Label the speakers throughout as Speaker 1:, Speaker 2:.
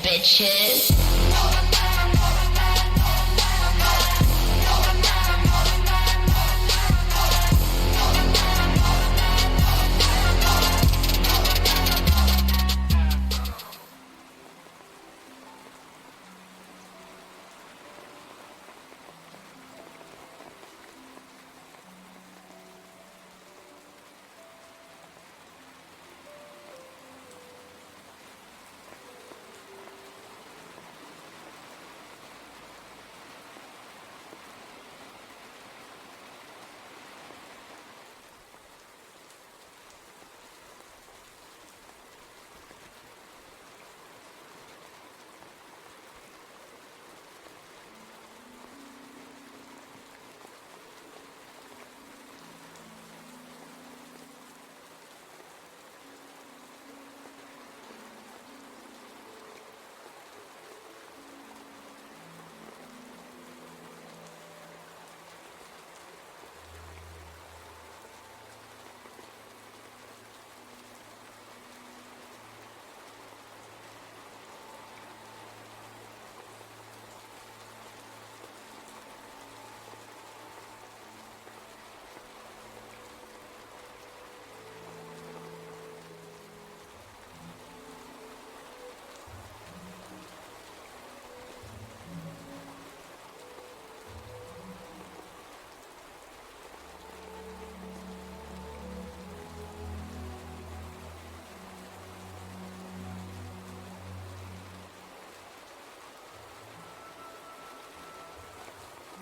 Speaker 1: bitches.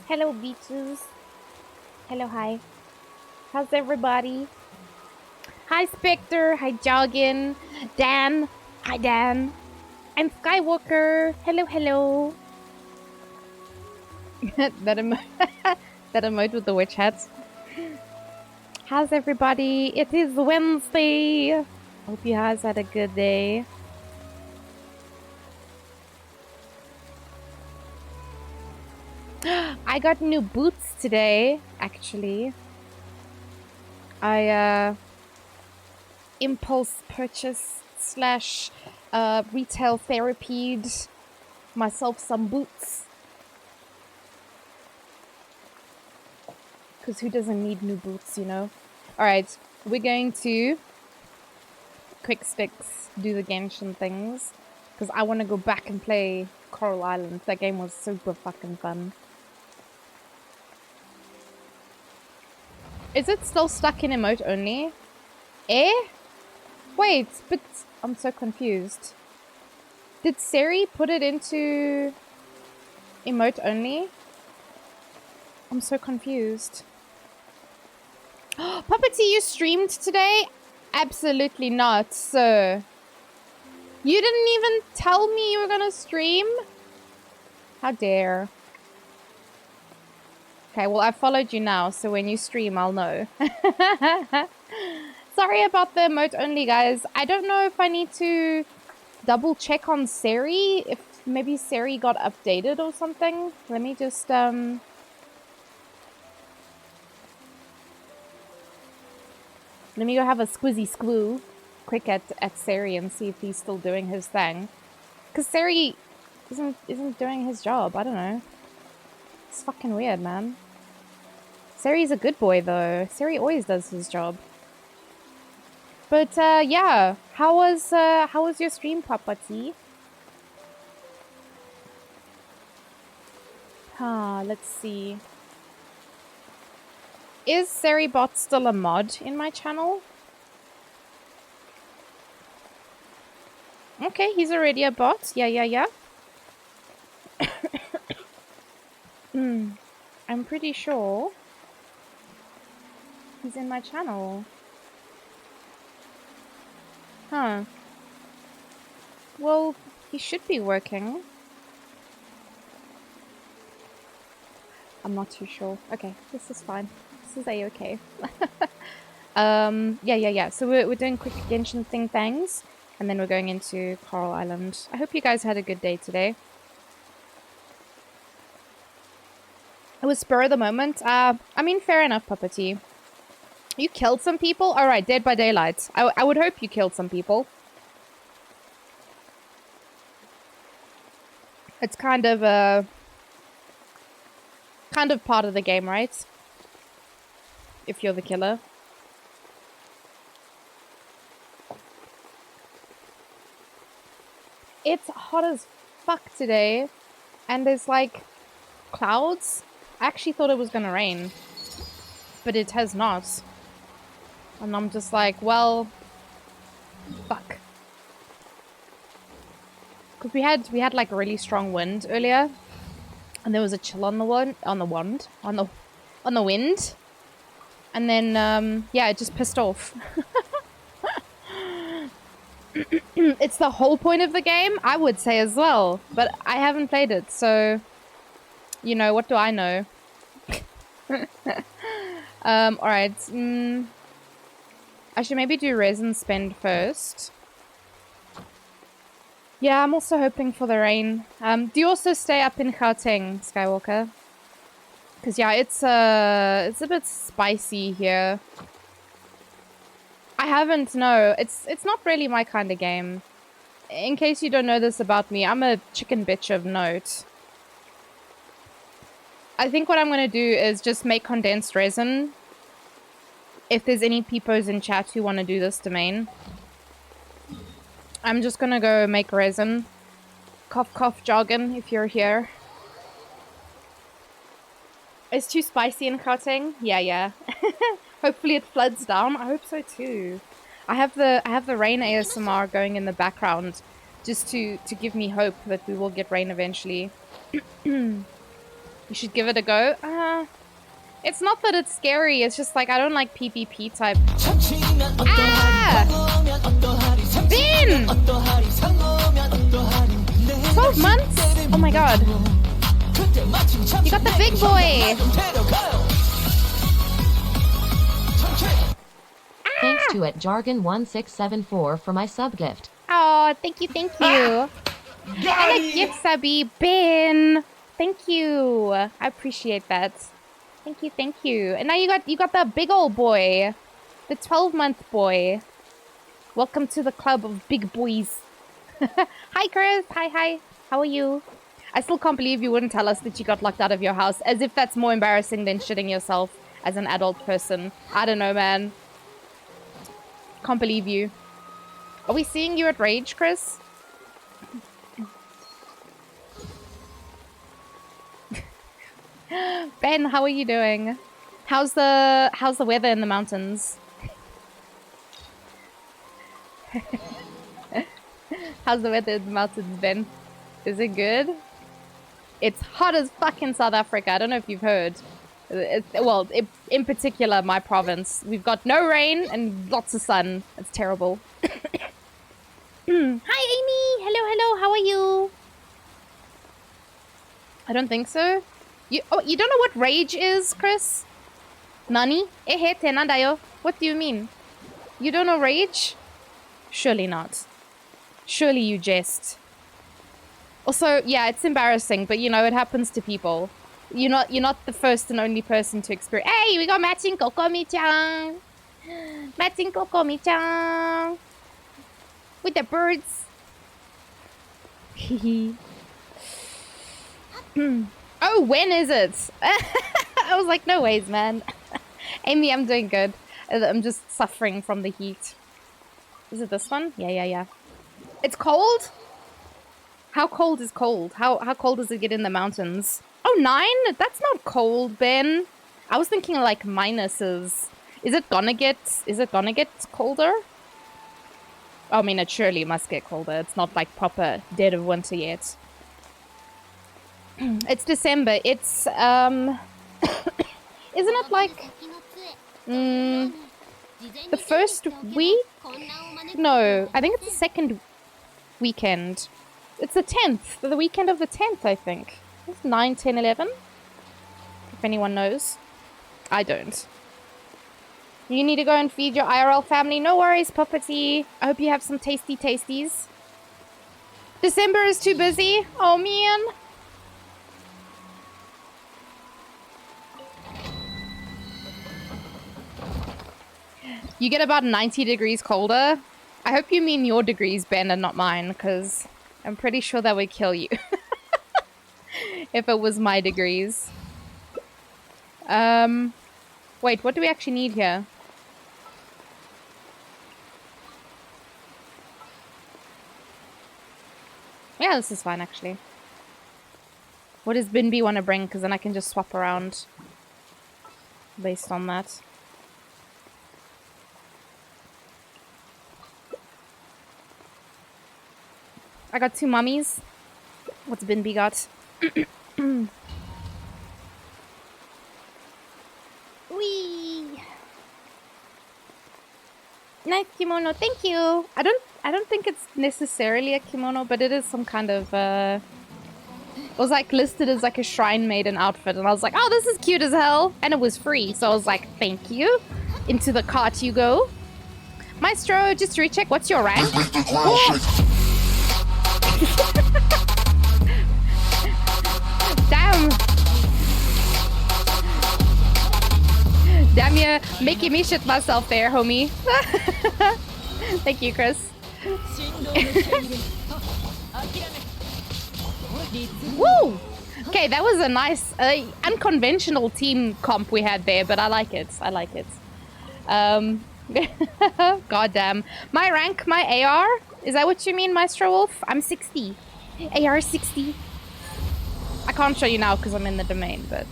Speaker 2: Hello, beaches. Hello, hi. How's everybody? Hi, Spectre. Hi, Joggin. Dan. Hi, Dan. I'm Skywalker. Hello, hello. that, that emote with the witch hat. How's everybody? It is Wednesday. Hope you guys had a good day. I got new boots today, actually. I impulse purchase slash retail therapied myself some boots. Because who doesn't need new boots, you know? Alright, we're going to quick sticks do the Genshin things. Because I want to go back and play Coral Island. That game was super fucking fun. Is it still stuck in emote only? Eh? Wait, but I'm so confused. Did Seri put it into emote only? I'm so confused. Puppety, you streamed today? Absolutely not, sir. You didn't even tell me you were gonna stream? How dare. Okay, well, I followed you now, so when you stream, I'll know. Sorry about the emote only, guys. I don't know if I need to double check on Seri, if maybe Seri got updated or something. Let me just, Let me go have a squizzy squoo quick at Seri and see if he's still doing his thing. Because Seri isn't doing his job. I don't know. It's fucking weird, man. Seri's a good boy, though. Seri always does his job. But, yeah. How was your stream, Papa T? Let's see. Is Seribot still a mod in my channel? Okay, he's already a bot. Yeah. I'm pretty sure he's in my channel. Huh. Well, he should be working. I'm not too sure. Okay, this is fine. This is a-okay. Yeah. So we're doing quick Genshin things, and then we're going into Coral Island. I hope you guys had a good day today. It was spur of the moment. I mean, fair enough, Puppety. You killed some people? Alright, Dead by Daylight. I would hope you killed some people. It's kind of part of the game, right? If you're the killer. It's hot as fuck today, and there's like clouds. I actually thought it was gonna rain, but it has not. And I'm just like, well, fuck. Because we had like a really strong wind earlier, and there was a chill on the wind, and then yeah, it just pissed off. It's the whole point of the game, I would say as well, but I haven't played it, so you know, what do I know? All right. I should maybe do resin spend first. Yeah, I'm also hoping for the rain. Do you also stay up in Gauteng, Skywalker? Because yeah, it's a bit spicy here. I haven't, no. It's not really my kind of game. In case you don't know this about me, I'm a chicken bitch of note. I think what I'm going to do is just make condensed resin. If there's any peepos in chat who want to do this domain. I'm just going to go make resin. Cough, cough, jargon, if you're here. It's too spicy in Gauteng? Yeah. Hopefully it floods down. I hope so too. I have the rain ASMR going in the background just to give me hope that we will get rain eventually. You should give it a go. It's not that it's scary, it's just like I don't like PvP type. Ah! Ben! 12 months? Oh my god. You got the big boy!
Speaker 1: Thanks to @jargon1674 for my sub gift.
Speaker 2: Oh, thank you. And a gift subby, Ben. Thank you. I appreciate that. Thank you. And now you got the big old boy. The 12-month boy. Welcome to the club of big boys. Hi, Chris. Hi. How are you? I still can't believe you wouldn't tell us that you got locked out of your house, as if that's more embarrassing than shitting yourself as an adult person. I don't know, man. Can't believe you. Are we seeing you at Rage, Chris? Ben, how are you doing? How's the weather in the mountains? How's the weather in the mountains, Ben? Is it good? It's hot as fuck in South Africa. I don't know if you've heard. In particular, my province. We've got no rain and lots of sun. It's terrible. Hi, Amy. Hello. How are you? I don't think so. You don't know what rage is, Chris? Nani? What do you mean? You don't know rage? Surely not. Surely you jest. Also, yeah, it's embarrassing, but you know, it happens to people. You're not the first and only person to experience. Hey, we got Matching Kokomi-chan. Matching Kokomi-chan. With the birds. Oh, when is it? I was like, no ways, man. Amy, I'm doing good. I'm just suffering from the heat. Is it this one? Yeah. It's cold? How cold is cold? How cold does it get in the mountains? Oh, 9? That's not cold, Ben. I was thinking like minuses. Is it gonna get colder? I mean, it surely must get colder. It's not like proper dead of winter yet. It's December. It's isn't it like the first week? No, I think it's the second weekend. It's the 10th, the weekend of the 10th, I think. It's 9, 10, 11. If anyone knows. I don't. You need to go and feed your IRL family. No worries, Puppety. I hope you have some tasty tasties. December is too busy. Oh, man. You get about 90 degrees colder. I hope you mean your degrees, Ben, and not mine, because I'm pretty sure that would kill you. if it was my degrees. Wait, what do we actually need here? Yeah, this is fine, actually. What does Binby want to bring? Because then I can just swap around based on that. I got 2 mummies. What's Binby got? Wee. Nice kimono, thank you. I don't think it's necessarily a kimono, but it is some kind of it was like listed as like a shrine maiden outfit, and I was like, oh, this is cute as hell, and it was free, so I was like, thank you. Into the cart you go. Maestro, just to recheck, what's your rank? Damn. Damn, you're making me shit myself there, homie. Thank you, Chris. Woo! Okay, that was a nice, unconventional team comp we had there, but I like it. I like it. Goddamn. My rank, my AR? Is that what you mean, Maestro Wolf? I'm 60. AR 60. I can't show you now because I'm in the domain, but...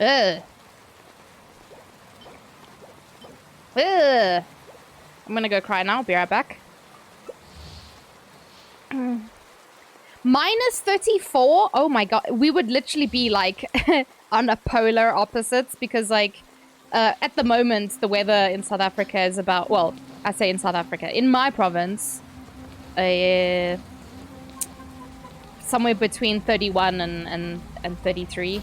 Speaker 2: Ugh. Ugh. I'm gonna go cry now. Be right back. Minus 34? Oh my god. We would literally be like on a polar opposites because like at the moment the weather in South Africa is about, well, I say in South Africa, in my province, somewhere between 31 and 33.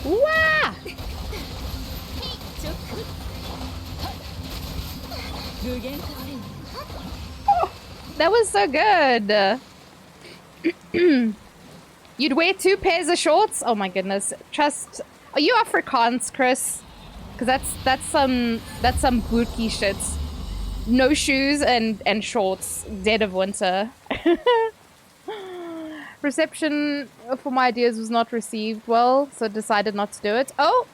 Speaker 2: Wah! Oh, that was so good. You'd wear 2 pairs of shorts? Oh my goodness. Trust. Are you Afrikaans, Chris? Because that's some bootkie shit. No shoes and shorts. Dead of winter. Reception for my ideas was not received well, so decided not to do it. Oh!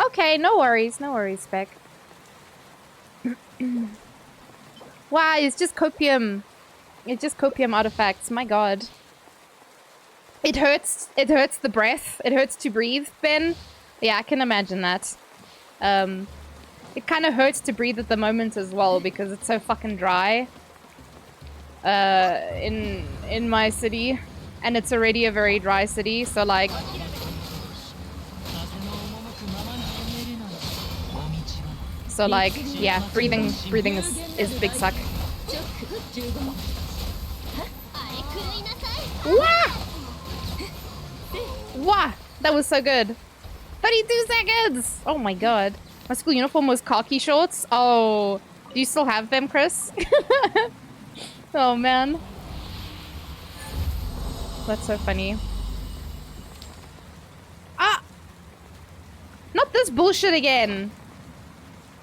Speaker 2: Okay, no worries, Spec. Wow, it's just copium. It's just copium artifacts, my god. It hurts the breath. It hurts to breathe, Ben. Yeah, I can imagine that. It kind of hurts to breathe at the moment as well because it's so fucking dry. In my city, and it's already a very dry city, so like yeah, breathing is big suck. Wah! Wah! That was so good. 32 seconds! Oh my god. My school uniform was khaki shorts. Oh, do you still have them, Chris? Oh man. That's so funny. Ah! Not this bullshit again.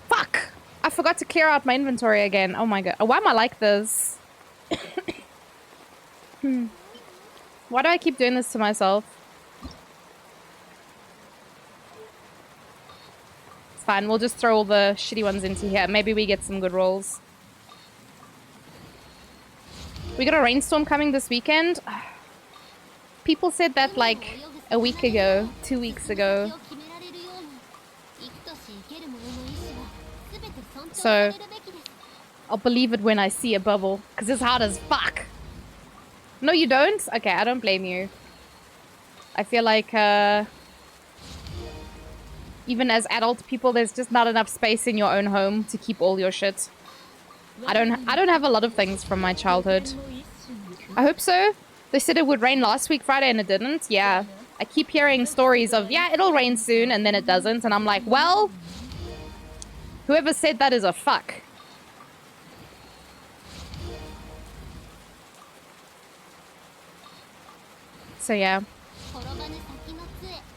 Speaker 2: Fuck! I forgot to clear out my inventory again. Oh my god. Why am I like this? Why do I keep doing this to myself? It's fine. We'll just throw all the shitty ones into here. Maybe we get some good rolls. We got a rainstorm coming this weekend. People said that like a week ago, 2 weeks ago. So I'll believe it when I see a bubble, because it's hard as fuck. No, you don't? Okay, I don't blame you. I feel like even as adult people, there's just not enough space in your own home to keep all your shit. I don't have a lot of things from my childhood. I hope so. They said it would rain last week Friday and it didn't. Yeah. I keep hearing stories of, yeah, it'll rain soon and then it doesn't. And I'm like, well, whoever said that is a fuck. So yeah.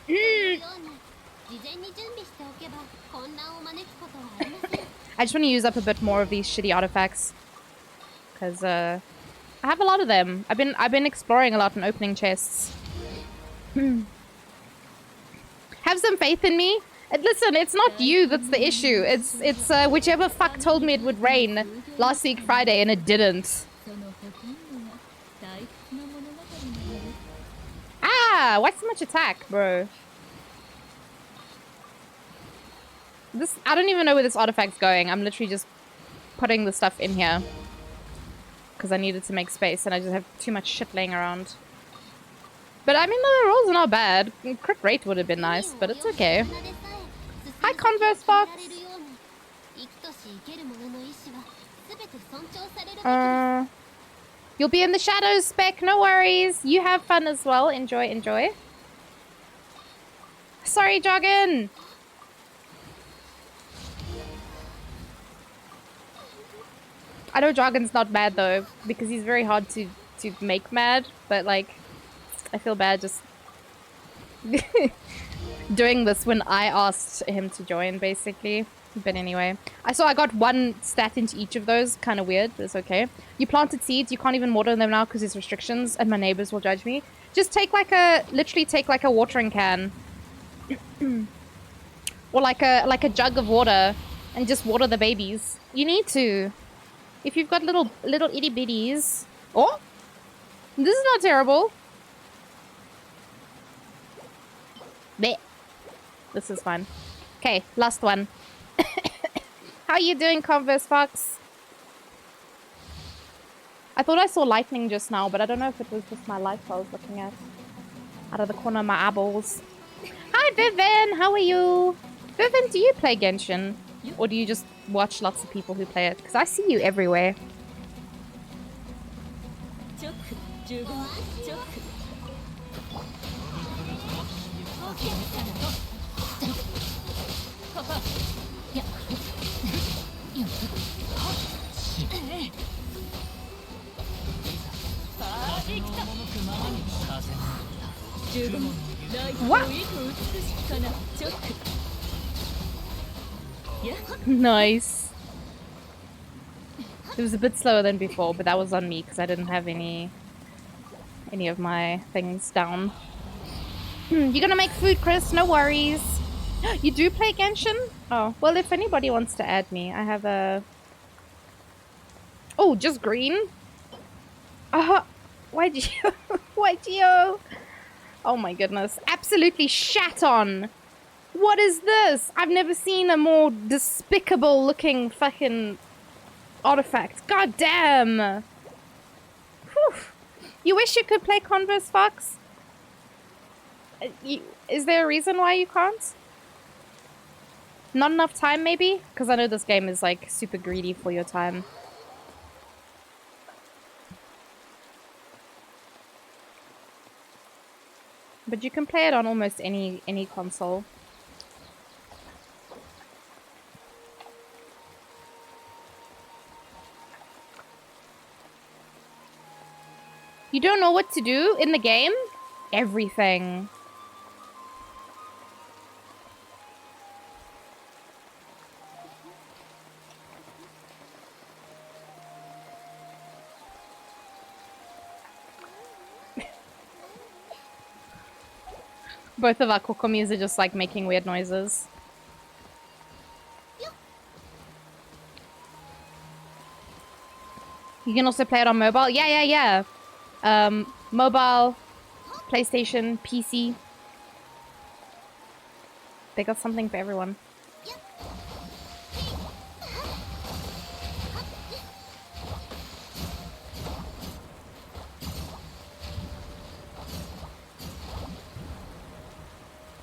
Speaker 2: I just want to use up a bit more of these shitty artifacts. Because, I have a lot of them. I've been exploring a lot and opening chests. Have some faith in me. And listen, it's not you that's the issue. It's whichever fuck told me it would rain last week Friday and it didn't. Ah, why so much attack, bro? I don't even know where this artifact's going. I'm literally just putting the stuff in here. Because I needed to make space and I just have too much shit laying around. But I mean, the rolls are not bad. Crit rate would have been nice, but it's okay. Hi, Converse Fox! You'll be in the shadows, Spec. No worries. You have fun as well. Enjoy, enjoy. Sorry, Joggin! I know Jargon's not mad though, because he's very hard to make mad, but like, I feel bad just doing this when I asked him to join, basically. But anyway, I got one stat into each of those, kind of weird, but it's okay. You planted seeds, you can't even water them now because there's restrictions, and my neighbors will judge me. Just take literally take like a watering can. Or like a jug of water, and just water the babies. You need to. If you've got little itty bitties. Oh! This is not terrible. Blech. This is fun. Okay, last one. How you doing, Converse Fox? I thought I saw lightning just now, but I don't know if it was just my life I was looking at. Out of the corner of my eyeballs. Hi, Vivian! How are you? Vivian, do you play Genshin? Or do you just watch lots of people who play it? Because I see you everywhere. What? Nice. It was a bit slower than before, but that was on me because I didn't have any of my things down. You're gonna make food, Chris? No worries. You do play Genshin? Oh, well, if anybody wants to add me, I have a... Oh, just green? YGO. YGO. Oh my goodness. Absolutely shat on. What is this? I've never seen a more despicable looking fucking artifact. God damn. Whew. You wish you could play Converse Fox? Is there a reason why you can't? Not enough time, maybe? Because I know this game is like super greedy for your time. But you can play it on almost any console. You don't know what to do in the game? Everything. Both of our kokomis are just like making weird noises. You can also play it on mobile? Yeah. Mobile, PlayStation, PC. They got something for everyone.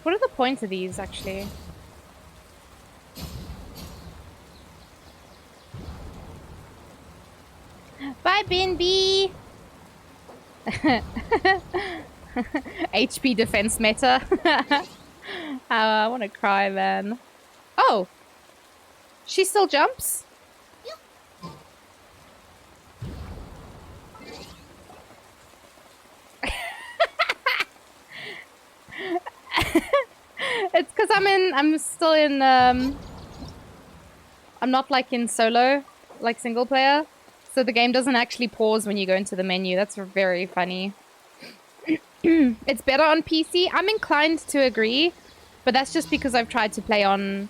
Speaker 2: What are the points of these, actually? Bye, BNB! HP defense meta. I want to cry, man. Oh! She still jumps? It's because I'm still in, I'm not like in solo, like single player. So the game doesn't actually pause when you go into the menu. That's very funny. It's better on PC. I'm inclined to agree, but that's just because I've tried to play on,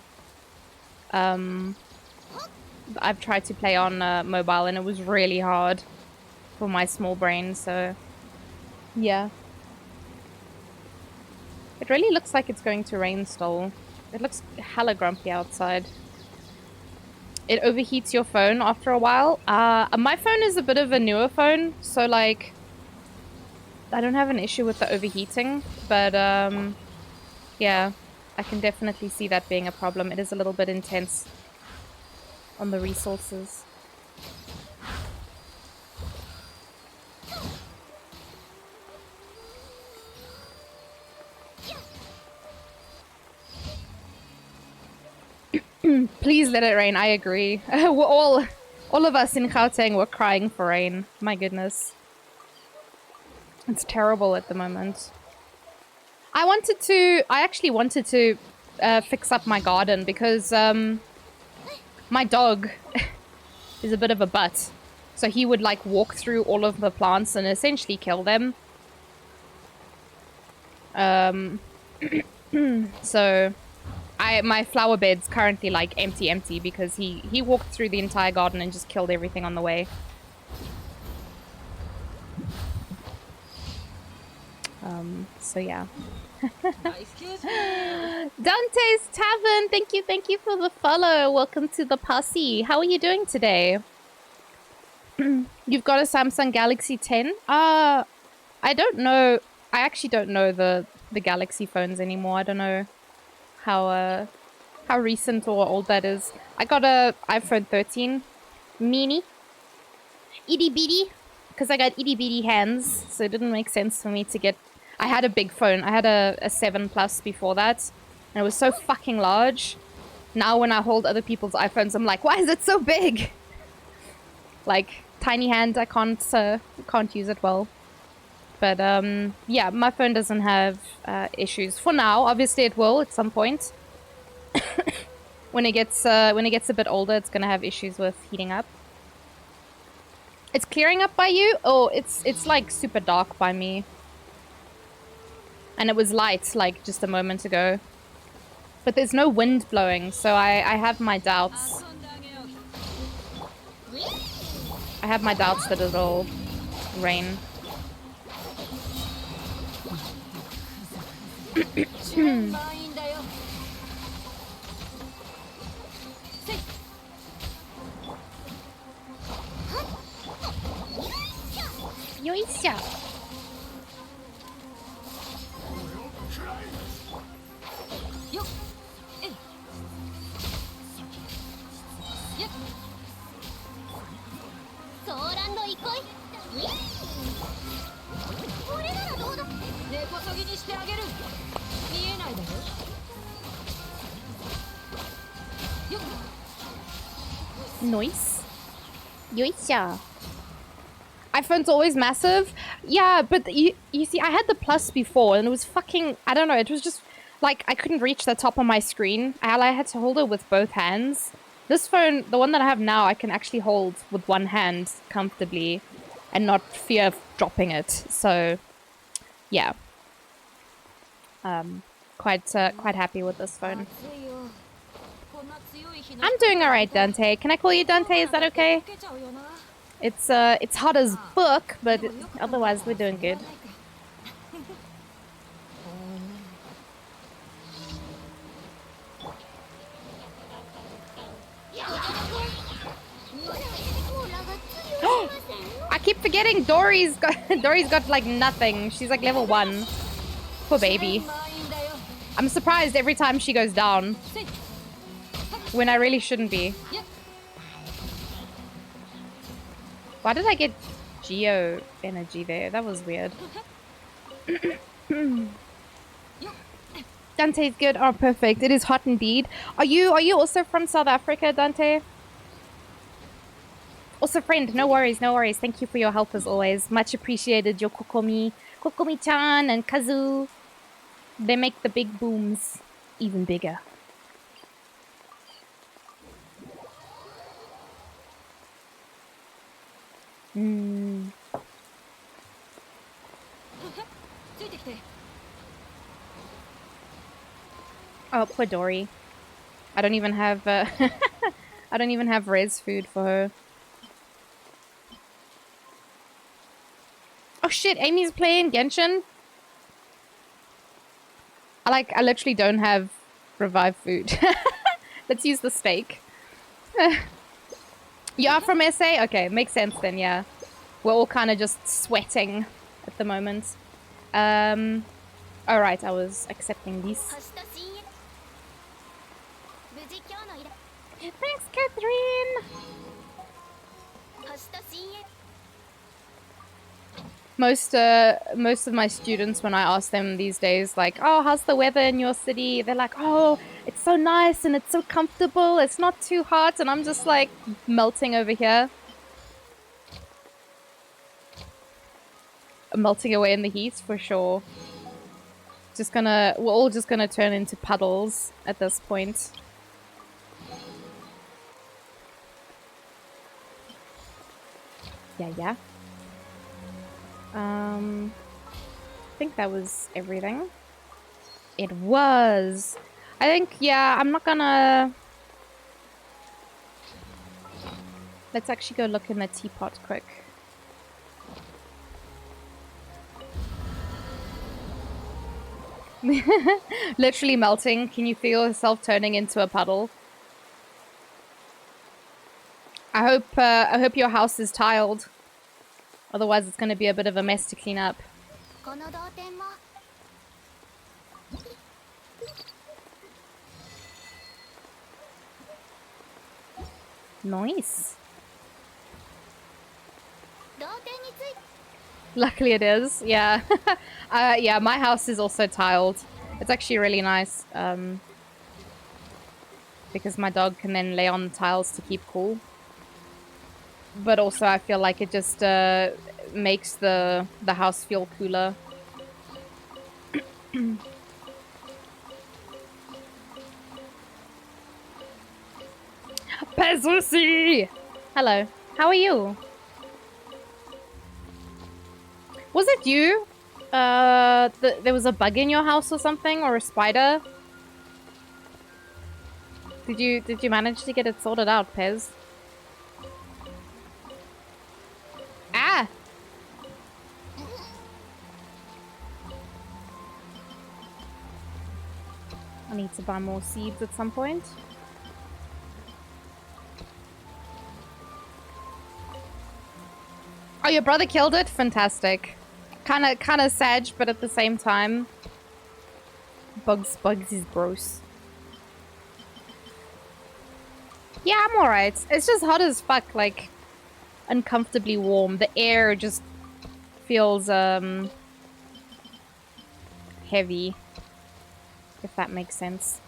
Speaker 2: mobile, and it was really hard for my small brain, so yeah. It really looks like it's going to rain still. It looks hella grumpy outside. It overheats your phone after a while. My phone is a bit of a newer phone, so like I don't have an issue with the overheating, but yeah, I can definitely see that being a problem. It is a little bit intense on the resources. Please let it rain. I agree. We're all of us in Gauteng were crying for rain. My goodness. It's terrible at the moment. I actually wanted to fix up my garden because my dog is a bit of a butt. So he would like walk through all of the plants and essentially kill them. So my flower bed's currently like empty because he walked through the entire garden and just killed everything on the way. So yeah. Dante's Tavern, thank you for the follow. Welcome to the posse. How are you doing today? You've got a Samsung Galaxy 10? I don't know. I actually don't know the Galaxy phones anymore. I don't know how recent or old that is. I got a iPhone 13 mini. Itty bitty. Because I got itty bitty hands, so it didn't make sense for me to get... I had a big phone. I had a 7 Plus before that, and it was so fucking large. Now when I hold other people's iPhones, I'm like, why is it so big? Like, tiny hand, I can't use it well. But yeah, my phone doesn't have issues for now. Obviously, it will at some point. when it gets a bit older, it's gonna have issues with heating up. It's clearing up by you? Oh, it's like super dark by me. And it was light like just a moment ago. But there's no wind blowing, so I have my doubts. I have my doubts that it'll rain. Yoisha. Nice. Yoisha. iPhone's always massive. Yeah, but you see, I had the Plus before, and it was fucking... I don't know, it was just... Like, I couldn't reach the top of my screen. I had to hold it with both hands. This phone, the one that I have now, I can actually hold with one hand comfortably and not fear of dropping it. So, yeah. Quite happy with this phone. I'm doing alright, Dante. Can I call you Dante? Is that okay? It's hot as fuck, but otherwise we're doing good. I keep forgetting Dory's got like nothing. She's like level 1. Poor baby. I'm surprised every time she goes down. When I really shouldn't be. Why did I get Geo energy there? That was weird. Dante's good. Oh, perfect. It is hot indeed. Are you also from South Africa, Dante? Also, friend, no worries, no worries. Thank you for your help as always. Much appreciated. Your Kokomi-chan and Kazu. They make the big booms. even bigger. Oh, poor Dory. I don't even have I don't even have res food for her. Oh shit, Amy's playing Genshin. I literally don't have revived food. Let's use the steak. You are from SA? Okay, makes sense then, yeah. We're all kind of just sweating at the moment. Alright, I was accepting this. Thanks, Catherine! Most of my students, when I ask them these days, like, oh, how's the weather in your city? They're like, oh, it's so nice and it's so comfortable. It's not too hot. And I'm just like melting over here. Melting away in the heat for sure. We're all just gonna turn into puddles at this point. Yeah. I think that was everything. It was. I think, yeah, I'm not gonna... Let's actually go look in the teapot quick. Literally melting. Can you feel yourself turning into a puddle? I hope your house is tiled. Otherwise, it's going to be a bit of a mess to clean up. Nice. Luckily it is, yeah. Yeah, my house is also tiled. It's actually really nice. Because my dog can then lay on the tiles to keep cool. But also I feel like it just makes the house feel cooler. Pezusi! Hello. How are you? Was it you? There was a bug in your house or something, or a spider? Did you manage to get it sorted out, Pez? Ah! I need to buy more seeds at some point. Oh, your brother killed it? Fantastic. Kinda sad, but at the same time. Bugs is gross. Yeah, I'm alright. It's just hot as fuck, like, uncomfortably warm. The air just feels, heavy. If that makes sense.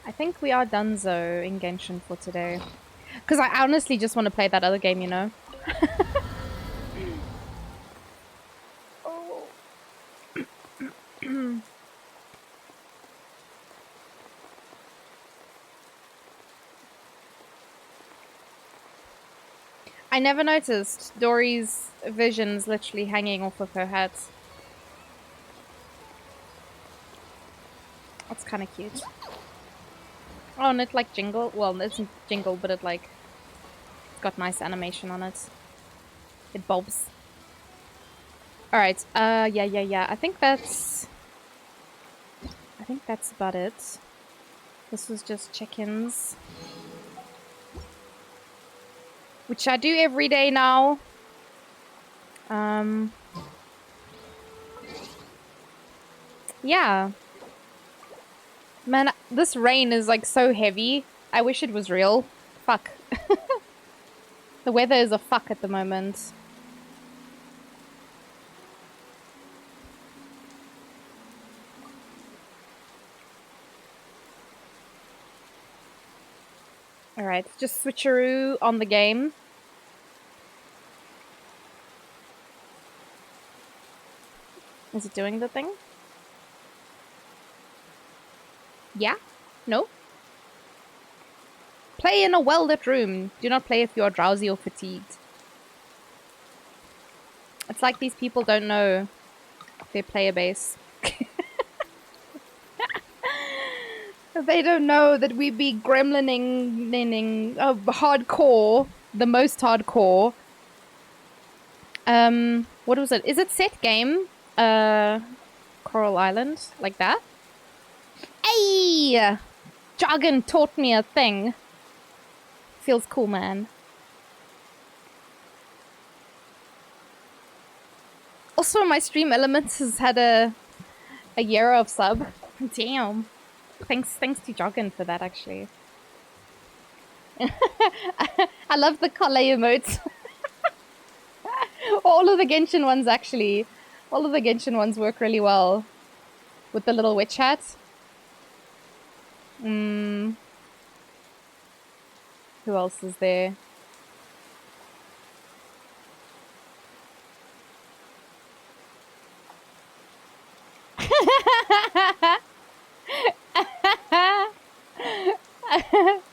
Speaker 2: I think we are donezo in Genshin for today. Because I honestly just want to play that other game, you know? Oh. I never noticed Dory's visions literally hanging off of her hat. That's kind of cute. Oh, and it like jingle. Well, it isn't jingle, but it like it's got nice animation on it. It bobs. All right. Yeah. I think that's about it. This was just chickens, which I do every day now. Yeah. Man, this rain is like so heavy. I wish it was real. Fuck. The weather is a fuck at the moment. Alright, just switcheroo on the game. Is it doing the thing? Yeah? No? Play in a well-lit room. Do not play if you are drowsy or fatigued. It's like these people don't know their player base. They don't know that we be gremlining hardcore, the most hardcore. What was it? Is it set game? Coral Island, like that? Hey! Jargon taught me a thing. Feels cool, man. Also, my Stream Elements has had a year of sub. Damn. Thanks to Jargon for that, actually. I love the Kale emotes. All of the Genshin ones, actually. All of the Genshin ones work really well. With the little witch hat. Who else is there?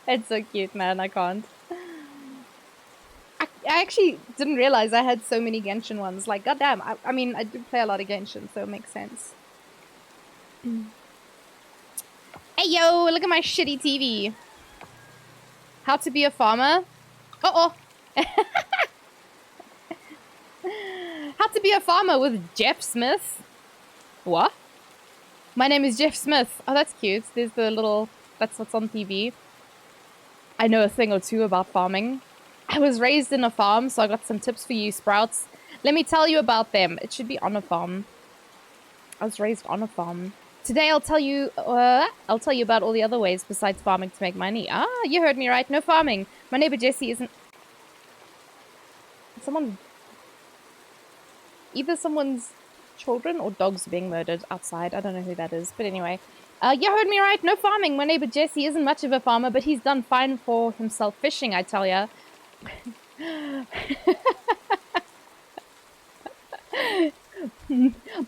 Speaker 2: It's so cute, man. I can't. I actually didn't realize I had so many Genshin ones. Like, goddamn. I mean, I do play a lot of Genshin, so it makes sense. Hey, yo, look at my shitty TV. How to be a farmer? Uh-oh. How to be a farmer with Jeff Smith. What? My name is Jeff Smith. Oh, that's cute. There's the little... That's what's on TV. I know a thing or two about farming. I was raised in a farm, so I got some tips for you, Sprouts. Let me tell you about them. It should be on a farm. I was raised on a farm. Today I'll tell you about all the other ways besides farming to make money. Ah, you heard me right. No farming. My neighbor Jesse isn't... Either someone's children or dogs being murdered outside. I don't know who that is, but anyway. You heard me right. No farming. My neighbor Jesse isn't much of a farmer, but he's done fine for himself fishing, I tell ya.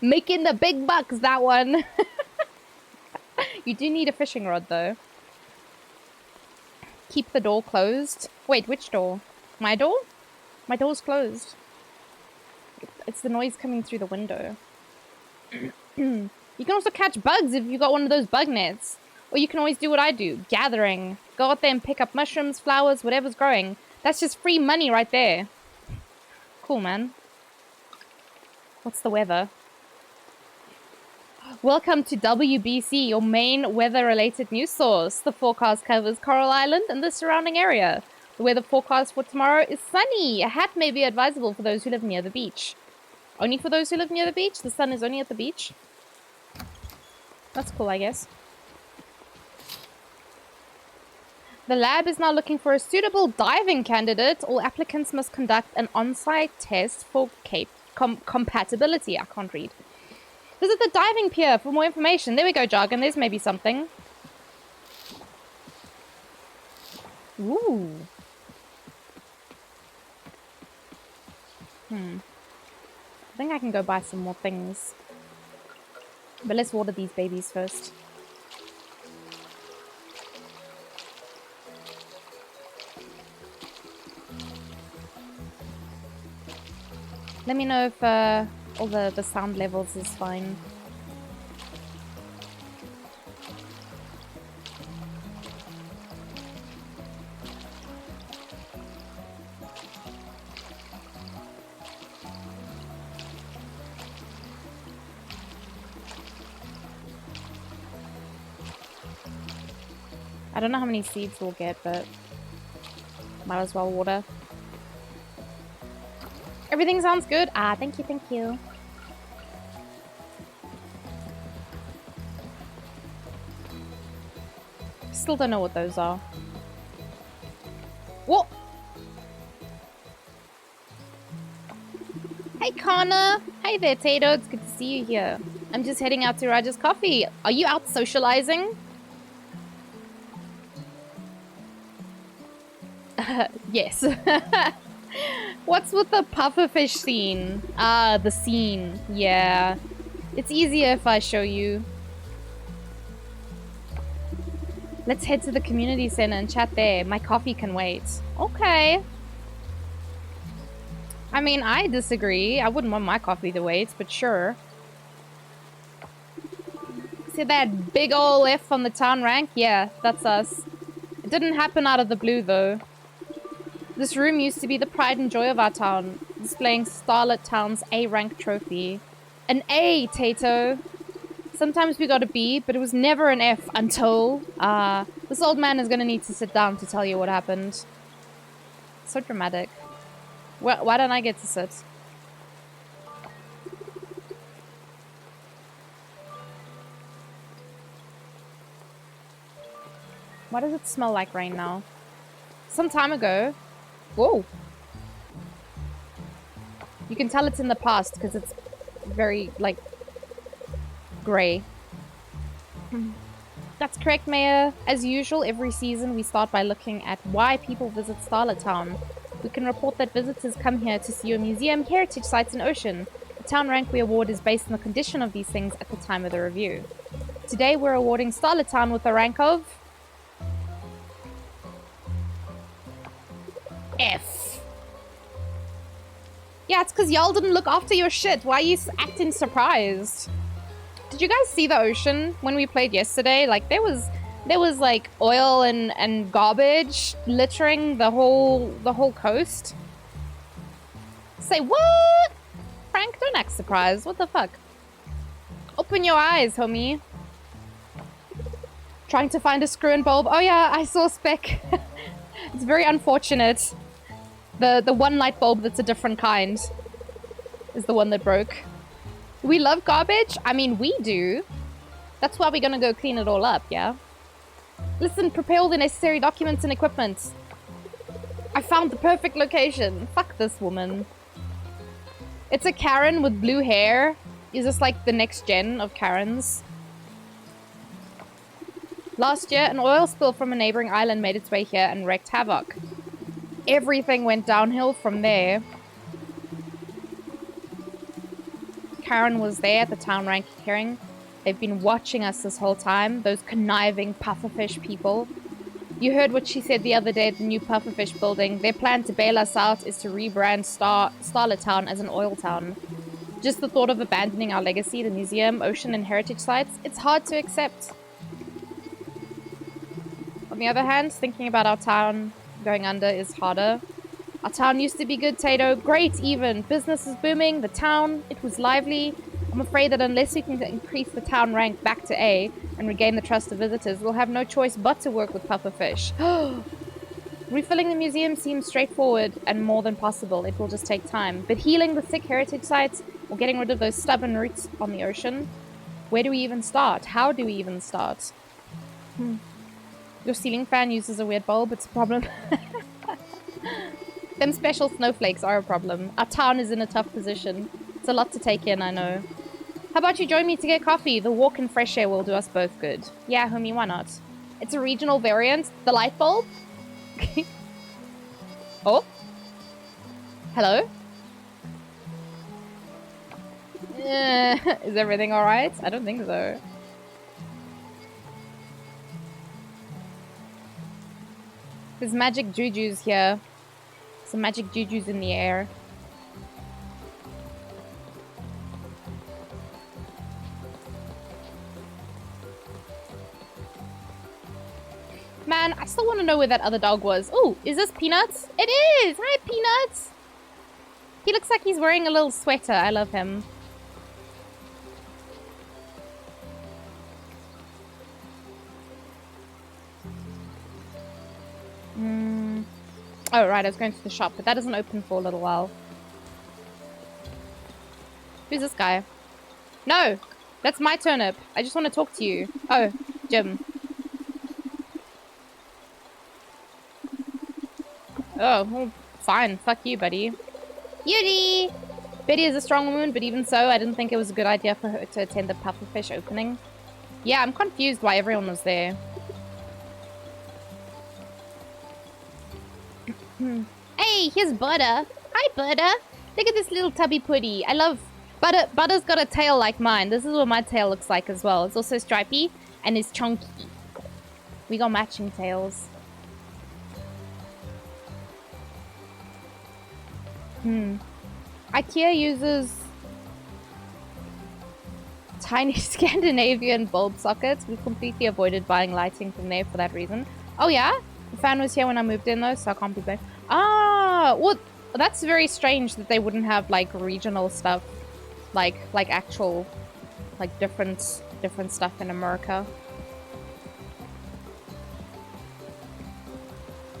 Speaker 2: Making the big bucks, that one. You do need a fishing rod, though. Keep the door closed. Wait, which door? My door? My door's closed. It's the noise coming through the window. You can also catch bugs if you got one of those bug nets. Or you can always do what I do. Gathering. Go out there and pick up mushrooms, flowers, whatever's growing. That's just free money right there. Cool, man. What's the weather? Welcome to WBC, your main weather-related news source. The forecast covers Coral Island and the surrounding area. The weather forecast for tomorrow is sunny. A hat may be advisable for those who live near the beach. Only for those who live near the beach? The sun is only at the beach? That's cool, I guess. The lab is now looking for a suitable diving candidate. All applicants must conduct an on-site test for compatibility. I can't read. Visit the diving pier for more information. There we go, Jargon. There's maybe something. Ooh. I think I can go buy some more things. But let's water these babies first. Let me know if all the sound levels is fine. I don't know how many seeds we'll get, but might as well water. Everything sounds good. Ah, thank you, thank you. Still don't know what those are. What? Hey, Connor. Hey there, Tato. It's good to see you here. I'm just heading out to Raja's Coffee. Are you out socializing? Yes. What's with the pufferfish scene? Ah, the scene. Yeah. It's easier if I show you. Let's head to the community center and chat there. My coffee can wait. Okay. I mean, I disagree. I wouldn't want my coffee to wait, but sure. See that big ol' F on the town rank? Yeah, that's us. It didn't happen out of the blue, though. This room used to be the pride and joy of our town, displaying Starlit Town's A-rank trophy. An A, Tato! Sometimes we got a B, but it was never an F until... this old man is gonna need to sit down to tell you what happened. So dramatic. Why don't I get to sit? Why does it smell like rain now? Some time ago... Whoa! You can tell it's in the past because it's very, like, grey. That's correct, Mayor. As usual, every season we start by looking at why people visit Starlit Town. We can report that visitors come here to see your museum, heritage sites, and ocean. The town rank we award is based on the condition of these things at the time of the review. Today we're awarding Starlit Town with a rank of... F. Yeah, it's because y'all didn't look after your shit. Why are you acting surprised? Did you guys see the ocean when we played yesterday? Like, there was like oil and garbage littering the whole coast. Say what? Frank, don't act surprised. What the fuck? Open your eyes, homie. Trying to find a screw and bulb. Oh yeah, I saw Spec. It's very unfortunate. The one light bulb that's a different kind is the one that broke. We love garbage? I mean, we do. That's why we're gonna go clean it all up, yeah? Listen, prepare all the necessary documents and equipment. I found the perfect location. Fuck this woman. It's a Karen with blue hair. Is this like the next gen of Karens? Last year, an oil spill from a neighboring island made its way here and wreaked havoc. Everything went downhill from there. Karen was there at the town rank hearing. They've been watching us this whole time, those conniving pufferfish people. You heard what she said the other day at the new pufferfish building. Their plan to bail us out is to rebrand Starlit Town as an oil town. Just the thought of abandoning our legacy, the museum, ocean, and heritage sites, it's hard to accept. On the other hand, thinking about our town going under is harder. Our town used to be good, Tato. Great, even. Business is booming. The town, it was lively. I'm afraid that unless we can increase the town rank back to A and regain the trust of visitors, we'll have no choice but to work with pufferfish. Refilling the museum seems straightforward and more than possible. It will just take time. But healing the sick heritage sites or getting rid of those stubborn roots on the ocean, where do we even start? How do we even start? Your ceiling fan uses a weird bulb. It's a problem. Them special snowflakes are a problem. Our town is in a tough position. It's a lot to take in, I know. How about you join me to get coffee? The walk and fresh air will do us both good. Yeah, homie, why not? It's a regional variant. The light bulb? Oh? Hello? Is everything alright? I don't think so. There's magic jujus here. Some magic jujus in the air. Man, I still want to know where that other dog was. Oh, is this Peanuts? It is! Hi, Peanuts! He looks like he's wearing a little sweater. I love him. Oh, right, I was going to the shop, but that doesn't open for a little while. Who's this guy? No! That's my turnip. I just want to talk to you. Oh, Jim. Oh, well, fine. Fuck you, buddy. Yuri! Betty is a strong woman, but even so, I didn't think it was a good idea for her to attend the pufferfish opening. Yeah, I'm confused why everyone was there. Hey, here's Butter. Hi, Butter. Look at this little tubby putty. I love... Butter's got a tail like mine. This is what my tail looks like as well. It's also stripy and it's chunky. We got matching tails. IKEA uses tiny Scandinavian bulb sockets. We completely avoided buying lighting from there for that reason. Oh yeah? The fan was here when I moved in though, so I can't be blamed. Ah, well, that's very strange that they wouldn't have like regional stuff, like actual, like different stuff in America.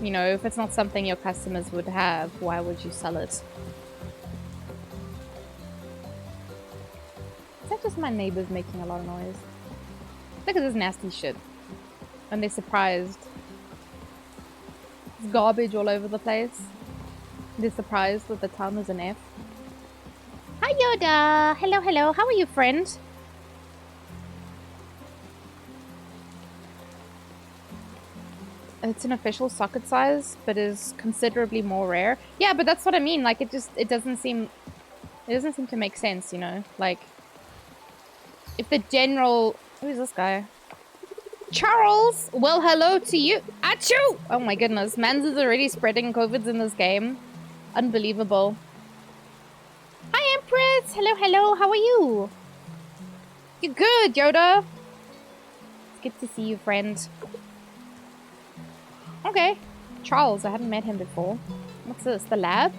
Speaker 2: You know, if it's not something your customers would have, why would you sell it? Is that just my neighbors making a lot of noise? Look at this nasty shit. And they're surprised. There's garbage all over the place. They're surprised that the town is an F. Hi Yoda! Hello, hello. How are you, friend? It's an official socket size, but is considerably more rare. Yeah, but that's what I mean. Like, it doesn't seem to make sense, you know? Like, if the general... Who is this guy? Charles! Well, hello to you. Achoo! Oh my goodness. Mans is already spreading COVIDs in this game. Unbelievable. Hi, Empress! Hello, hello. How are you? You're good, Yoda. It's good to see you, friend. Okay. Charles, I haven't met him before. What's this? The lab?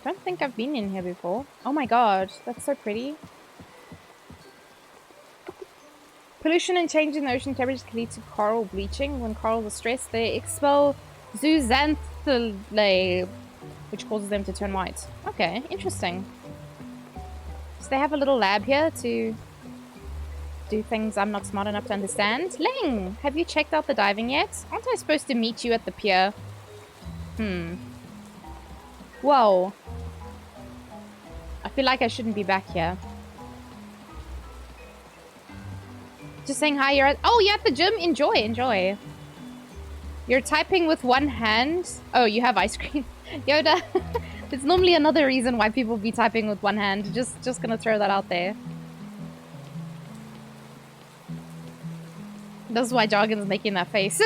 Speaker 2: I don't think I've been in here before. Oh my god, that's so pretty. Pollution and change in the ocean temperature can lead to coral bleaching. When corals are stressed, they expel zooxanthellae, which causes them to turn white. Okay, interesting. So they have a little lab here to do things I'm not smart enough to understand. Ling, have you checked out the diving yet? Aren't I supposed to meet you at the pier? Whoa. I feel like I shouldn't be back here. Just saying hi, you're at... Oh, you're at the gym? Enjoy, enjoy. You're typing with one hand? Oh, you have ice cream. Yoda, it's normally another reason why people be typing with one hand. Just gonna throw that out there. This is why Jargon's making that face.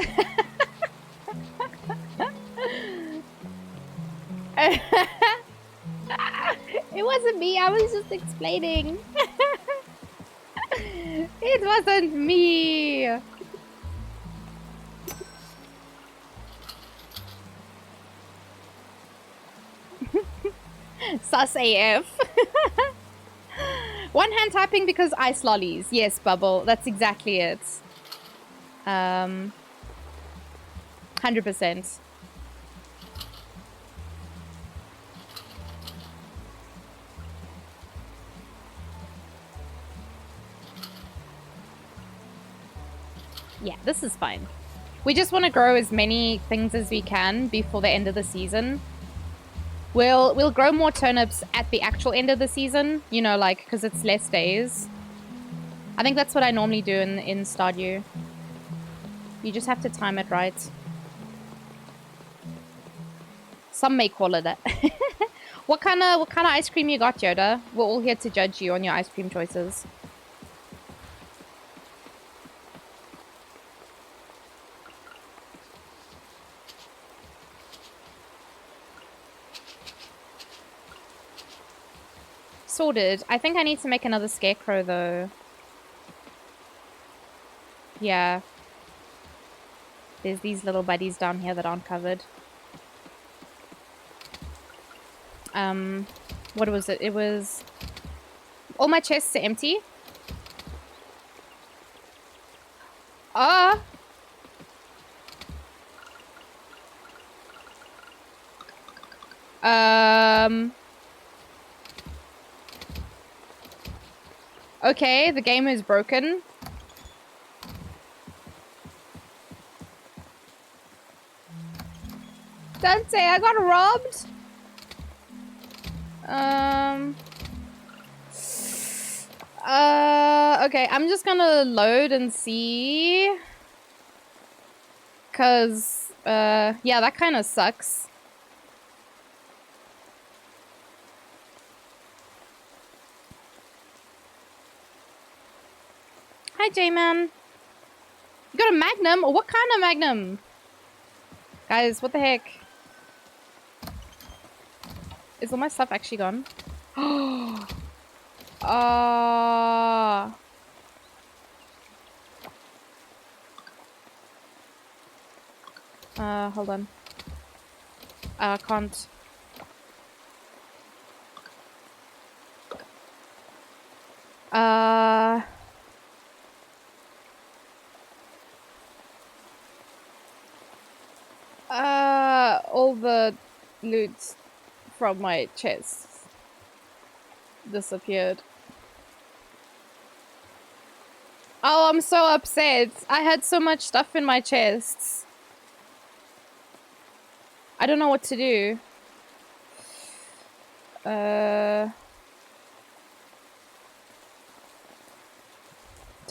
Speaker 2: It wasn't me, I was just explaining. It wasn't me. Sus AF. One hand typing because ice lollies. Yes, Bubble, that's exactly it. 100%. Yeah, this is fine. We just want to grow as many things as we can before the end of the season. We'll grow more turnips at the actual end of the season, you know, like, because it's less days. I think that's what I normally do in Stardew. You just have to time it right. Some may call it that. What kind of ice cream you got, Yoda? We're all here to judge you on your ice cream choices. Sorted. I think I need to make another scarecrow, though. Yeah. There's these little buddies down here that aren't covered. What was it? It was... All my chests are empty. Okay, the game is broken. Dante, I got robbed. Okay, I'm just gonna load and see. Cause, yeah, that kind of sucks. Hi, J-Man. You got a Magnum? What kind of Magnum? Guys, what the heck? Is all my stuff actually gone? Hold on. I can't. All the loot from my chest disappeared. Oh, I'm so upset. I had so much stuff in my chests. I don't know what to do. Do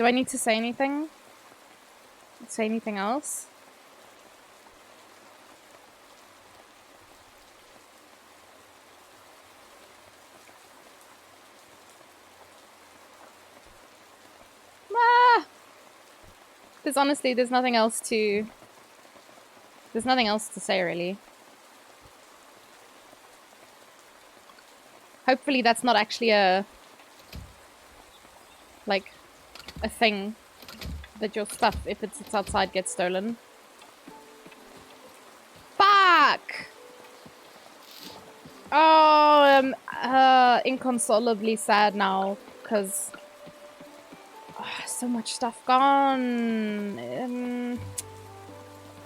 Speaker 2: I need to say anything? Say anything else? There's honestly, there's nothing else to say, really. Hopefully that's not actually a thing that your stuff, if it sits outside, gets stolen. Fuck! Oh, I'm inconsolably sad now, because so much stuff gone.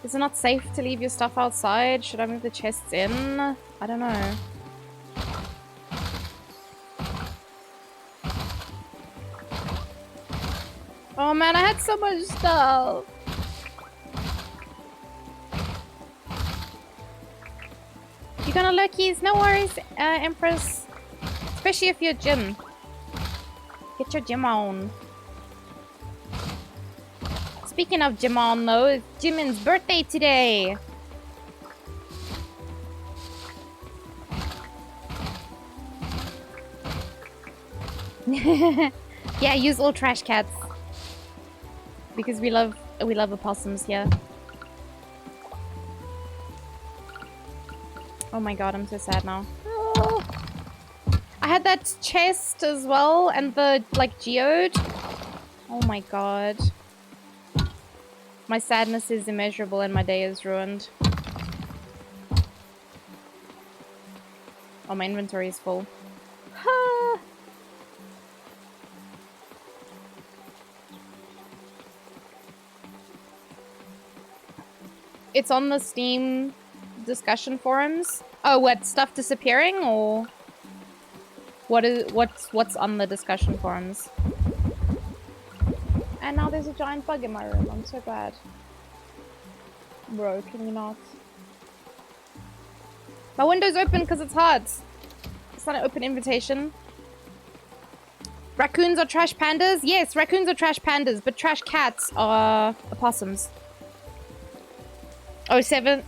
Speaker 2: Is it not safe to leave your stuff outside? Should I move the chests in? I don't know. Oh man, I had so much stuff. You gonna Loki's? No worries, Empress. Especially if you're gym. Get your gym on. Speaking of gym on though, it's Jimin's birthday today. Yeah, use all trash cats. Because we love opossums here. Oh my god, I'm so sad now. Oh. I had that chest as well and the geode. Oh my god. My sadness is immeasurable and my day is ruined. Oh, my inventory is full. It's on the Steam discussion forums. Oh, what, stuff disappearing or what's on the discussion forums? And now there's a giant bug in my room. I'm so glad. Bro, can you not? My window's open because it's hot. It's not an open invitation. Raccoons are trash pandas? Yes, raccoons are trash pandas, but trash cats are opossums. Oh, seven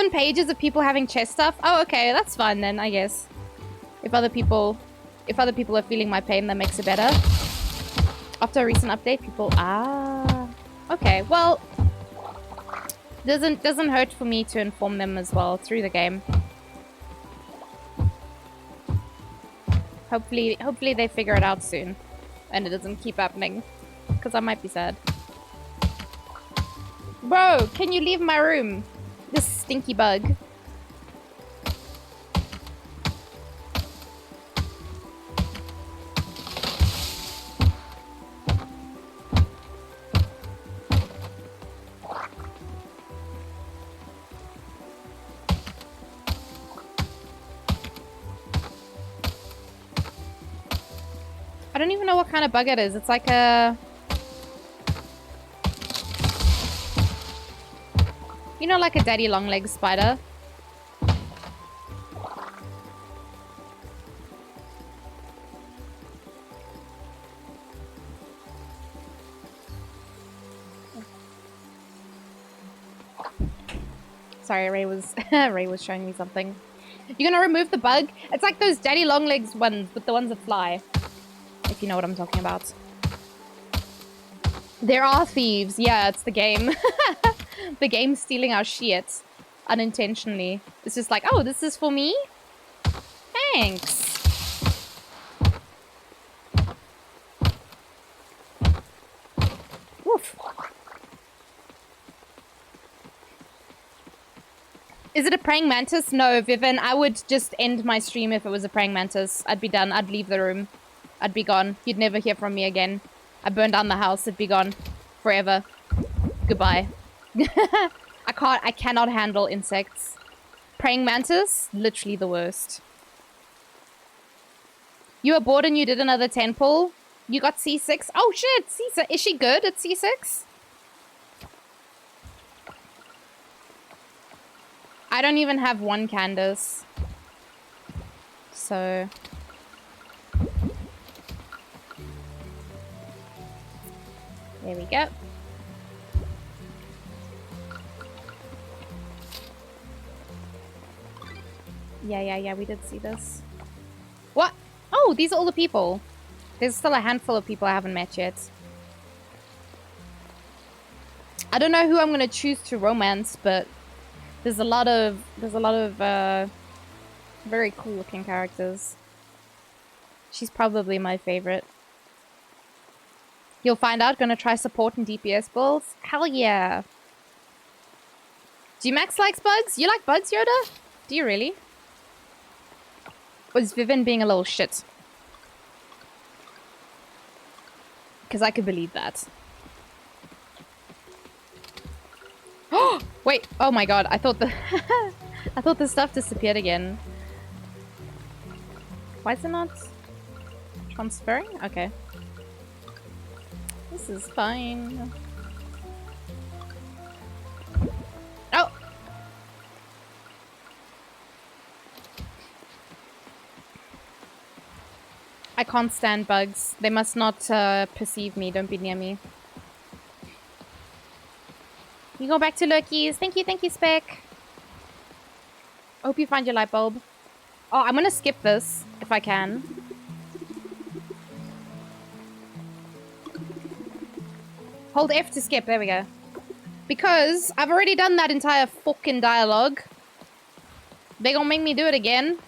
Speaker 2: pages of people having chest stuff? Oh, okay, that's fine then, I guess. If other people are feeling my pain, that makes it better. After a recent update, people... Okay, well... Doesn't hurt for me to inform them as well through the game. Hopefully they figure it out soon. And it doesn't keep happening. Because I might be sad. Bro, can you leave my room? This stinky bug. I don't even know what kind of bug it is. It's like a... You know, like a daddy long leg spider? Sorry, Ray was Ray was showing me something. You're gonna remove the bug? It's like those daddy long legs ones, but the ones that fly. If you know what I'm talking about. There are thieves. Yeah, it's the game. The game's stealing our shit unintentionally. It's just like, oh, this is for me? Thanks. Woof. Is it a praying mantis? No, Vivian. I would just end my stream if it was a praying mantis. I'd be done. I'd leave the room. I'd be gone. You'd never hear from me again. I burned down the house. It'd be gone. Forever. Goodbye. I cannot handle insects. Praying mantis? Literally the worst. You were bored and you did another 10 pull? You got C6? Oh shit! C6. Is she good at C6? I don't even have one Candace. So... there we go. Yeah, we did see this. What? Oh, these are all the people. There's still a handful of people I haven't met yet. I don't know who I'm gonna choose to romance, but there's a lot of very cool looking characters. She's probably my favorite. You'll find out. Gonna try support and DPS builds. Hell yeah. Do you Max likes bugs? You like bugs, Yoda? Do you really? Or is Vivian being a little shit? Because I could believe that. Oh wait! Oh my god! I thought the I thought the stuff disappeared again. Why is it not transferring? Okay. This is fine. Oh! I can't stand bugs. They must not perceive me. Don't be near me. You go back to Loki's. Thank you, Spec. I hope you find your light bulb. Oh, I'm gonna skip this if I can. Hold F to skip. There we go. Because I've already done that entire fucking dialogue. They gonna make me do it again?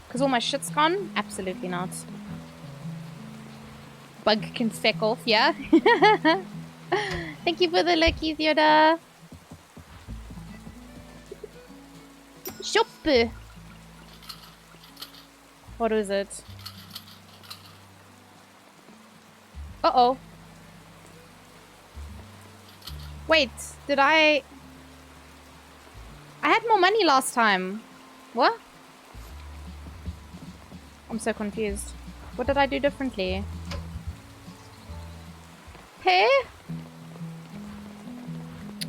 Speaker 2: Because all my shit's gone? Absolutely not. Bug can feck off, yeah? Thank you for the lucky Yoda. Shop. What is it? Uh-oh. Wait, did I had more money last time. What? I'm so confused. What did I do differently? Hey?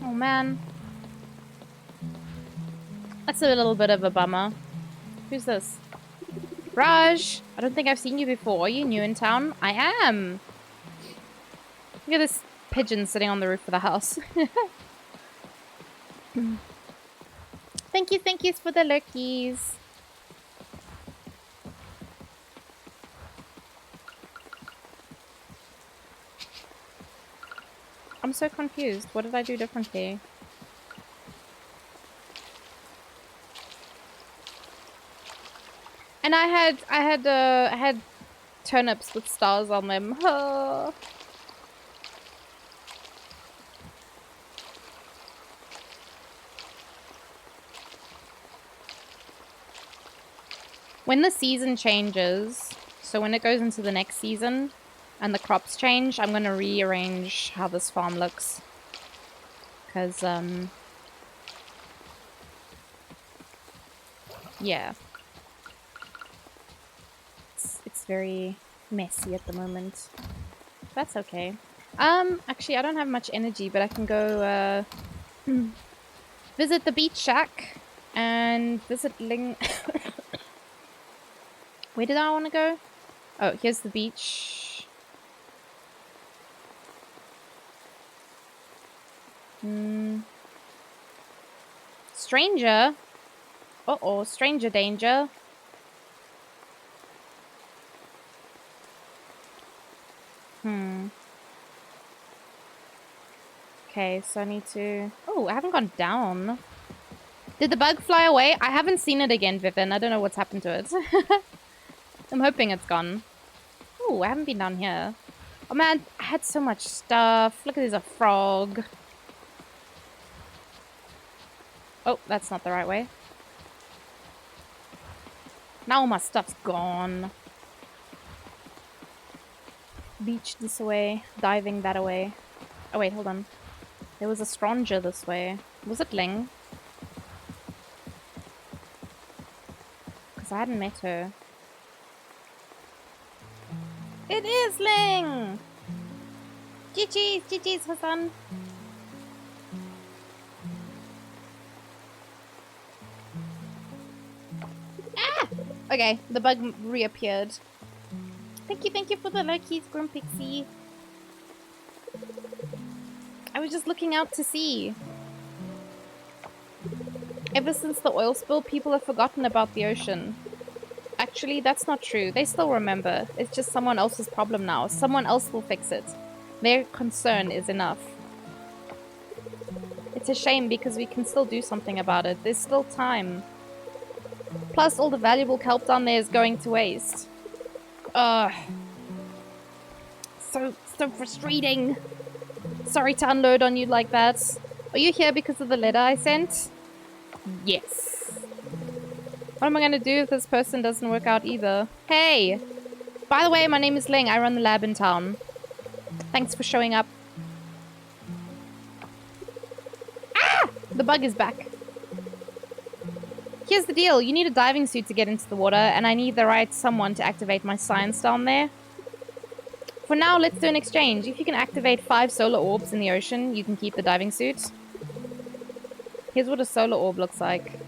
Speaker 2: Oh man. That's a little bit of a bummer. Who's this? Raj! I don't think I've seen you before. Are you new in town? I am! Look at this pigeon sitting on the roof of the house. Thank you for the lurkies. I'm so confused. What did I do differently? And I had turnips with stars on them. Oh. When the season changes, so when it goes into the next season and the crops change, I'm going to rearrange how this farm looks. Because, yeah. It's very messy at the moment. That's okay. Actually, I don't have much energy, but I can go, visit the beach shack and visit Ling... Where did I want to go? Oh, here's the beach. Stranger? Uh-oh, stranger danger. Okay, so I need to... Oh, I haven't gone down. Did the bug fly away? I haven't seen it again, Vivian. I don't know what's happened to it. I'm hoping it's gone. Oh, I haven't been down here. Oh man, I had so much stuff. Look, there's a frog. Oh, that's not the right way. Now all my stuff's gone. Beach this way. Diving that away. Oh wait, hold on. There was a stranger this way. Was it Ling? Because I hadn't met her. It is Ling! GG's, GG's, Hassan. Ah! Okay, the bug reappeared. Thank you for the Loki's Grumpixie. I was just looking out to sea. Ever since the oil spill, people have forgotten about the ocean. Actually, that's not true. They still remember. It's just someone else's problem now. Someone else will fix it. Their concern is enough. It's a shame because we can still do something about it. There's still time. Plus, all the valuable kelp down there is going to waste. Ugh. So frustrating. Sorry to unload on you like that. Are you here because of the letter I sent? Yes. What am I going to do if this person doesn't work out either? Hey! By the way, my name is Ling. I run the lab in town. Thanks for showing up. Ah! The bug is back. Here's the deal. You need a diving suit to get into the water, and I need the right someone to activate my science down there. For now, let's do an exchange. If you can activate 5 solar orbs in the ocean, you can keep the diving suit. Here's what a solar orb looks like.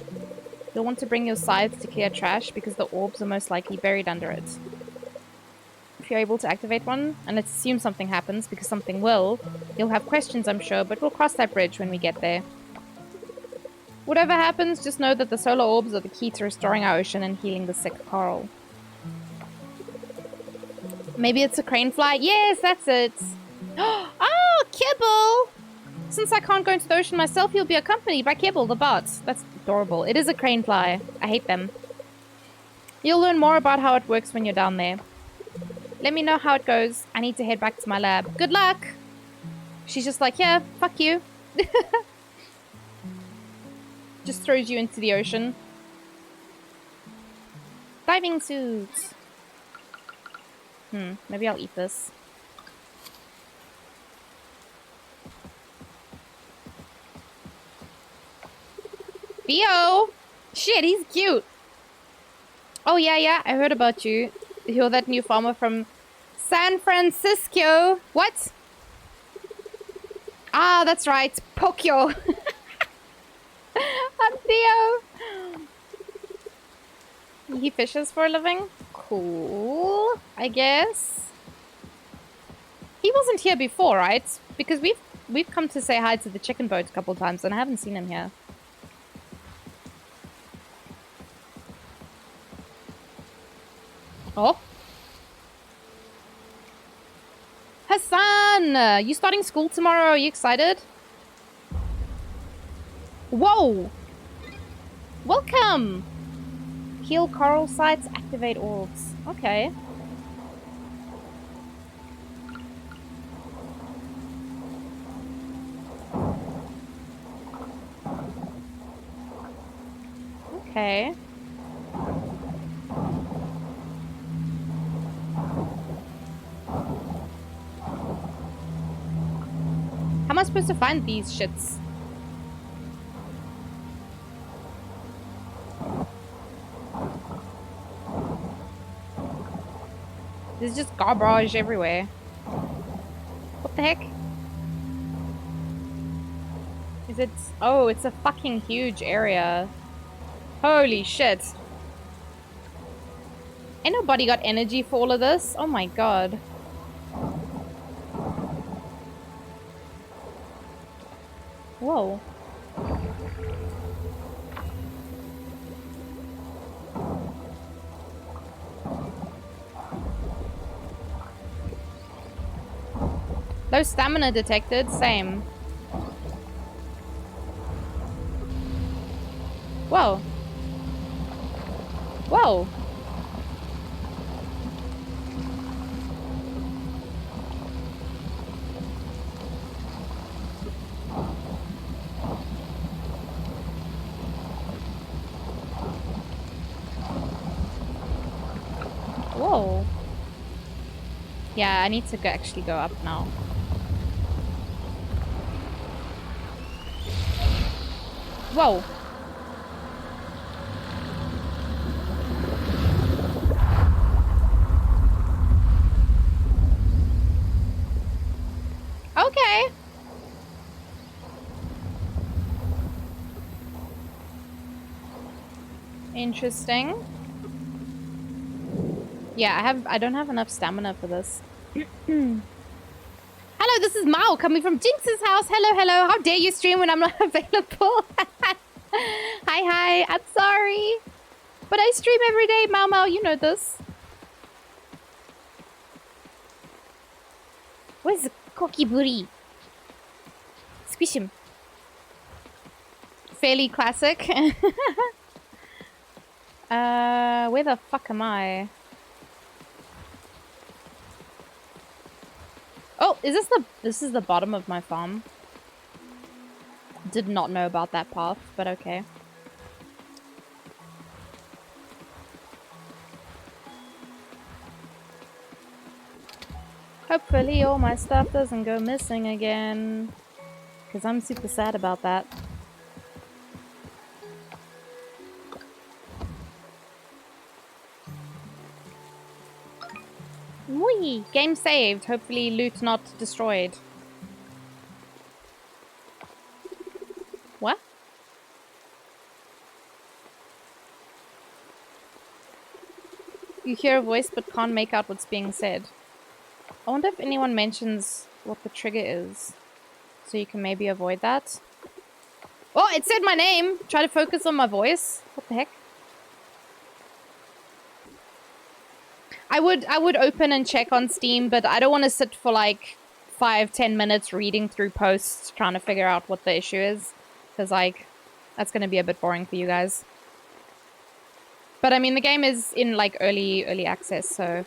Speaker 2: You'll want to bring your scythe to clear trash because the orbs are most likely buried under it. If you're able to activate one, and let's assume something happens because something will, you'll have questions, I'm sure, but we'll cross that bridge when we get there. Whatever happens, just know that the solar orbs are the key to restoring our ocean and healing the sick coral. Maybe it's a crane fly? Yes, that's it. Oh, Kibble! Since I can't go into the ocean myself, you'll be accompanied by Kibble, the bot. That's adorable. It is a crane fly. I hate them. You'll learn more about how it works when you're down there. Let me know how it goes. I need to head back to my lab. Good luck! She's just like, yeah, fuck you. Just throws you into the ocean. Diving suit. Maybe I'll eat this. Theo! Shit, he's cute. Oh, yeah, I heard about you. You're that new farmer from San Francisco. What? Ah, that's right. Pokyo. I'm Theo. He fishes for a living? Cool, I guess. He wasn't here before, right? Because we've come to say hi to the chicken boat a couple times and I haven't seen him here. Oh. Hassan! You starting school tomorrow? Are you excited? Whoa! Welcome! Heal coral sites, activate orbs. Okay. Okay. How am I supposed to find these shits? There's just garbage everywhere. What the heck? Is it... Oh, it's a fucking huge area. Holy shit. Ain't nobody got energy for all of this? Oh my god. Whoa. Low stamina detected. Same. Whoa. Yeah, I need to actually go up now. Whoa. Okay. Interesting. Yeah, I don't have enough stamina for this. Hello, this is Mao coming from Jinx's house. Hello, hello. How dare you stream when I'm not available? Hi. I'm sorry. But I stream every day, Mao. You know this. Where's the cocky booty? Squish him. Fairly classic. Where the fuck am I? Oh, this is the bottom of my farm. Did not know about that path, but okay. Hopefully all my stuff doesn't go missing again. Because I'm super sad about that. Whee! Game saved. Hopefully loot not destroyed. What? You hear a voice but can't make out what's being said. I wonder if anyone mentions what the trigger is. So you can maybe avoid that. Oh, it said my name! Try to focus on my voice. What the heck? I would open and check on Steam, but I don't want to sit for like 5-10 minutes reading through posts trying to figure out what the issue is. Because like, that's going to be a bit boring for you guys. But I mean, the game is in like early access, so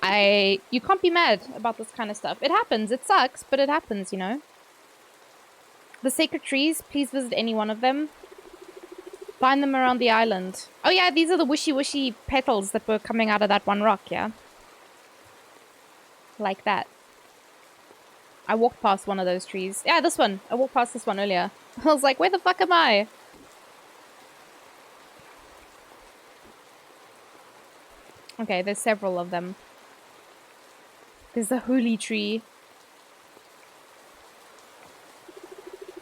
Speaker 2: you can't be mad about this kind of stuff. It happens. It sucks, but it happens, you know. The sacred trees, please visit any one of them. Find them around the island. Oh yeah, these are the wishy-wishy petals that were coming out of that one rock, yeah? Like that. I walked past one of those trees. Yeah, this one. I walked past this one earlier. I was like, where the fuck am I? Okay, there's several of them. There's the holy tree.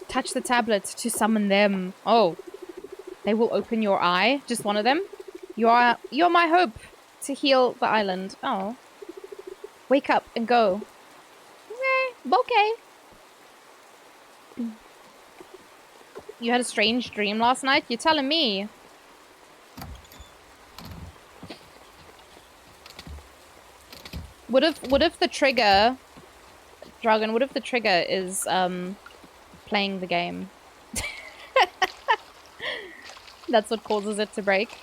Speaker 2: Touch the tablet to summon them. Oh. They will open your eye. Just one of them. You're my hope to heal the island. Oh. Wake up and go. Okay. You had a strange dream last night? You're telling me. What if the trigger... Dragon, what if the trigger is playing the game? That's what causes it to break.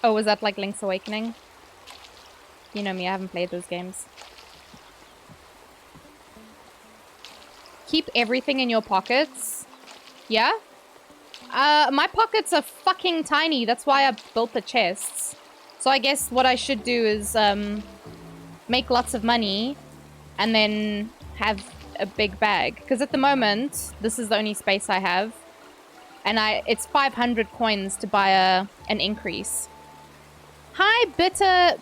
Speaker 2: Oh, was that like Link's Awakening? You know me, I haven't played those games. Keep everything in your pockets. Yeah? My pockets are fucking tiny. That's why I built the chests. So I guess what I should do is make lots of money and then have a big bag. Because at the moment, this is the only space I have. And it's 500 coins to buy an increase. Hi, Bitter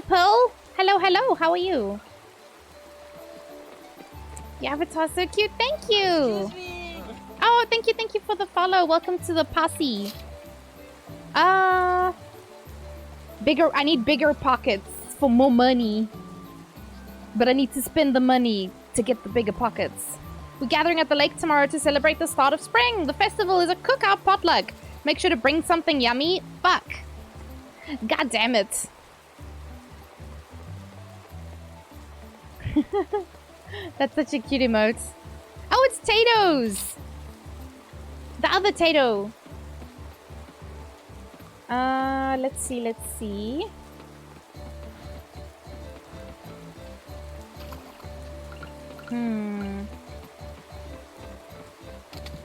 Speaker 2: Pill. Hello. How are you? Your avatar's so cute. Thank you. Oh, thank you for the follow. Welcome to the posse. I need bigger pockets for more money. But I need to spend the money to get the bigger pockets. We're gathering at the lake tomorrow to celebrate the start of spring. The festival is a cookout potluck. Make sure to bring something yummy. Fuck. God damn it. That's such a cute emote. Oh, it's Tato's. The other Tato. Let's see.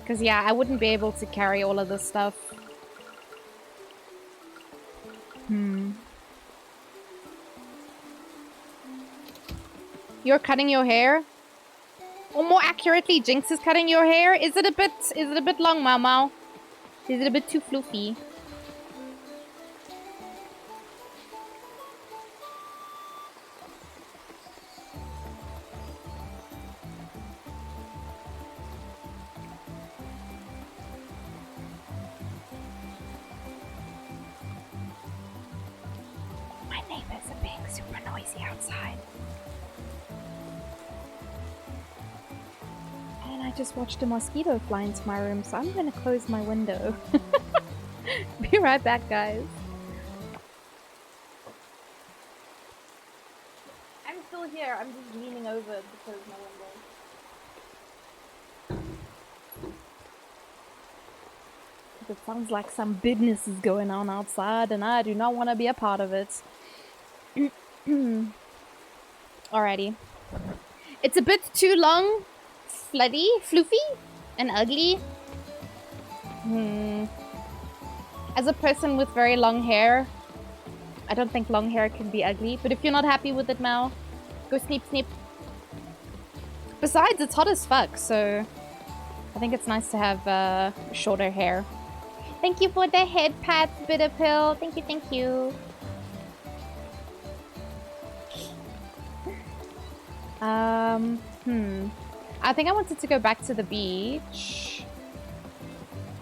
Speaker 2: Because, yeah, I wouldn't be able to carry all of this stuff. You're cutting your hair? Or more accurately, Jinx is cutting your hair? Is it a bit long, Mau Mau? Is it a bit too floofy? My neighbors are being super noisy outside. And I just watched a mosquito fly into my room, so I'm gonna close my window. Be right back, guys. I'm still here. I'm just leaning over to close my window. It sounds like some business is going on outside, and I do not want to be a part of it. Alrighty. It's a bit too long, floofy, and ugly. As a person with very long hair, I don't think long hair can be ugly. But if you're not happy with it, Mal, go snip snip. Besides, it's hot as fuck, so I think it's nice to have shorter hair. Thank you for the head pats, Bitter Pill. Thank you, thank you. I think I wanted to go back to the beach.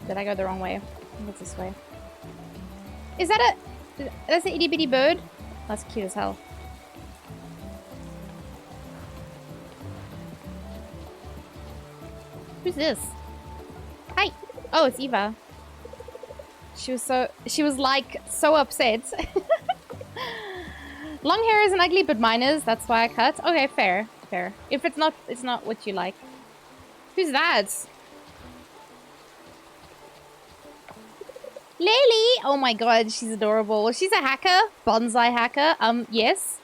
Speaker 2: Did I go the wrong way? I think it's this way. Is that that's an itty bitty bird? That's cute as hell. Who's this? Hi. Oh, it's Eva. She was like so upset. Long hair isn't ugly, but mine is. That's why I cut. Okay, fair. If it's not what you like. Who's that? Lily! Oh my god, she's adorable. She's a hacker. Bonsai hacker. Yes.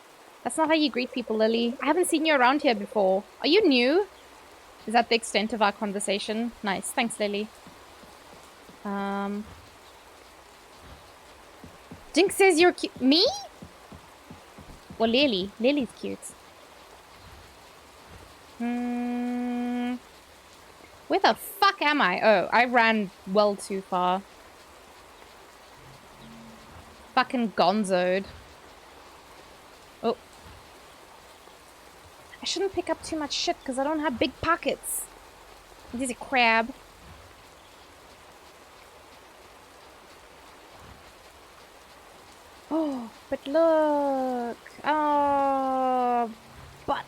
Speaker 2: That's not how you greet people, Lily. I haven't seen you around here before. Are you new? Is that the extent of our conversation? Nice. Thanks, Lily. Jinx says you're cute. Me? Or Lily? Lily's cute. Where the fuck am I? Oh, I ran well too far. Fucking gonzoed. Oh. I shouldn't pick up too much shit because I don't have big pockets. There's a crab. Oh, but look. Oh, butts.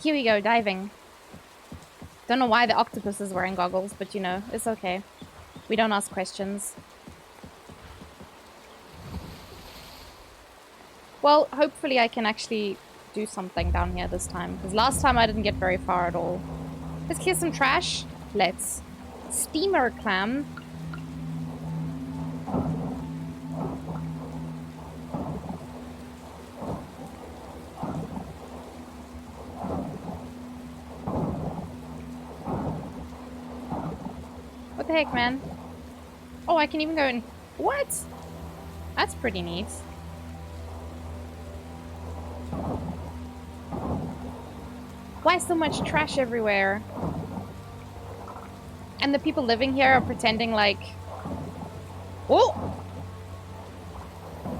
Speaker 2: Here we go, diving. Don't know why the octopus is wearing goggles, but you know, it's okay. We don't ask questions. Well, hopefully I can actually do something down here this time, because last time I didn't get very far at all. Let's clear some trash. Let's. Steamer clam. What the heck, man? Oh, I can even go in. What? That's pretty neat. Why so much trash everywhere? And the people living here are pretending like... Oh!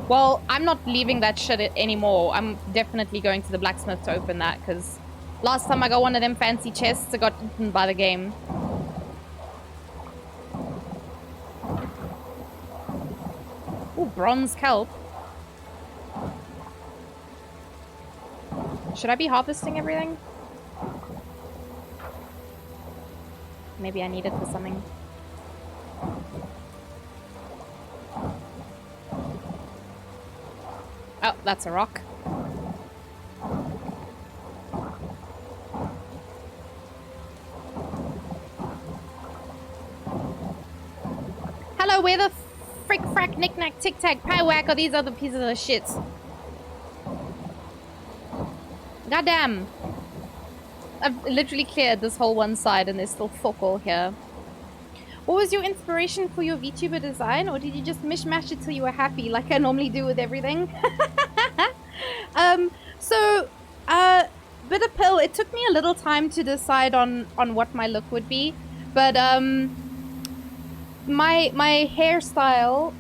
Speaker 2: Well, I'm not leaving that shit anymore. I'm definitely going to the blacksmith to open that, because last time I got one of them fancy chests, I got eaten by the game. Ooh, bronze kelp. Should I be harvesting everything? Maybe I need it for something. Oh, that's a rock. Hello, where the frick frack knick knack tic tac pie whack are these other pieces of shit? Goddamn. I've literally cleared this whole one side and there's still fuck all here. What was your inspiration for your VTuber design, or did you just mishmash it till you were happy, like I normally do with everything? So, Bitter Pill, it took me a little time to decide on what my look would be, but my hairstyle,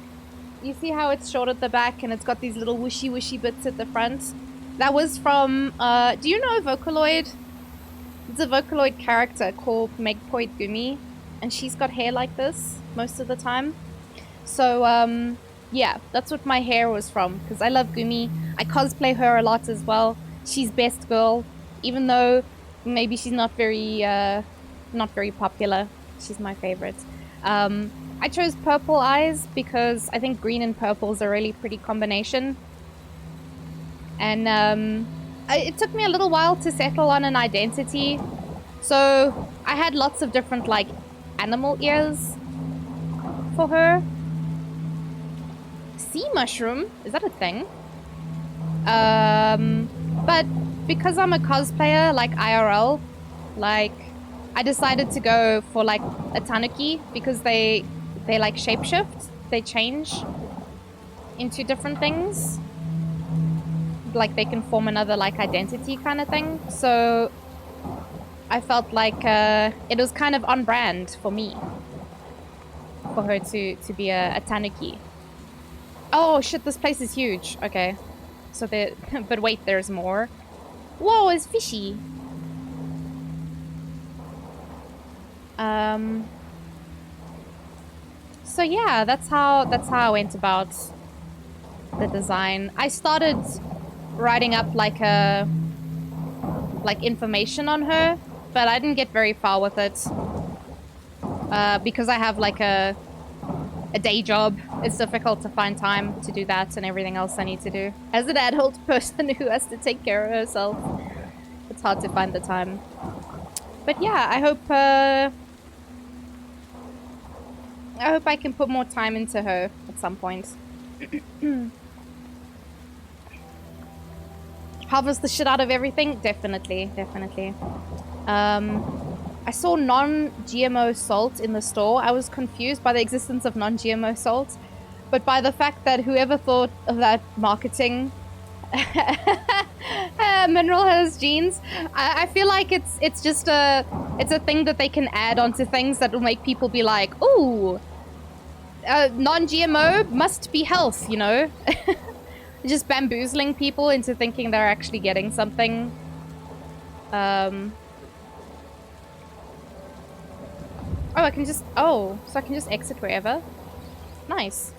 Speaker 2: you see how it's short at the back and it's got these little wishy bits at the front? That was from, do you know Vocaloid? It's a Vocaloid character called Megpoid Gumi, and she's got hair like this most of the time. So, yeah, that's what my hair was from, because I love Gumi. I cosplay her a lot as well. She's best girl, even though maybe she's not very popular. She's my favorite. I chose purple eyes because I think green and purple is a really pretty combination. And it took me a little while to settle on an identity. So I had lots of different, like, animal ears for her. Sea mushroom? Is that a thing? But because I'm a cosplayer, like IRL, like, I decided to go for, like, a tanuki because they like shapeshift. They change into different things. Like, they can form another, like, identity kind of thing. So I felt like it was kind of on brand for me, for her to be a tanuki. Oh shit, this place is huge. Okay. So there, but wait, there's more. Whoa, it's fishy. So yeah, that's how I went about the design. I started writing up like information on her, but I didn't get very far with it because I have like a day job. It's difficult to find time to do that and everything else I need to do. As an adult person who has to take care of herself, it's hard to find the time. But yeah, I hope I can put more time into her at some point. Harvest the shit out of everything? Definitely, definitely. I saw non-GMO salt in the store. I was confused by the existence of non-GMO salt, but by the fact that whoever thought of that marketing mineral has genes, I feel like it's just a thing that they can add onto things that will make people be like, ooh, non-GMO must be health, you know? Just bamboozling people into thinking they're actually getting something. Oh, I can just... Oh, so I can just exit wherever? Nice.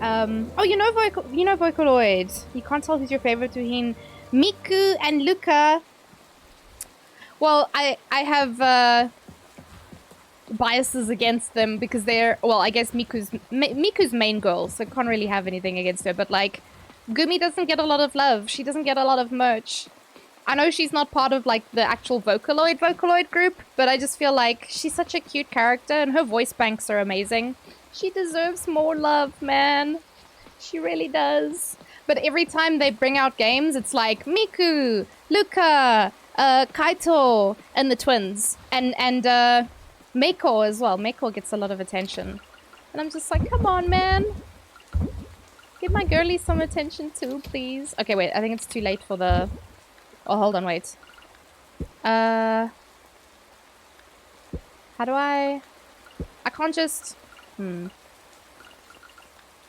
Speaker 2: Oh, you know Vocaloid. You can't tell who's your favorite between Miku and Luca. Well, I have biases against them because they're... Well, I guess Miku's main girl, so can't really have anything against her. But, like, Gumi doesn't get a lot of love. She doesn't get a lot of merch. I know she's not part of, like, the actual Vocaloid group, but I just feel like she's such a cute character and her voice banks are amazing. She deserves more love, man. She really does. But every time they bring out games, it's like Miku, Luca, Kaito, and the twins. And Meiko as well. Meiko gets a lot of attention. And I'm just like, come on, man. Give my girlie some attention too, please. Okay, wait. I think it's too late for the... Oh, hold on, wait. How do I can't just... I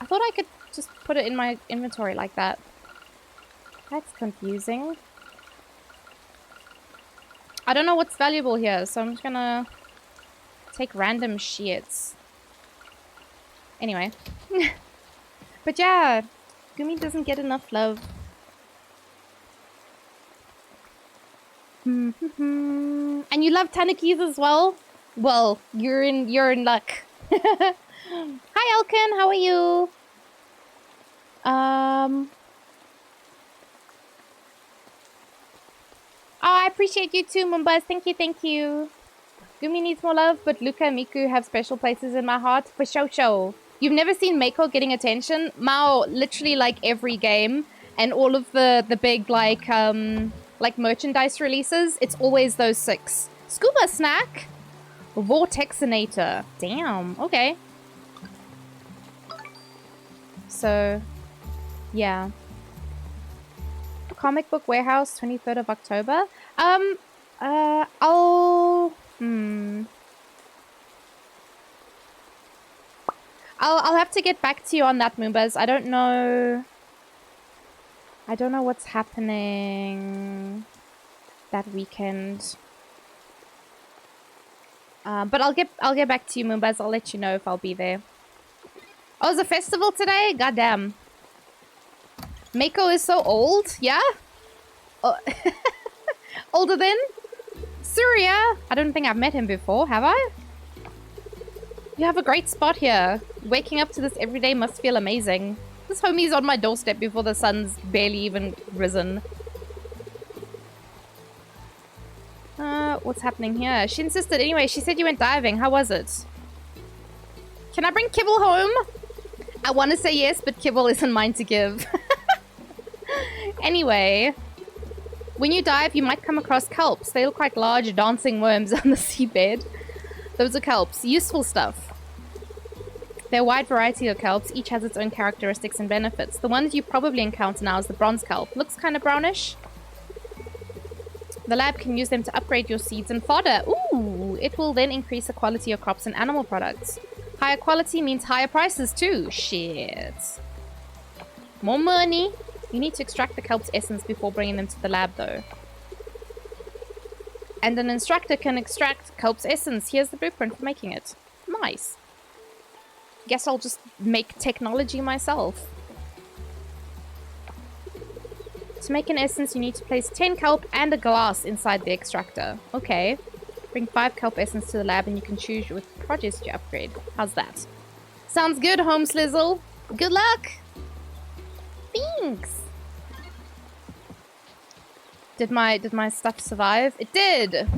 Speaker 2: thought I could just put it in my inventory like that. That's confusing. I don't know what's valuable here, so I'm just gonna take random shits. Anyway. But yeah, Gumi doesn't get enough love. And you love tanukis as well? Well, you're in luck. Hi Elkin, how are you? Oh, I appreciate you too, Mumbas. Thank you. Gumi needs more love, but Luca and Miku have special places in my heart for show. You've never seen Meiko getting attention? Mao, literally like every game, and all of the big like like merchandise releases, it's always those 6. Scuba snack? Vortexinator. Damn, okay. So, yeah. Comic Book Warehouse, 23rd of October. I'll have to get back to you on that, Moombas. I don't know what's happening that weekend. But I'll get back to you, Moombas. I'll let you know if I'll be there. Oh, it's a festival today? Goddamn. Mako is so old, yeah? Oh. Older than Surya? I don't think I've met him before, have I? You have a great spot here. Waking up to this every day must feel amazing. This homie's on my doorstep before the sun's barely even risen. What's happening here? She insisted anyway. She said you went diving. How was it? Can I bring Kibble home? I want to say yes, but Kibble isn't mine to give. Anyway, when you dive, you might come across kelps. They look like large dancing worms on the seabed. Those are kelps. Useful stuff. There are a wide variety of kelps. Each has its own characteristics and benefits. The one that you probably encounter now is the bronze kelp. Looks kind of brownish. The lab can use them to upgrade your seeds and fodder. Ooh! It will then increase the quality of crops and animal products. Higher quality means higher prices too. Shit. More money. You need to extract the kelp's essence before bringing them to the lab though. And an instructor can extract kelp's essence. Here's the blueprint for making it. Nice. Guess I'll just make technology myself. To make an essence, you need to place 10 kelp and a glass inside the extractor. Okay. Bring 5 kelp essence to the lab and you can choose which produce you upgrade. How's that? Sounds good, Home Slizzle. Good luck! Thanks! Did my stuff survive? It did!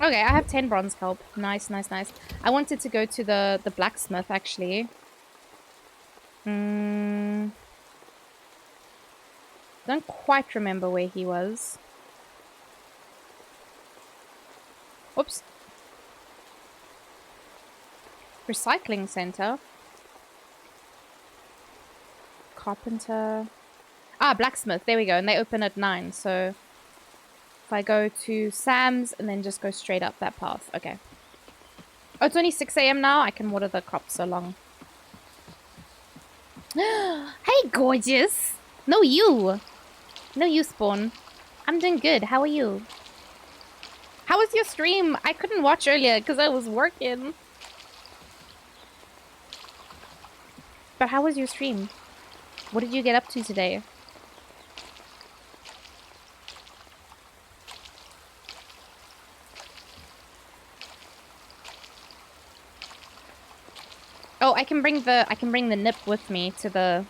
Speaker 2: Okay, I have 10 bronze kelp. Nice, nice, nice. I wanted to go to the blacksmith, actually. Don't quite remember where he was. Whoops. Recycling center. Carpenter. Ah, blacksmith. There we go. And they open at 9. So if I go to Sam's and then just go straight up that path. Okay. Oh, it's only 6 AM now. I can water the crops so long. Hey, gorgeous. No, you. No, you, Spawn. I'm doing good. How are you? How was your stream? I couldn't watch earlier because I was working. But how was your stream? What did you get up to today? Oh, I can bring the nip with me to the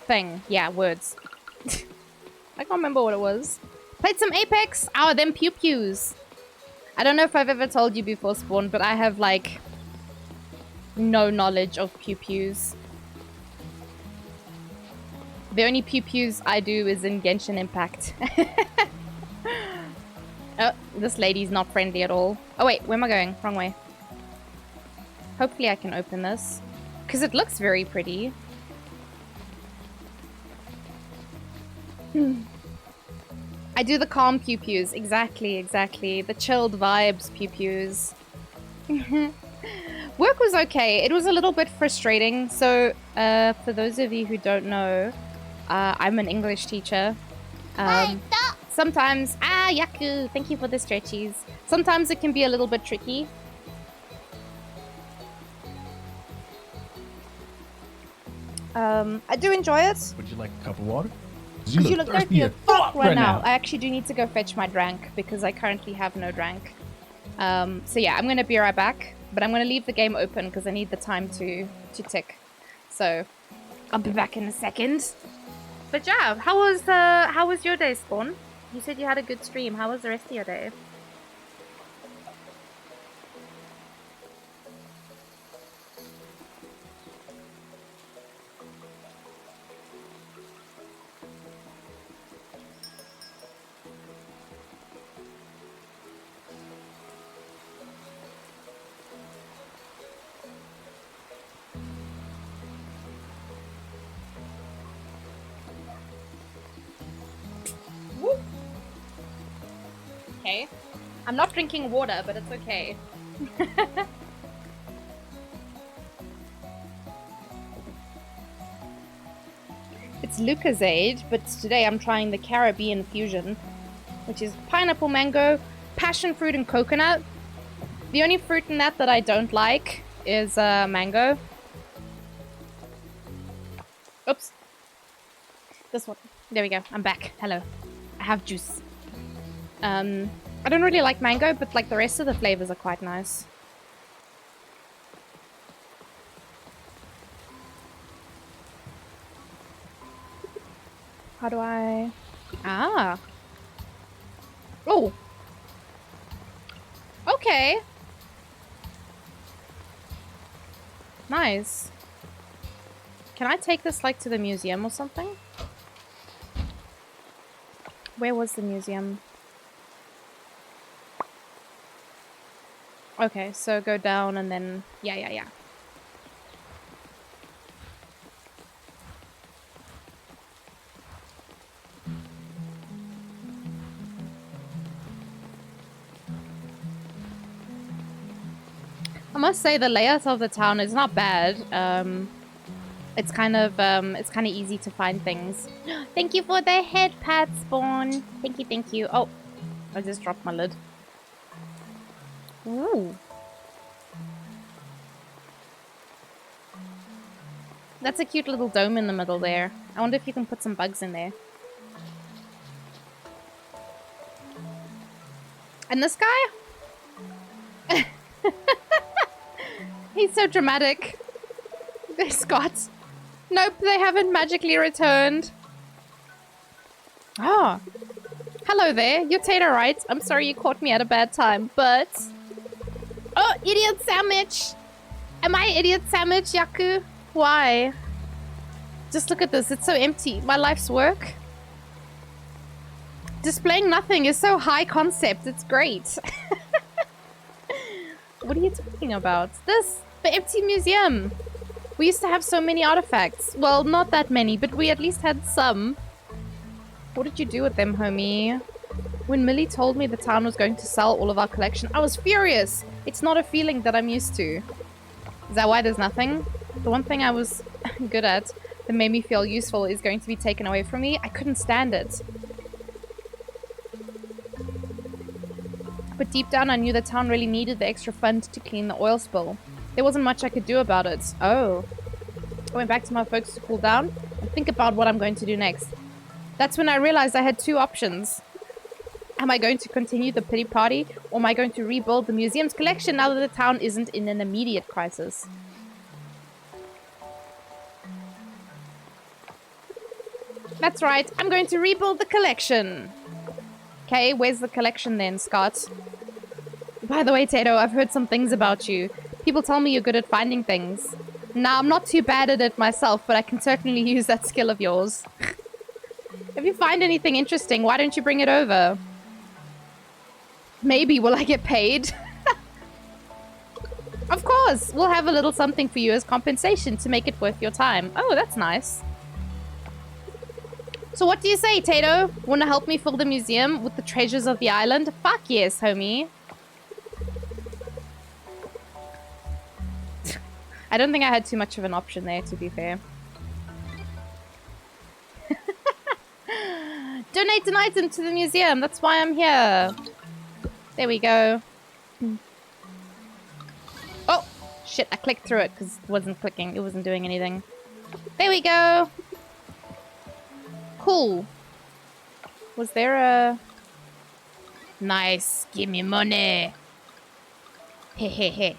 Speaker 2: thing. Yeah, words. I can't remember what it was. Played some Apex. Oh, them pew-pews. I don't know if I've ever told you before, Spawn, but I have, like, no knowledge of pew-pews. The only pew-pews I do is in Genshin Impact. Oh, this lady's not friendly at all. Oh, wait, where am I going? Wrong way. Hopefully I can open this. Because it looks very pretty. I do the calm pew-pews. Exactly, exactly. The chilled vibes pew-pews. Work was okay. It was a little bit frustrating. So, for those of you who don't know, I'm an English teacher. Sometimes... Ah, Yaku! Thank you for the stretchies. Sometimes it can be a little bit tricky. I do enjoy it.
Speaker 3: Would you like a cup of water?
Speaker 2: You look thirsty as fuck right now. I actually do need to go fetch my drank because I currently have no drank. So yeah, I'm gonna be right back. But I'm gonna leave the game open because I need the time to tick. So I'll be back in a second. But yeah, how was your day, Spawn? You said you had a good stream. How was the rest of your day? okay? I'm not drinking water, but it's okay. It's Luca's age, but today I'm trying the Caribbean fusion, which is pineapple, mango, passion fruit, and coconut. The only fruit in that I don't like is mango. Oops. This one. There we go. I'm back. Hello. I have juice. I don't really like mango, but like the rest of the flavors are quite nice. How do I... Ah. Oh. Okay. Nice. Can I take this like to the museum or something? Where was the museum? Okay, so go down and then... Yeah. I must say the layout of the town is not bad. It's kind of easy to find things. Thank you for the head pat, Spawn. Thank you. Oh, I just dropped my lid. Ooh. That's a cute little dome in the middle there. I wonder if you can put some bugs in there. And this guy? He's so dramatic. There's Scott. Nope, they haven't magically returned. Ah. Hello there. You're Tater, right? I'm sorry you caught me at a bad time, but... Oh, idiot sandwich! Am I idiot sandwich, Yaku? Why? Just look at this. It's so empty. My life's work. Displaying nothing is so high concept. It's great. What are you talking about? This! The empty museum! We used to have so many artifacts. Well, not that many, but we at least had some. What did you do with them, homie? When Millie told me the town was going to sell all of our collection, I was furious! It's not a feeling that I'm used to. Is that why there's nothing? The one thing I was good at that made me feel useful is going to be taken away from me. I couldn't stand it. But deep down I knew the town really needed the extra fund to clean the oil spill. There wasn't much I could do about it. Oh. I went back to my folks to cool down and think about what I'm going to do next. That's when I realized I had two options. Am I going to continue the pity party, or am I going to rebuild the museum's collection now that the town isn't in an immediate crisis? That's right, I'm going to rebuild the collection. Okay, where's the collection then, Scott? By the way, Tato, I've heard some things about you. People tell me you're good at finding things. Nah, I'm not too bad at it myself, but I can certainly use that skill of yours. If you find anything interesting, why don't you bring it over? Maybe will I get paid? Of course, we'll have a little something for you as compensation to make it worth your time. Oh, that's nice. So what do you say, Tato? Wanna help me fill the museum with the treasures of the island? Fuck yes, homie. I don't think I had too much of an option there, to be fair. Donate an item to the museum. That's why I'm here. There we go. Oh, shit. I clicked through it because it wasn't clicking. It wasn't doing anything. There we go. Cool. Was there a... Nice. Give me money. Hehehe.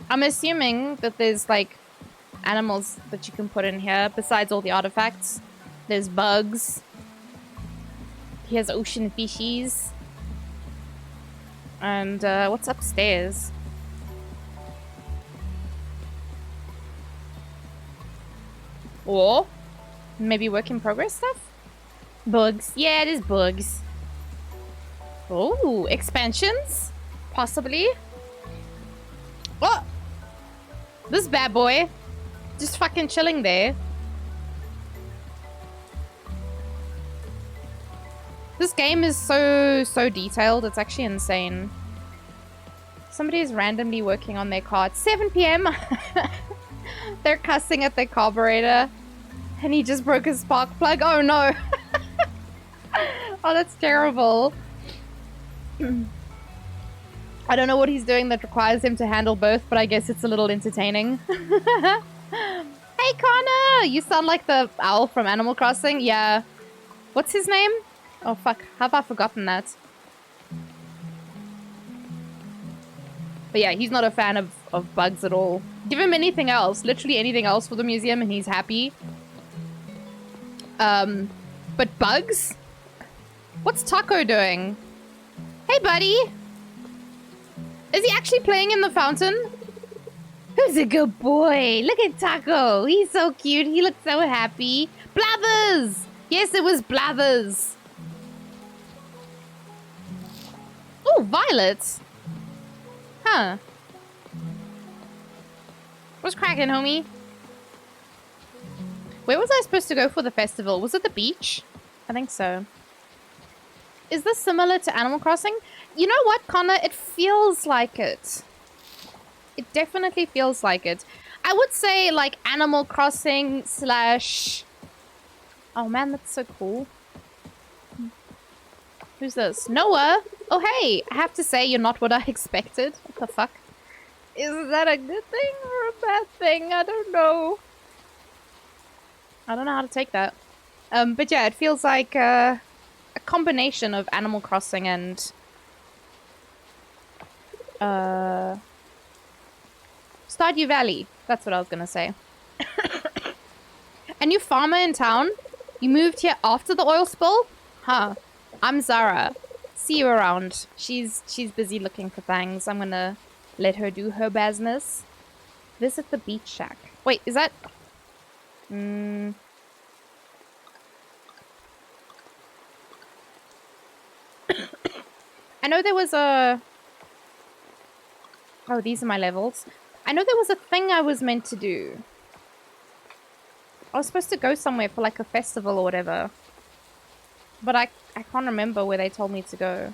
Speaker 2: I'm assuming that there's, like, animals that you can put in here besides all the artifacts. There's bugs. Here's ocean fishies. And, what's upstairs? Or maybe work in progress stuff? Bugs. Yeah, it is bugs. Oh, expansions? Possibly. Oh! This bad boy. Just fucking chilling there. This this game is so detailed. It's actually insane. Somebody is randomly working on their car at 7 p.m. They're cussing at their carburetor. And he just broke his spark plug. Oh no. Oh, that's terrible. I don't know what he's doing that requires him to handle both, but I guess it's a little entertaining. Hey Connor! You sound like the owl from Animal Crossing. Yeah. What's his name? Oh fuck, have I forgotten that? But yeah, he's not a fan of bugs at all. Give him anything else, literally anything else for the museum and he's happy. But bugs? What's Taco doing? Hey buddy! Is he actually playing in the fountain? Who's a good boy? Look at Taco. He's so cute. He looks so happy. Blathers! Yes, it was Blathers. Oh, Violet. Huh. What's cracking, homie? Where was I supposed to go for the festival? Was it the beach? I think so. Is this similar to Animal Crossing? You know what, Connor? It feels like it. It definitely feels like it. I would say like Animal Crossing slash... Oh man, that's so cool. Who's this? Noah? Oh hey, I have to say you're not what I expected. What the fuck? Is that a good thing or a bad thing? I don't know. I don't know how to take that. But yeah, it feels like a combination of Animal Crossing and... Stardew Valley. That's what I was gonna say. A new farmer in town? You moved here after the oil spill? Huh. I'm Zara. See you around. She's busy looking for things. I'm gonna let her do her business. Visit the beach shack. Wait, is that... I know there was a... Oh, these are my levels. I know there was a thing I was meant to do. I was supposed to go somewhere for like a festival or whatever. But I can't remember where they told me to go.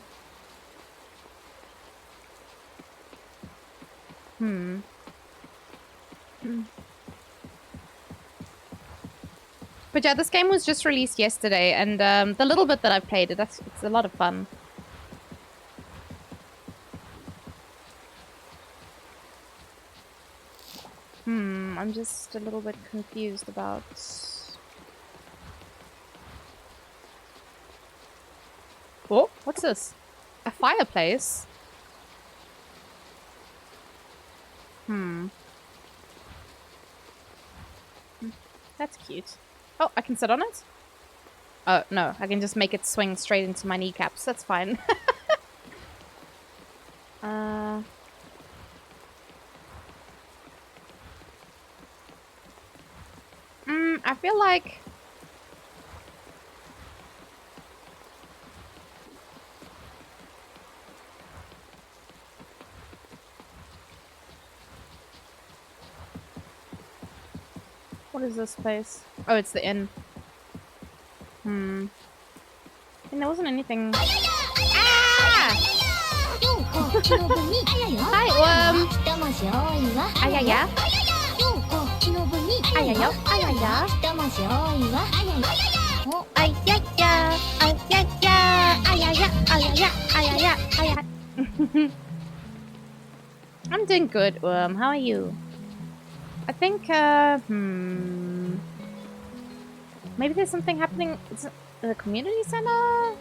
Speaker 2: But yeah, this game was just released yesterday, and the little bit that I've played, it's a lot of fun. I'm just a little bit confused about... Oh, what's this? A fireplace? That's cute. Oh, I can sit on it? Oh, no. I can just make it swing straight into my kneecaps. That's fine. I feel like... What is this place? Oh, it's the inn. And there wasn't anything... Ah! Hi, Ayaya. Ayayo, ayaya. Ayaya, ayaya, ayaya, ayaya, ayaya, ayaya. I'm doing good, how are you? I think, maybe there's something happening at the community center?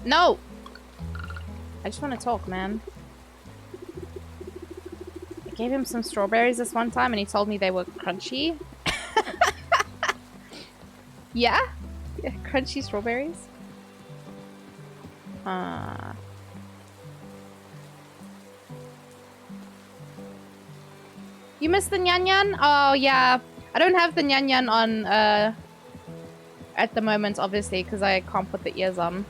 Speaker 2: No! I just want to talk, man. I gave him some strawberries this one time and he told me they were crunchy. Yeah? Yeah, crunchy strawberries? You missed the Nyan Nyan? Oh, yeah. I don't have the Nyan Nyan on, at the moment, obviously, because I can't put the ears on.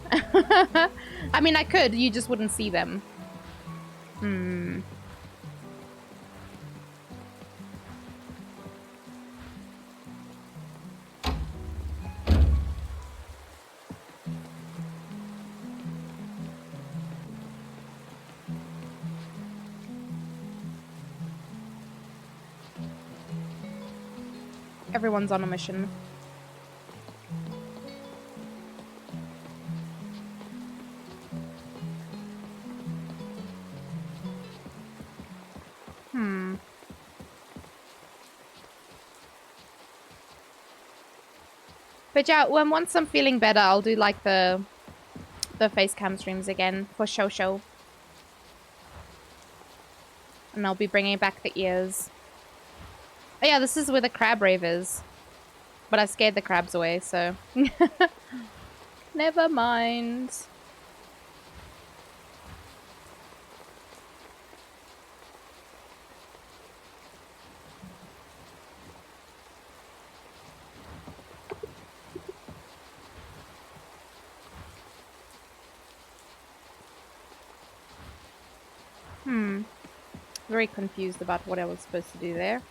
Speaker 2: I mean, I could. You just wouldn't see them. Everyone's on a mission. But yeah, once I'm feeling better, I'll do like the face cam streams again for show. And I'll be bringing back the ears. Oh yeah, this is where the crab rave is. But I scared the crabs away, so... Never mind. Very confused about what I was supposed to do there.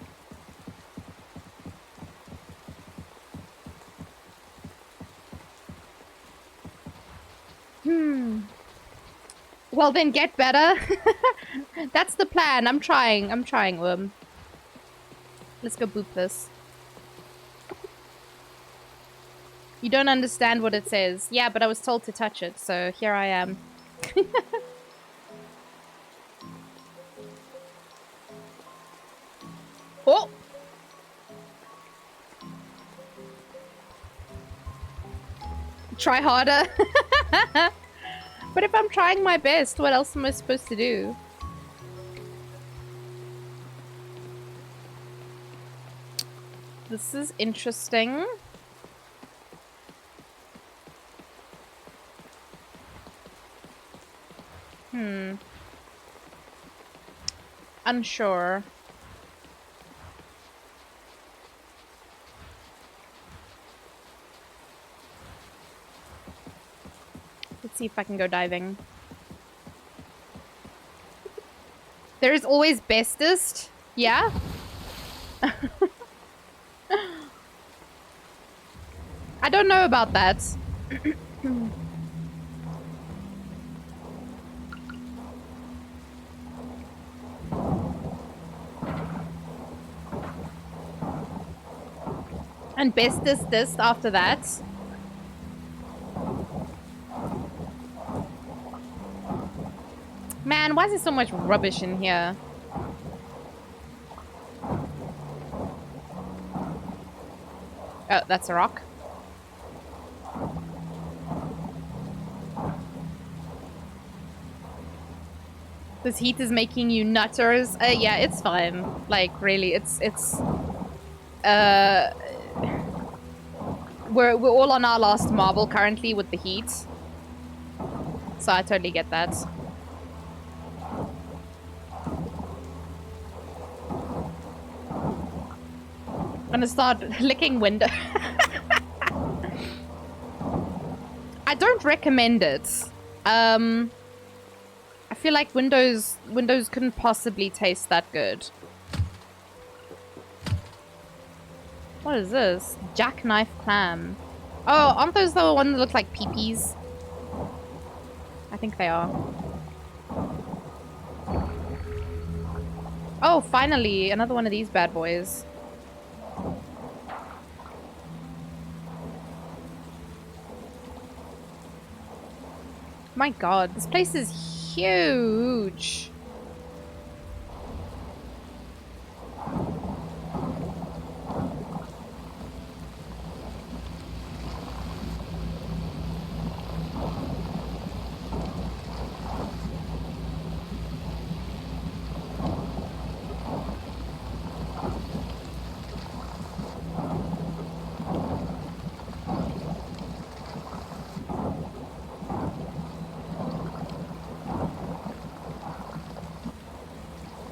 Speaker 2: Well then get better. That's the plan. I'm trying, Let's go boop this. You don't understand what it says. Yeah, but I was told to touch it, so here I am. Oh! Try harder. But if I'm trying my best, what else am I supposed to do? This is interesting. Unsure. Let's see if I can go diving. There is always bestest. Yeah? I don't know about that. And bestest after that. Man, why is there so much rubbish in here? Oh, that's a rock. This heat is making you nutters. Yeah, it's fine. Like, really, it's we're all on our last marble currently with the heat. So I totally get that. I'm gonna start licking window. I don't recommend it. I feel like Windows couldn't possibly taste that good. What is this? Jackknife clam. Oh, aren't those the ones that look like peepees? I think they are. Oh, finally, another one of these bad boys. My god, this place is huge.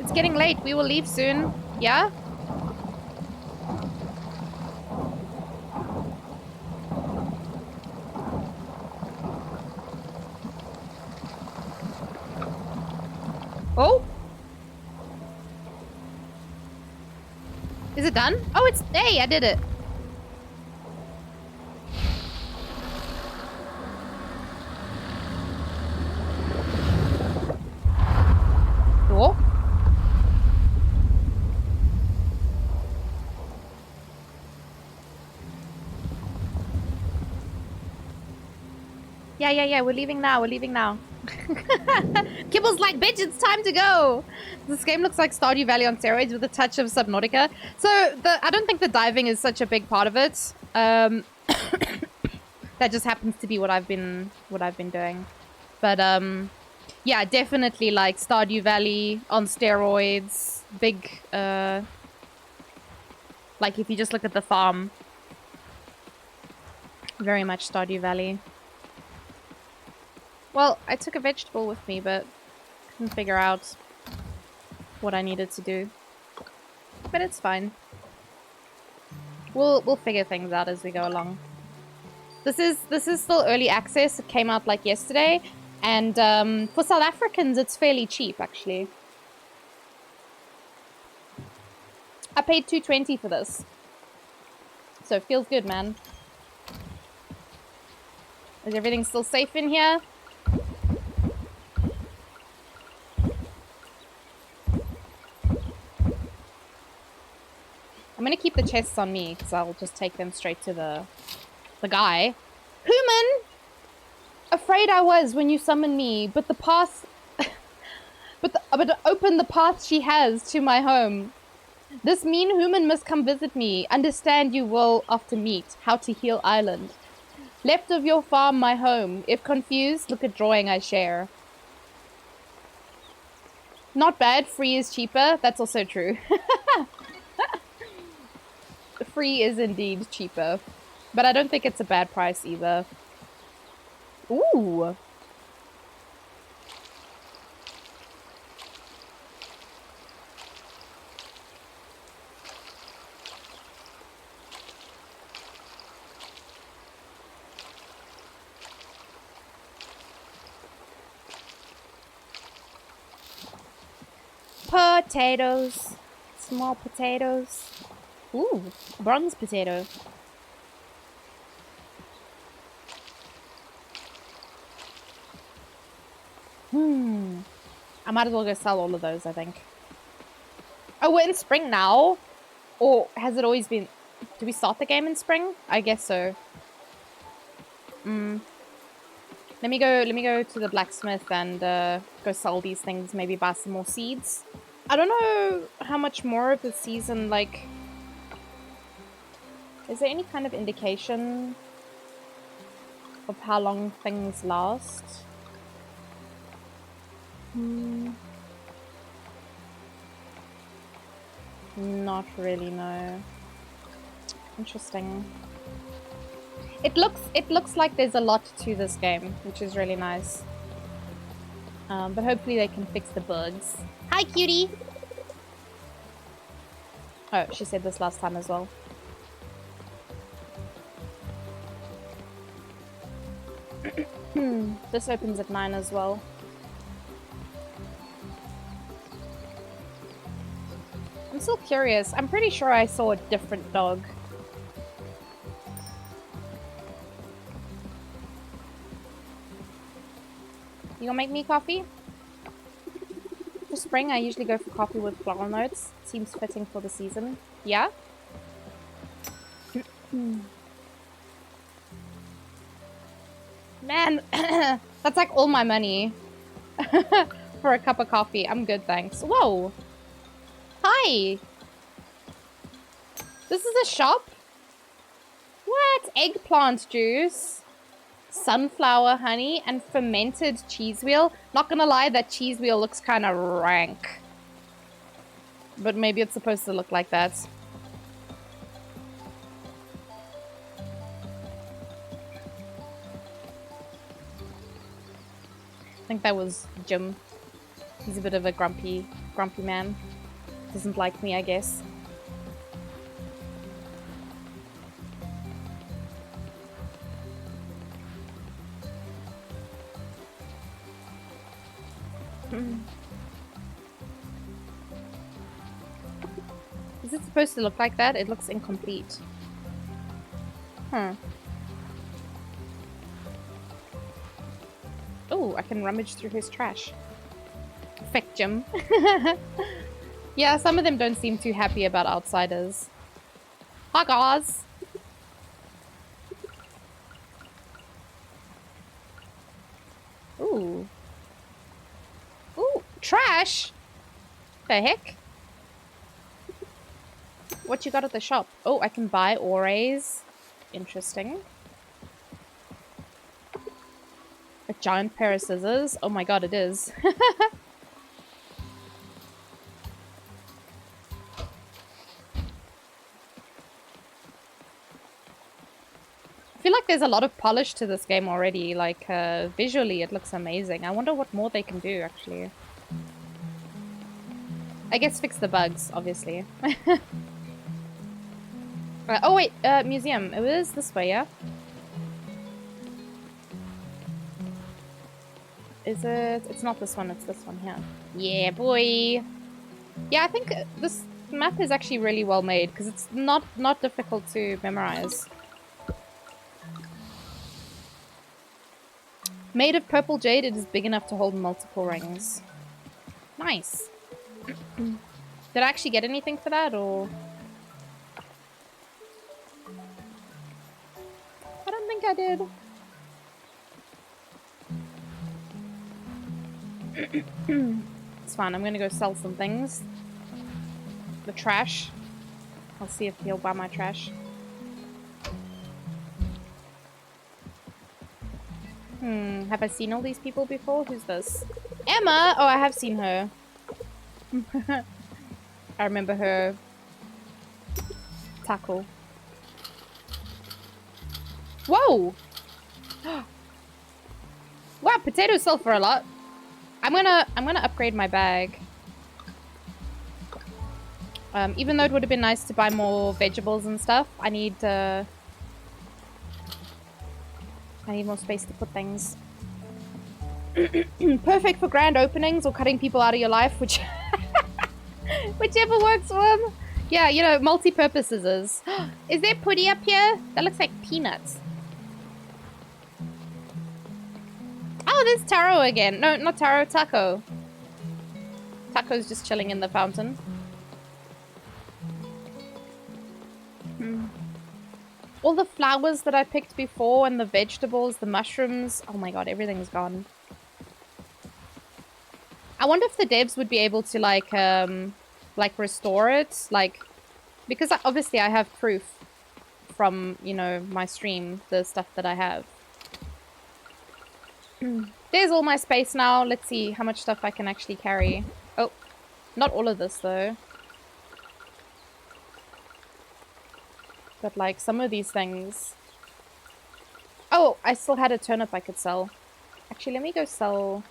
Speaker 2: It's getting late. We will leave soon. Yeah? Oh? Is it done? Oh, it's... Hey, I did it. Oh. Yeah. We're leaving now. We're leaving now. Kibble's like, bitch, it's time to go. This game looks like Stardew Valley on steroids with a touch of Subnautica. So I don't think the diving is such a big part of it. That just happens to be what I've been doing. But yeah, definitely like Stardew Valley on steroids. Big like if you just look at the farm, very much Stardew Valley. Well, I took a vegetable with me, but couldn't figure out what I needed to do. But it's fine. We'll figure things out as we go along. This is still early access. It came out like yesterday, and for South Africans, it's fairly cheap actually. I paid $2.20 for this, so it feels good, man. Is everything still safe in here? I'm gonna keep the chests on me because I'll just take them straight to the guy. Human! Afraid I was when you summoned me, but the path... but open the path she has to my home. This mean human must come visit me. Understand you will after meet. How to heal island. Left of your farm, my home. If confused, look at drawing I share. Not bad. Free is cheaper. That's also true. Free is indeed cheaper. But I don't think it's a bad price either. Ooh. Potatoes. Small potatoes. Ooh, bronze potato. I might as well go sell all of those, I think. Oh, we're in spring now? Or has it always been... Do we start the game in spring? I guess so. Let me go to the blacksmith and go sell these things, maybe buy some more seeds. I don't know how much more of the season, like... Is there any kind of indication of how long things last? Not really, no. Interesting. It looks like there's a lot to this game, which is really nice. But hopefully they can fix the bugs. Hi, cutie! Oh, she said this last time as well. This opens at 9 as well. I'm still curious. I'm pretty sure I saw a different dog. You gonna make me coffee? For spring, I usually go for coffee with floral notes. Seems fitting for the season. Yeah? Man, that's like all my money for a cup of coffee. I'm good, thanks. Whoa. Hi. This is a shop? What? Eggplant juice, sunflower honey, and fermented cheese wheel. Not gonna lie, that cheese wheel looks kind of rank. But maybe it's supposed to look like that. I think that was Jim. He's a bit of a grumpy man. Doesn't like me, I guess. Is it supposed to look like that? It looks incomplete. Huh. Oh, I can rummage through his trash. Feck Jim. Yeah, some of them don't seem too happy about outsiders. Hi, guys. Trash? The heck? What you got at the shop? Oh, I can buy ores. Interesting. A giant pair of scissors. Oh my god, it is. I feel like there's a lot of polish to this game already. Like, visually, it looks amazing. I wonder what more they can do, actually. I guess fix the bugs, obviously. Oh, wait. Museum. It was this way, yeah? Is it? It's not this one. It's this one here. Yeah, boy. Yeah, I think this map is actually really well made because it's not difficult to memorize. Made of purple jade, it is big enough to hold multiple rings. Nice. Did I actually get anything for that, or? I don't think I did. It's fine, I'm gonna go sell some things. The trash. I'll see if he'll buy my trash. Have I seen all these people before? Who's this? Emma! Oh, I have seen her. I remember her. Tackle. Whoa! Wow, potatoes sell for a lot. I'm gonna upgrade my bag. Even though it would have been nice to buy more vegetables and stuff, I need more space to put things. Perfect for grand openings or cutting people out of your life, whichever works for them. Yeah, you know, multi-purpose scissors. Is there putty up here? That looks like peanuts. Oh, there's Taro again. No, not Taro, Taco. Taco's just chilling in the fountain. All the flowers that I picked before and the vegetables, the mushrooms. Oh my god, everything's gone. I wonder if the devs would be able to like restore it, like, because obviously I have proof from, you know, my stream, the stuff that I have. There's all my space now. Let's see how much stuff I can actually carry. Oh, not all of this though. But like some of these things. Oh, I still had a turnip I could sell. Actually, let me go sell.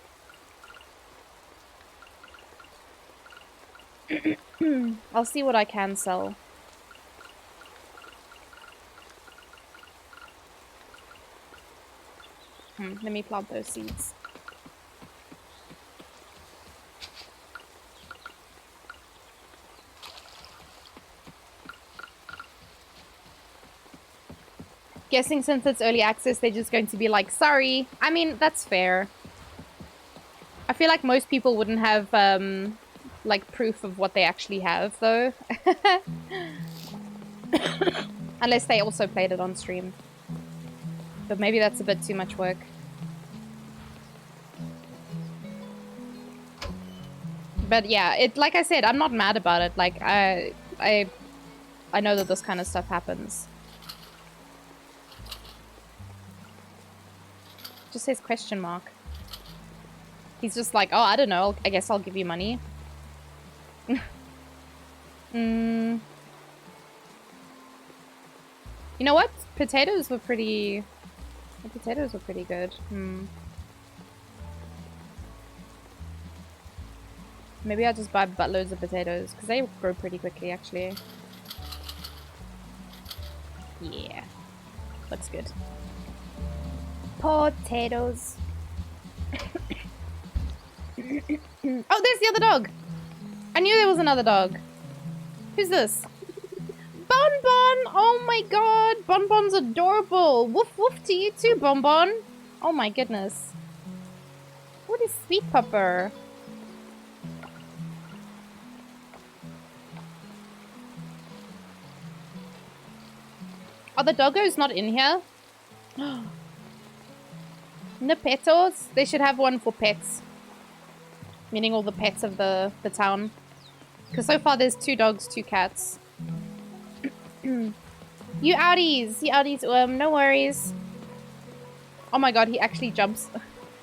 Speaker 2: I'll see what I can sell. Let me plant those seeds. Guessing since it's early access, they're just going to be like, sorry. I mean, that's fair. I feel like most people wouldn't have, like, proof of what they actually have, though. Unless they also played it on stream. But maybe that's a bit too much work. But yeah, like I said, I'm not mad about it. Like, I know that this kind of stuff happens. Just says question mark. He's just like, oh, I don't know. I guess I'll give you money. You know what? Potatoes were pretty... The potatoes were pretty good. Maybe I'll just buy buttloads of potatoes, because they grow pretty quickly, actually. Yeah. Looks good. Potatoes. Oh, there's the other dog! I knew there was another dog. Who's this? Bonbon! Oh my god! Bonbon's adorable! Woof woof to you too, Bonbon! Oh my goodness. What is Sweet Pupper? Are the doggos not in here? Nepetos? They should have one for pets. Meaning all the pets of the town. Because so far there's 2 dogs, 2 cats. You outies, no worries. Oh my god, he actually jumps.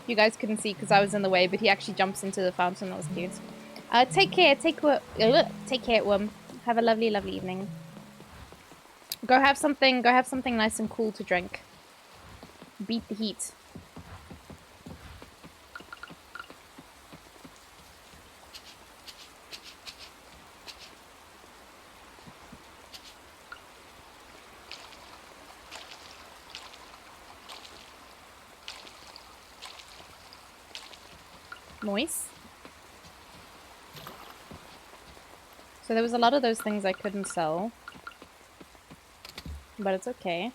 Speaker 2: You guys couldn't see because I was in the way, but he actually jumps into the fountain. That was cute. Take care, take care, Worm. Have a lovely, lovely evening. Go have something nice and cool to drink. Beat the heat. Nice. So there was a lot of those things I couldn't sell. But it's okay.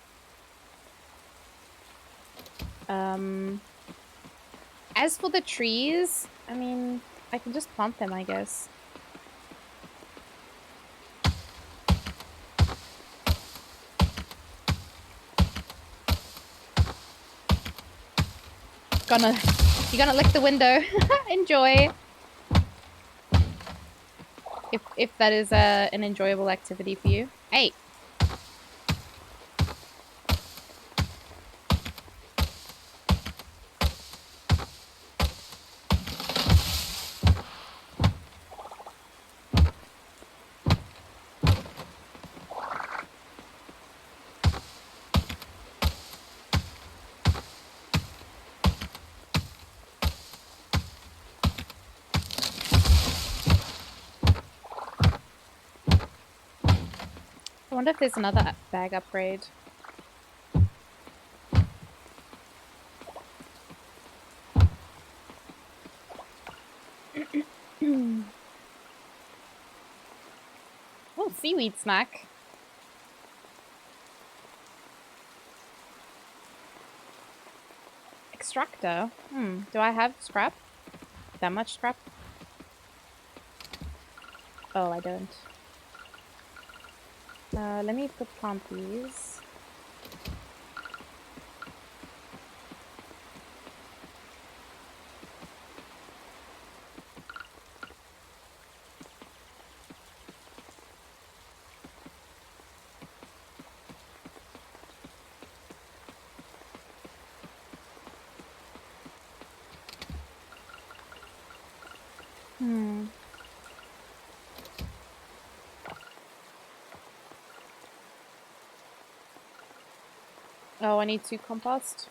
Speaker 2: As for the trees, I mean, I can just plant them, I guess. You're gonna lick the window. Enjoy. If that is an enjoyable activity for you. Hey. I wonder if there's another bag upgrade. Oh, seaweed snack. Extractor. Do I have scrap? That much scrap? Oh, I don't. Let me plant these. Oh, I need 2 compost.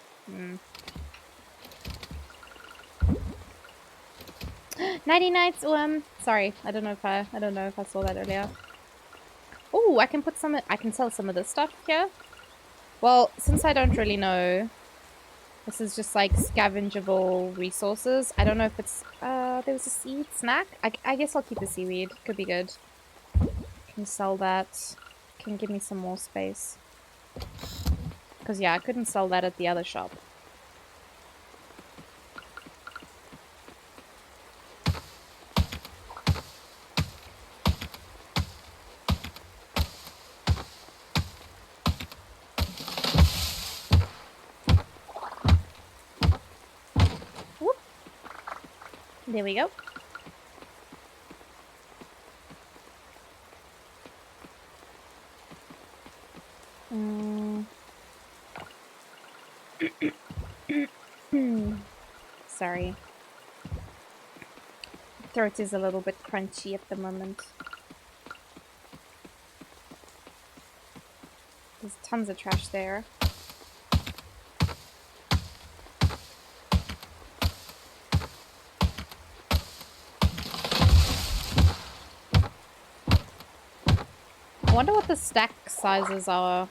Speaker 2: Nighty nights. Sorry, I don't know if I saw that earlier. Oh, I can sell some of this stuff here. Well, since I don't really know, this is just like scavengeable resources. I don't know if it's there was a seed snack. I guess I'll keep the seaweed. Could be good. Can sell that. Can give me some more space. Because yeah, I couldn't sell that at the other shop. Whoop. There we go. Sorry. Throat is a little bit crunchy at the moment. There's tons of trash there. I wonder what the stack sizes are.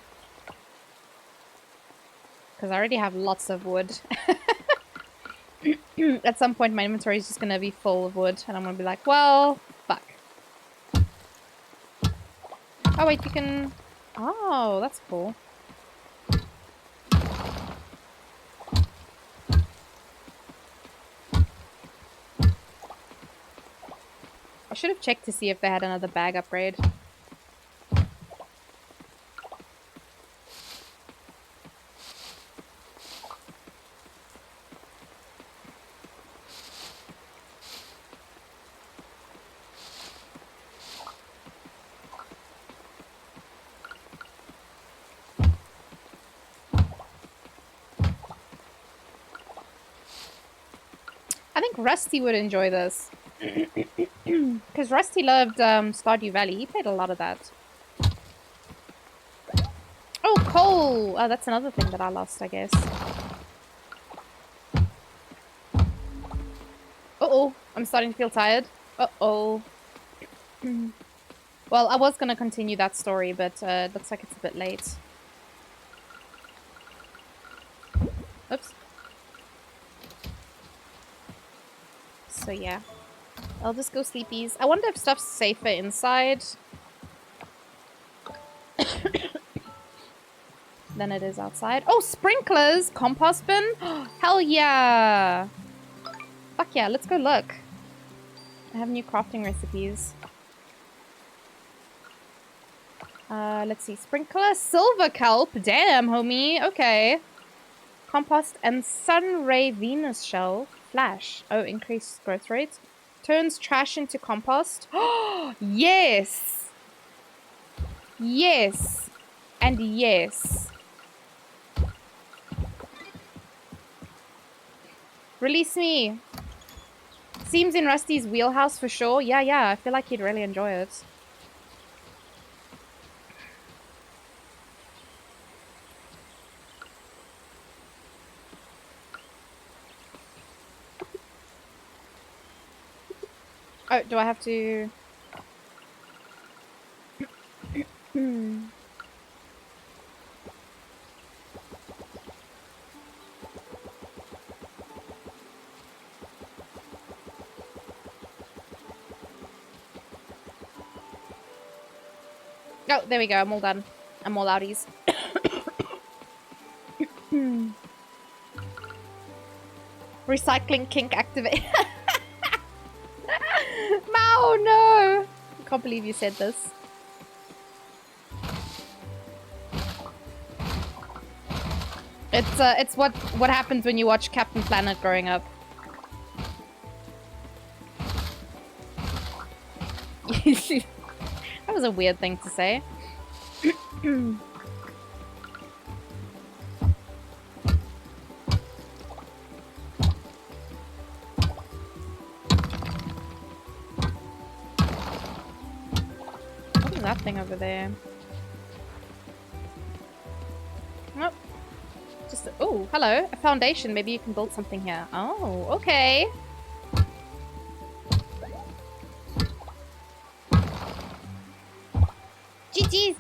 Speaker 2: Because I already have lots of wood. At some point, my inventory is just going to be full of wood. And I'm going to be like, well, fuck. Oh, wait, you can... Oh, that's cool. I should have checked to see if they had another bag upgrade. I think Rusty would enjoy this. Because Rusty loved Stardew Valley. He played a lot of that. Oh, coal! Oh, that's another thing that I lost, I guess. Uh-oh. I'm starting to feel tired. Uh-oh. Well, I was going to continue that story, but it looks like it's a bit late. Oops. So, yeah. I'll just go sleepies. I wonder if stuff's safer inside than it is outside. Oh, sprinklers! Compost bin? Hell yeah! Fuck yeah, let's go look. I have new crafting recipes. Let's see. Sprinkler, silver kelp. Damn, homie. Okay. Compost and sun ray Venus shell. Flash. Oh, increased growth rate. Turns trash into compost. Oh, yes! Yes! And yes. Release me. Seems in Rusty's wheelhouse for sure. Yeah, yeah. I feel like he'd really enjoy it. Oh, do I have to... Oh, there we go. I'm all done. I'm all outies. Recycling kink activate. Mao, no! I can't believe you said this. It's what happens when you watch Captain Planet growing up. That was a weird thing to say. What is that thing over there? Oh. Just oh, hello. A foundation. Maybe you can build something here. Oh, okay.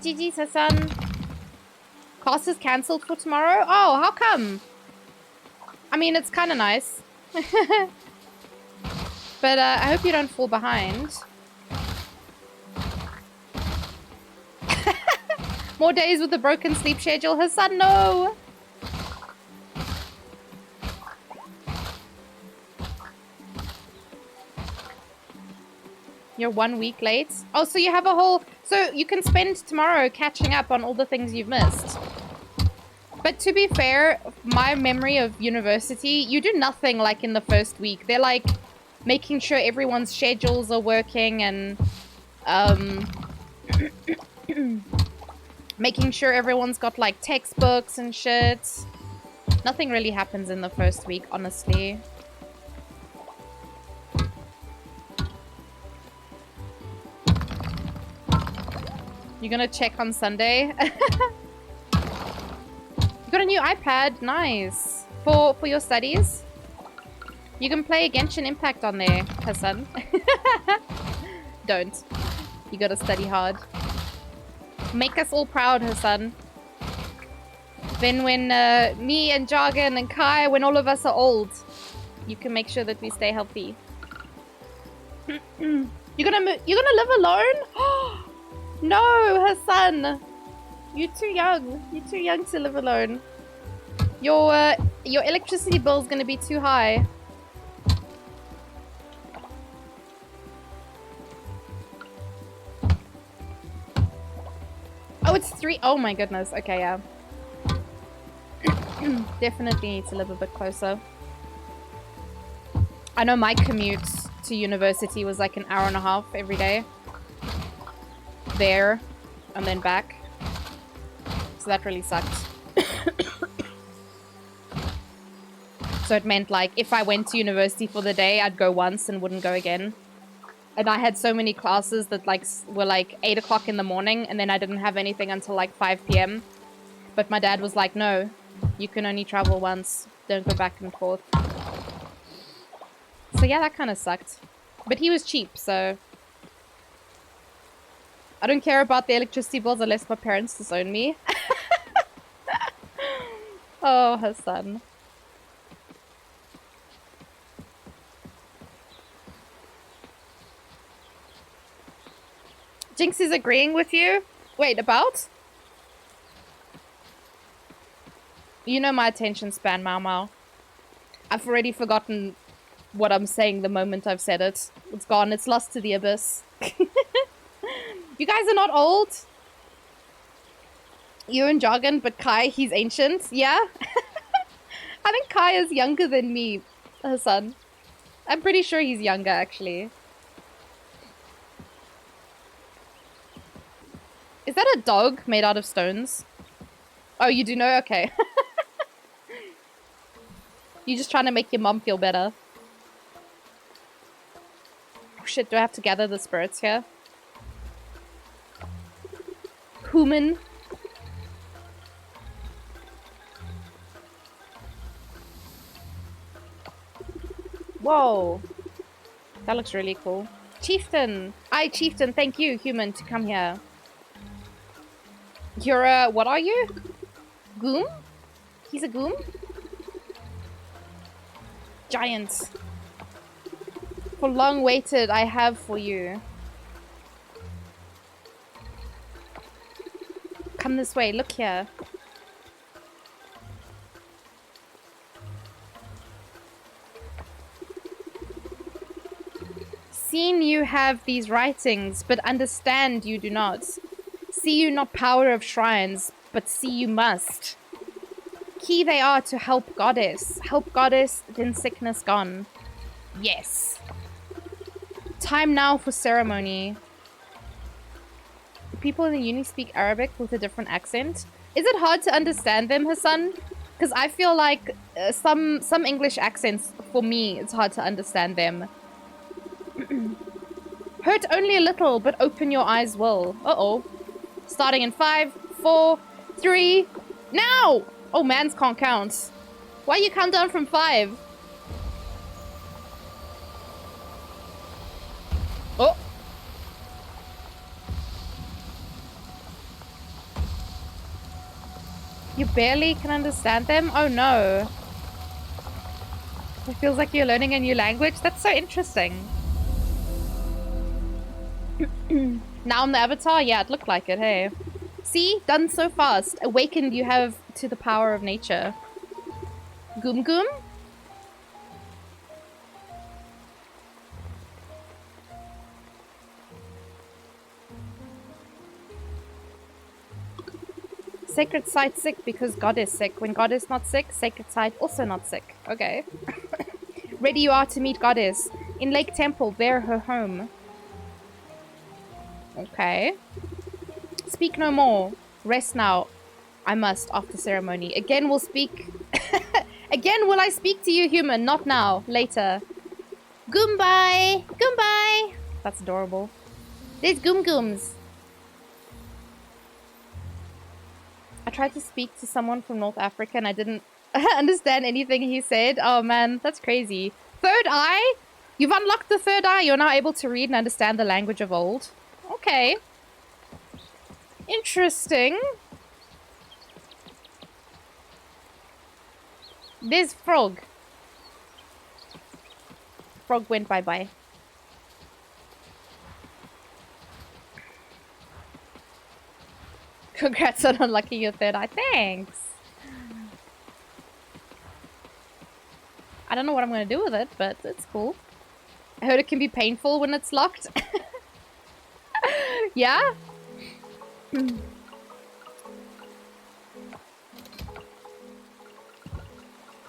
Speaker 2: GG's, Hassan. Class is cancelled for tomorrow? Oh, how come? I mean, it's kind of nice. But I hope you don't fall behind. More days with a broken sleep schedule. Hassan, no! You're 1 week late. Oh, so you have a whole... So you can spend tomorrow catching up on all the things you've missed. But to be fair, my memory of university, you do nothing like in the first week. They're like making sure everyone's schedules are working and making sure everyone's got like textbooks and shit. Nothing really happens in the first week, honestly. You're gonna check on Sunday? You got a new iPad? Nice. For your studies? You can play Genshin Impact on there, Hassan. Don't. You gotta study hard. Make us all proud, Hassan. Then when me and Jargon and Kai, when all of us are old, you can make sure that we stay healthy. You're gonna live alone? No, Hassan. You're too young. You're too young to live alone. Your electricity bill is gonna be too high. Oh, it's 3. Oh my goodness. Okay, yeah. Definitely need to live a bit closer. I know my commute to university was like an hour and a half every day. There and then back. So that really sucked. So it meant like if I went to university for the day, I'd go once and wouldn't go again. And I had so many classes that like were like 8 o'clock in the morning, and then I didn't have anything until like 5 p.m. But my dad was like, no, you can only travel once. Don't go back and forth. So yeah, that kind of sucked. But he was cheap, so... I don't care about the electricity bills unless my parents disown me. Oh, her son. Jinx is agreeing with you? Wait, about? You know my attention span, Mau Mau. I've already forgotten what I'm saying the moment I've said it. It's gone. It's lost to the abyss. You guys are not old. You and Jargon, but Kai, he's ancient. Yeah? I think Kai is younger than me, her son. I'm pretty sure he's younger, actually. Is that a dog made out of stones? Oh, you do know? Okay. You're just trying to make your mom feel better. Oh shit, do I have to gather the spirits here? Human. Whoa. That looks really cool. Chieftain. Aye, Chieftain, thank you, human, to come here. You're a... what are you? Goom? He's a goom? Giant. For long waited, I have for you. Come this way, look here. Seen you have these writings, but understand you do not. See you not power of shrines, but see you must. Key they are to help goddess. Help goddess, then sickness gone. Yes. Time now for ceremony. People in the uni speak Arabic with a different accent. Is it hard to understand them, Hassan? Because I feel like some English accents, for me, it's hard to understand them. Hurt only a little, but open your eyes will. Uh-oh. Starting in 5, 4, 3, now! Oh, mans can't count. Why you count down from 5? Oh! You barely can understand them? Oh no. It feels like you're learning a new language. That's so interesting. Now I'm the avatar? Yeah, it looked like it, hey. See? Done so fast. Awakened you have to the power of nature. Goom Goom? Sacred site sick because God is sick. When God is not sick, sacred site also not sick. Okay. Ready you are to meet Goddess. In Lake Temple, there her home. Okay. Speak no more. Rest now. I must after ceremony. Again will speak. Again will I speak to you, human. Not now. Later. Goombye. Goombye. That's adorable. There's Goom Gooms. I tried to speak to someone from North Africa and I didn't understand anything he said. Oh man, that's crazy. Third eye? You've unlocked the third eye. You're now able to read and understand the language of old. Okay. Interesting. There's Frog. Frog went bye-bye. Congrats on unlocking your third eye. Thanks. I don't know what I'm going to do with it, but it's cool. I heard it can be painful when it's locked. Yeah?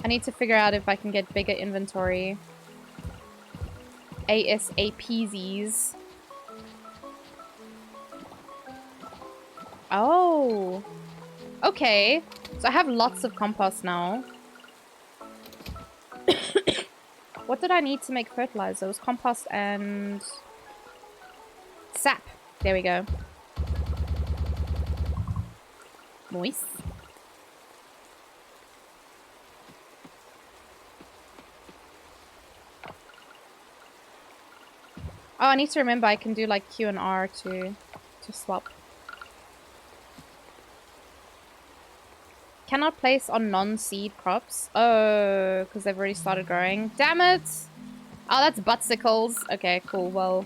Speaker 2: I need to figure out if I can get bigger inventory. ASAPZs. Oh. Okay. So I have lots of compost now. What did I need to make fertilizer? It was compost and sap. There we go. Moist. Oh, I need to remember I can do like Q and R to swap. Cannot place on non-seed crops. Oh, because they've already started growing. Damn it! Oh, that's butsicles. Okay, cool. Well,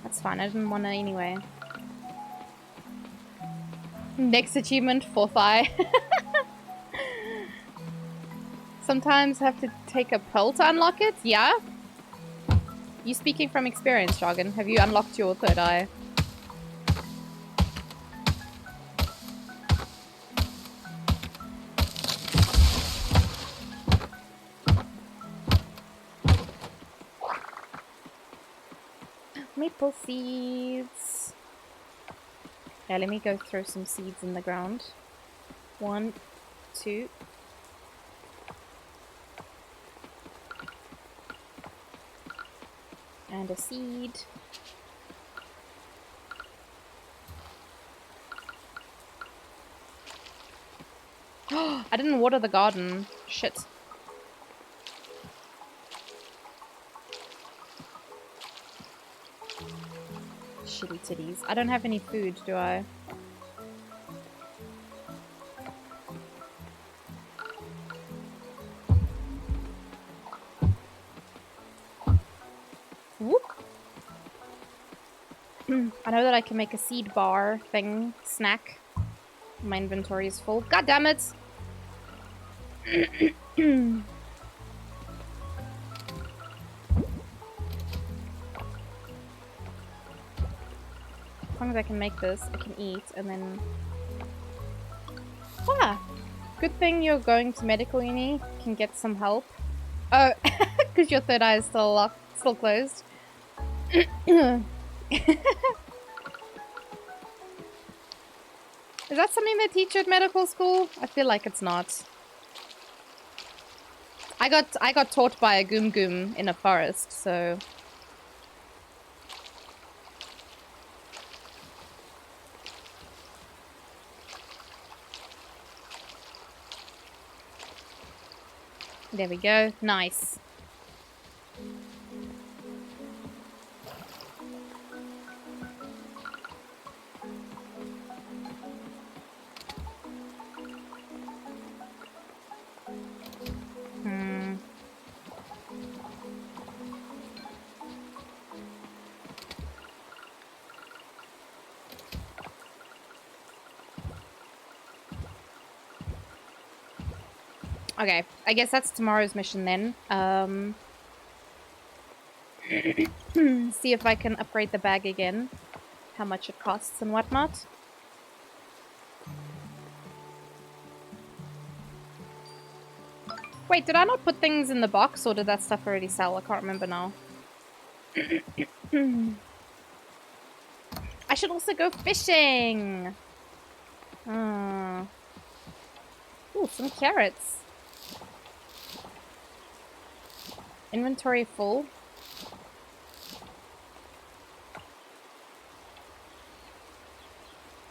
Speaker 2: that's fine. I didn't want to anyway. Next achievement, fourth eye. Sometimes have to take a pill to unlock it? Yeah? You speaking from experience, Jargon. Have you unlocked your third eye? Maple seeds. Yeah, let me go throw some seeds in the ground. 1, 2. And a seed. I didn't water the garden. Shit. Shitty titties. I don't have any food, do I? Whoop. I know that I can make a seed bar thing, snack. My inventory is full. God damn it! As long as I can make this, I can eat, and then... Ah! Good thing you're going to medical uni. Can get some help. Oh, because your third eye is still locked, still closed. Is that something they teach you at medical school? I feel like it's not. I got taught by a goom goom in a forest, so... There we go. Nice. Okay, I guess that's tomorrow's mission then. See if I can upgrade the bag again. How much it costs and whatnot. Wait, did I not put things in the box or did that stuff already sell? I can't remember now. I should also go fishing! Ooh, some carrots. Inventory full.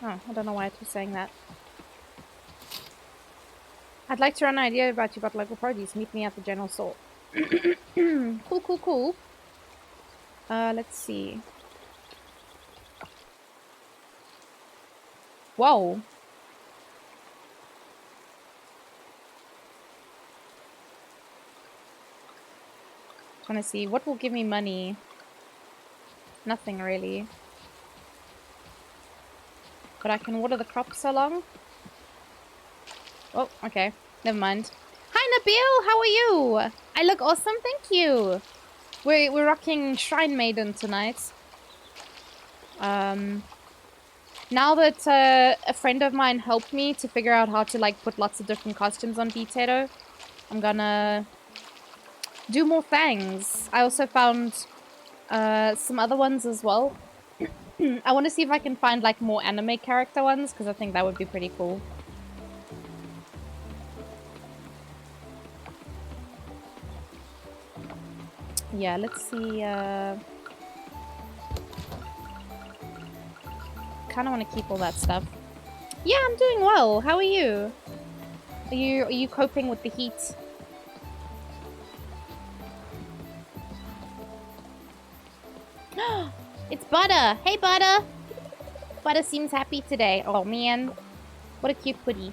Speaker 2: Oh, I don't know why I was saying that. I'd like to run an idea about you about local produce. Meet me at the general store. Cool, cool, cool. Let's see. Whoa. Trying to see what will give me money. Nothing really. But I can water the crops so long. Oh, okay. Never mind. Hi, Nabil! How are you? I look awesome, thank you! We're rocking Shrine Maiden tonight. Now that a friend of mine helped me to figure out how to like put lots of different costumes on Potato, I'm gonna do more things. I also found Some other ones as well. I want to see if I can find like more anime character ones because I think that would be pretty cool. Yeah, let's see. Kind of want to keep all that stuff. Yeah, I'm doing well. How are you? Are you coping with the heat? It's Butter. Hey, Butter. Butter seems happy today. Oh man, what a cute putty.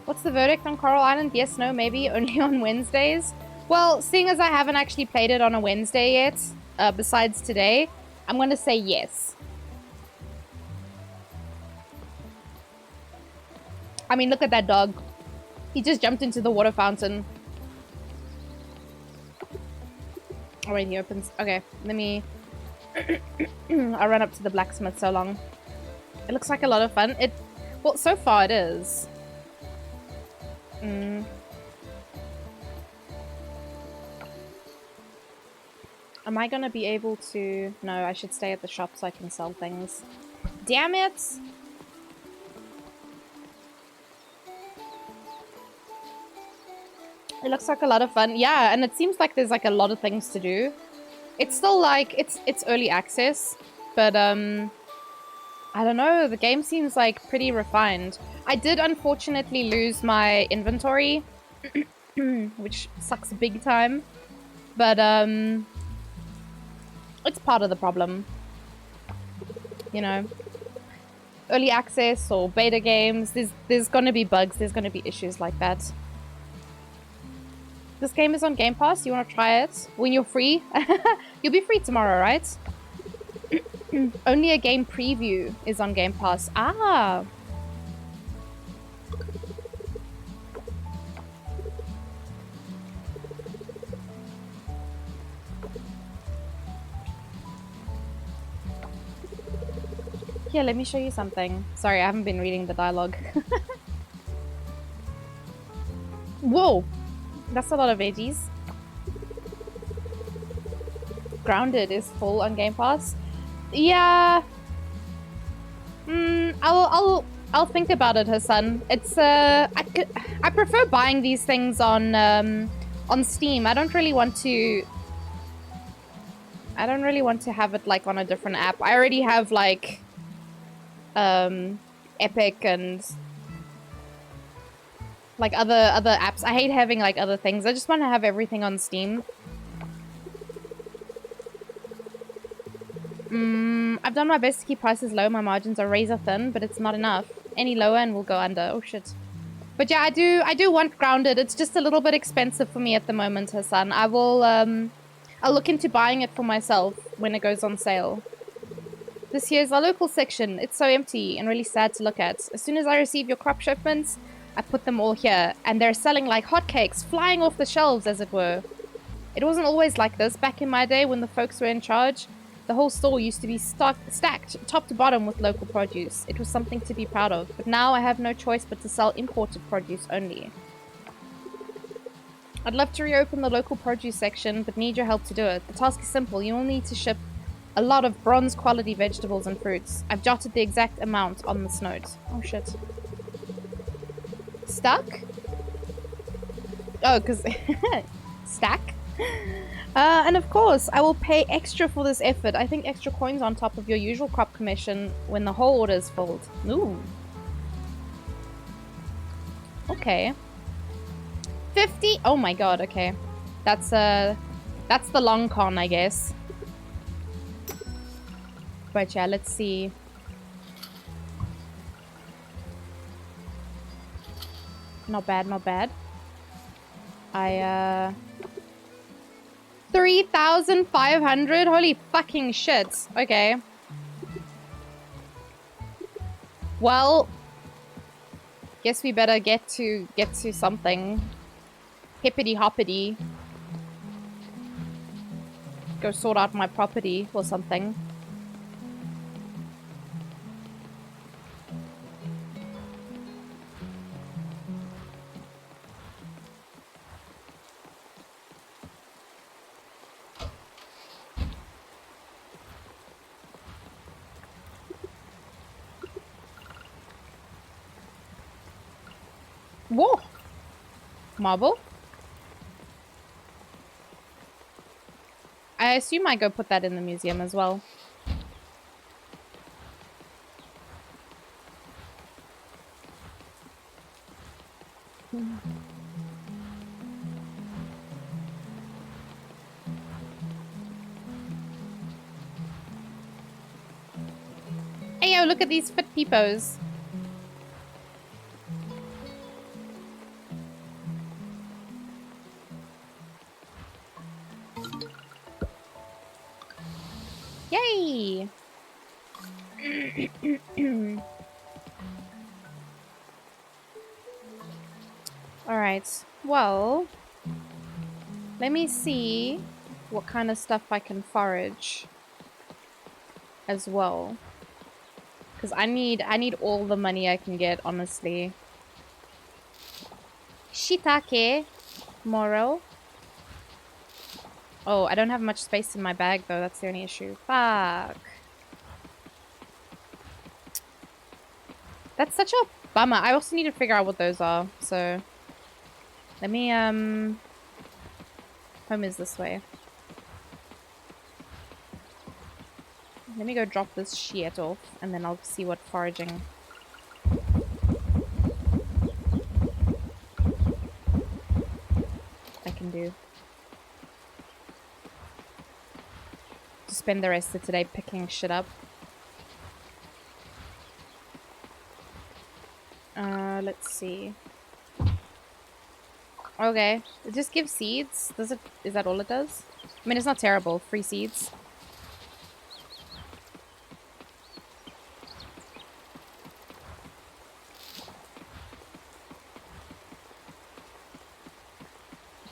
Speaker 2: What's the verdict on Coral Island? Yes, no, maybe. Only on Wednesdays? Well, seeing as I haven't actually played it on a Wednesday yet, besides today, I'm going to say yes. I mean, look at that dog. He just jumped into the water fountain. Oh, wait, he opens. Okay, let me... I'll run up to the blacksmith so long. It looks like a lot of fun. Well, so far it is. Am I gonna be able to... No, I should stay at the shop so I can sell things. Damn it! It looks like a lot of fun. Yeah, and it seems like there's like a lot of things to do. It's still like... It's early access. But, I don't know. The game seems like pretty refined. I did unfortunately lose my inventory. Which sucks big time. But, it's part of the problem. You know, early access or beta games, there's gonna be bugs, there's gonna be issues like that. This game is on Game Pass. You want to try it when you're free? You'll be free tomorrow, right? Only a game preview is on Game Pass. Ah. Here, let me show you something. Sorry, I haven't been reading the dialogue. Whoa! That's a lot of veggies. Grounded is full on Game Pass. Yeah. I'll think about it, Hassan. It's I prefer buying these things on Steam. I don't really want to have it like on a different app. I already have like Epic and like other apps. I hate having like other things. I just want to have everything on Steam. I've done my best to keep prices low. My margins are razor thin, but it's not enough. Any lower and we'll go under. Oh shit. But yeah, I do want Grounded. It's just a little bit expensive for me at the moment, Hassan. I will I'll look into buying it for myself when it goes on sale. This here's our local section. It's so empty and really sad to look at. As soon as I receive your crop shipments, I put them all here, and they're selling like hotcakes, flying off the shelves, as it were. It wasn't always like this. Back in my day when the folks were in charge, the whole store used to be stacked top to bottom with local produce. It was something to be proud of. But now I have no choice but to sell imported produce only. I'd love to reopen the local produce section, but need your help to do it. The task is simple. You will need to ship a lot of bronze quality vegetables and fruits. I've jotted the exact amount on this note. Oh shit. Stuck? Oh, because... Stack? And of course, I will pay extra for this effort. I think extra coins on top of your usual crop commission when the whole order is filled. Ooh. Okay. 50? Oh my god, okay. That's the long con, I guess. But yeah, let's see. Not bad, not bad. 3,500? Holy fucking shit. Okay. Well, guess we better get to something. Hippity hoppity. Go sort out my property or something. Whoa! Marble? I assume I go put that in the museum as well. Hey yo, look at these fit peepos. Yay! Alright, well, let me see what kind of stuff I can forage as well. Because I need all the money I can get, honestly. Shiitake. Moro. Oh, I don't have much space in my bag, though. That's the only issue. Fuck. That's such a bummer. I also need to figure out what those are. So, let me, home is this way. Let me go drop this shit off, and then I'll see what foraging I can do. To spend the rest of today picking shit up. Let's see. Okay, it just gives seeds. Does it? Is that all it does? I mean, it's not terrible. Free seeds.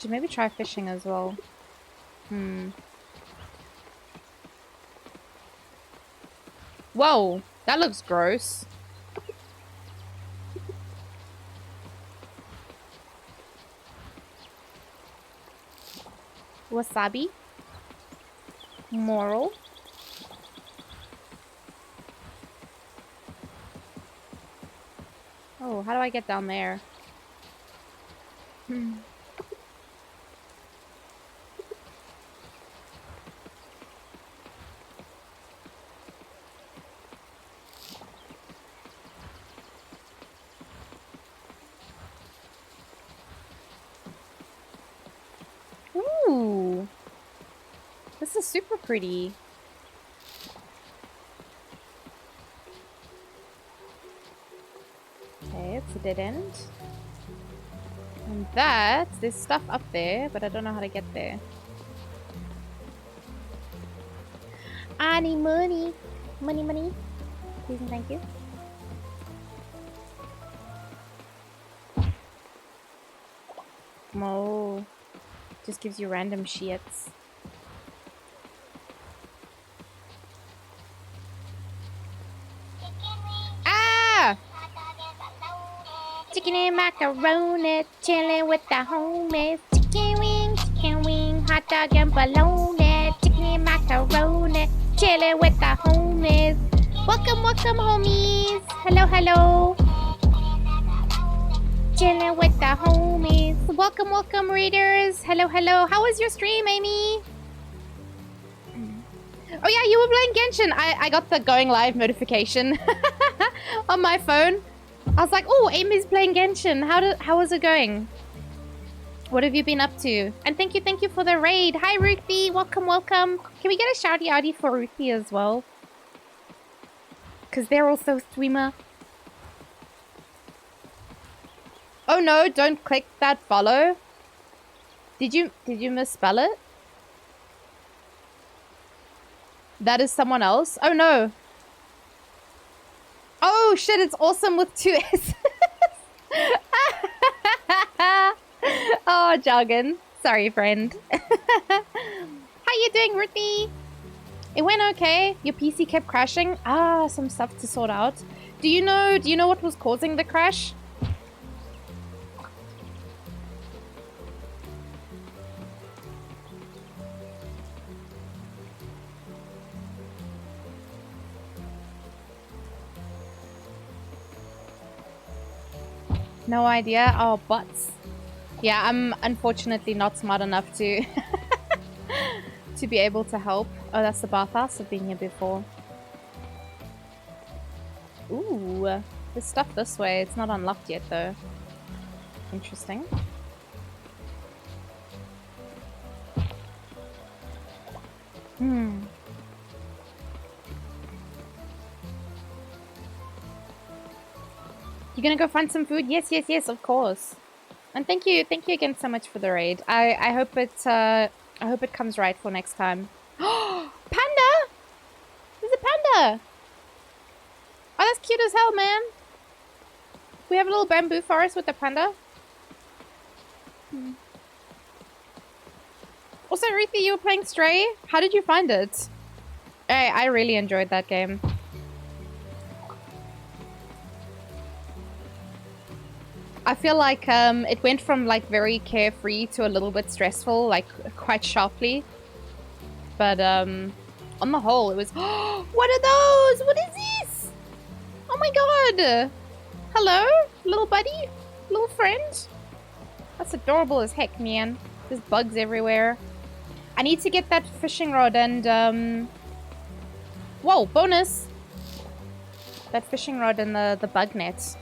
Speaker 2: Should maybe try fishing as well. Whoa, that looks gross. Wasabi. Moral. Oh, how do I get down there? Ooh. This is super pretty. Okay, it's a dead end. And that, there's stuff up there, but I don't know how to get there. I need money. Money, money. Please and thank you. Oh. Just gives you random shits. Ah! Chicken and macaroni, chilling with the homies. Chicken wing, hot dog and bologna. Chicken and macaroni, chilling with the homies. Welcome, welcome, homies. Hello, hello. Chilling with the homies. Welcome, welcome, readers. Hello, hello. How was your stream, Amy? Oh yeah, you were playing Genshin. I got the going live notification on my phone. I was like, oh, Amy's playing Genshin. How was it going? What have you been up to? And thank you for the raid. Hi, Ruthie. Welcome, welcome. Can we get a shouty outie for Ruthie as well? Because they're also streamer. Oh no, don't click that follow. Did you misspell it? That is someone else? Oh no. Oh shit, it's awesome with 2 S's. Oh, jargon. Sorry, friend. How you doing, Ruthie? It went okay. Your PC kept crashing. Ah, some stuff to sort out. Do you know what was causing the crash? No idea. Oh, butts. Yeah, I'm unfortunately not smart enough to to be able to help. Oh, that's the bathhouse. I've been here before. Ooh, there's stuff this way. It's not unlocked yet, though. Interesting. Hmm. You gonna go find some food? Yes, yes, yes, of course. And thank you again so much for the raid. I hope it comes right for next time. Panda! There's a panda! Oh, that's cute as hell, man. We have a little bamboo forest with the panda. Also, Ruthie, you were playing Stray? How did you find it? I really enjoyed that game. I feel like it went from like very carefree to a little bit stressful, like quite sharply. But on the whole, it was. What are those? What is this? Oh my god! Hello, little buddy, little friend. That's adorable as heck, man. There's bugs everywhere. I need to get that fishing rod and whoa, bonus! That fishing rod and the bug net.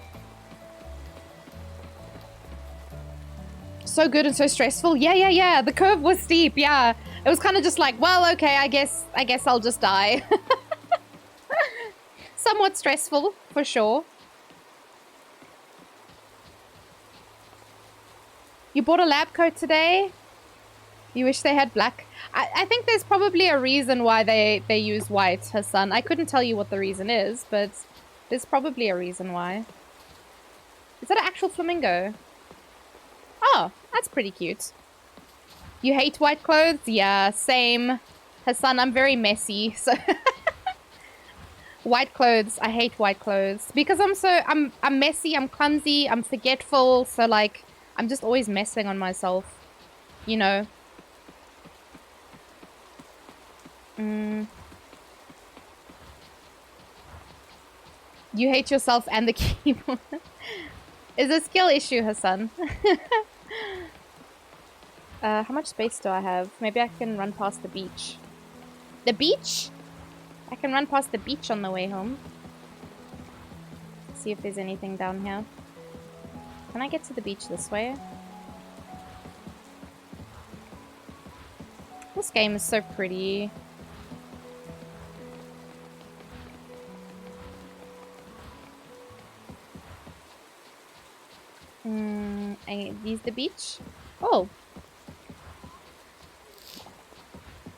Speaker 2: So good and so stressful. Yeah. The curve was steep. Yeah, it was kind of just like, well, okay, I guess I'll just die. Somewhat stressful for sure. You bought a lab coat today? You wish they had black? I think there's probably a reason why they use white, Hassan. I couldn't tell you what the reason is, but there's probably a reason why. Is that an actual flamingo? Oh, that's pretty cute. You hate white clothes? Yeah, same. Hassan, I'm very messy, so... White clothes. I hate white clothes. Because I'm messy, I'm clumsy, I'm forgetful, so like, I'm just always messing on myself. You know? You hate yourself and the keyboard. It's a skill issue, Hassan. How much space do I have? Maybe I can run past the beach. The beach? I can run past the beach on the way home. See if there's anything down here. Can I get to the beach this way? This game is so pretty. Is the beach? Oh.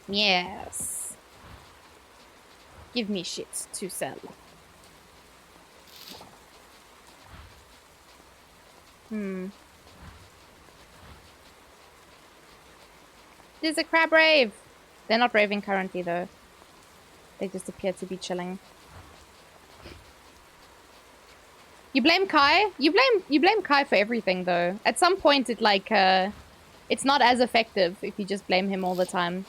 Speaker 2: Yes. Give me shit to sell. There's a crab rave. They're not raving currently though. They just appear to be chilling. You blame Kai? You blame Kai for everything though. At some point it like it's not as effective if you just blame him all the time.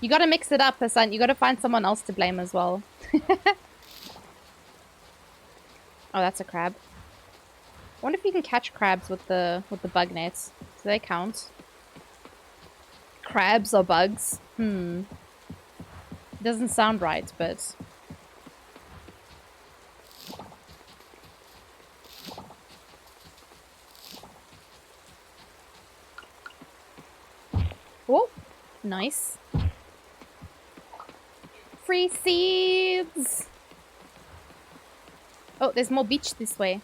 Speaker 2: You gotta mix it up, Hassan. You gotta find someone else to blame as well. Oh, that's a crab. I wonder if you can catch crabs with the bug nets. Do they count? Crabs or bugs? Doesn't sound right, but... Oh, nice. Free seeds! Oh, there's more beach this way.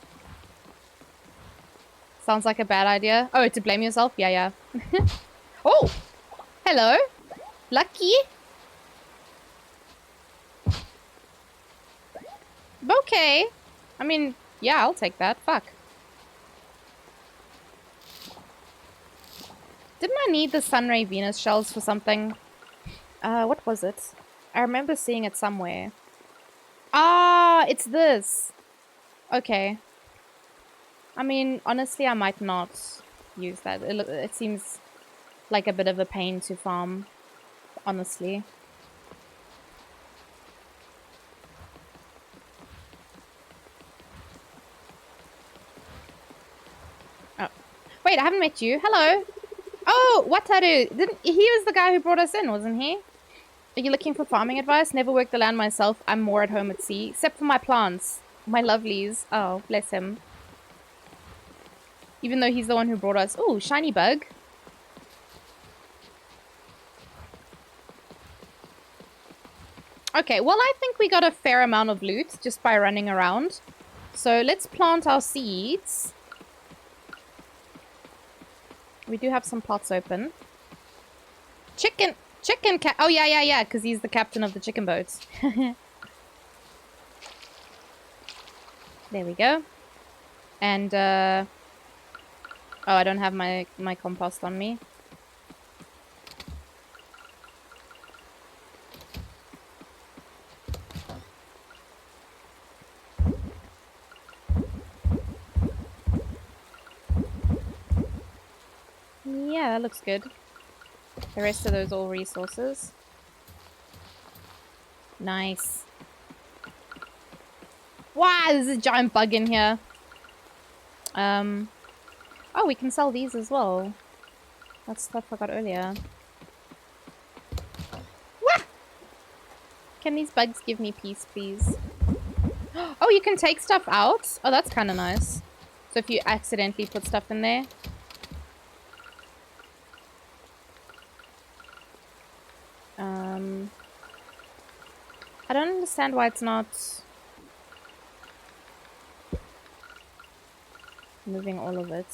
Speaker 2: Sounds like a bad idea. Oh, to blame yourself? Yeah. Oh! Hello! Lucky! Okay. I mean, yeah, I'll take that. Fuck. Didn't I need the Sunray Venus shells for something? What was it? I remember seeing it somewhere. Ah, it's this. Okay. I mean, honestly, I might not use that. It seems like a bit of a pain to farm, honestly. Wait, I haven't met you. Hello. Oh, Wataru. He was the guy who brought us in, wasn't he? Are you looking for farming advice? Never worked the land myself. I'm more at home at sea. Except for my plants. My lovelies. Oh, bless him. Even though he's the one who brought us. Oh, shiny bug. Okay, well, I think we got a fair amount of loot just by running around. So let's plant our seeds. We do have some plots open. Chicken cat. Oh, yeah, because he's the captain of the chicken boats. There we go. And, oh, I don't have my compost on me. Yeah, that looks good. The rest of those all resources. Nice. Wow, there's a giant bug in here. Oh, we can sell these as well. That's stuff I got earlier. Wah! Can these bugs give me peace, please? Oh, you can take stuff out? Oh, that's kind of nice. So if you accidentally put stuff in there. I don't understand why it's not moving all of it.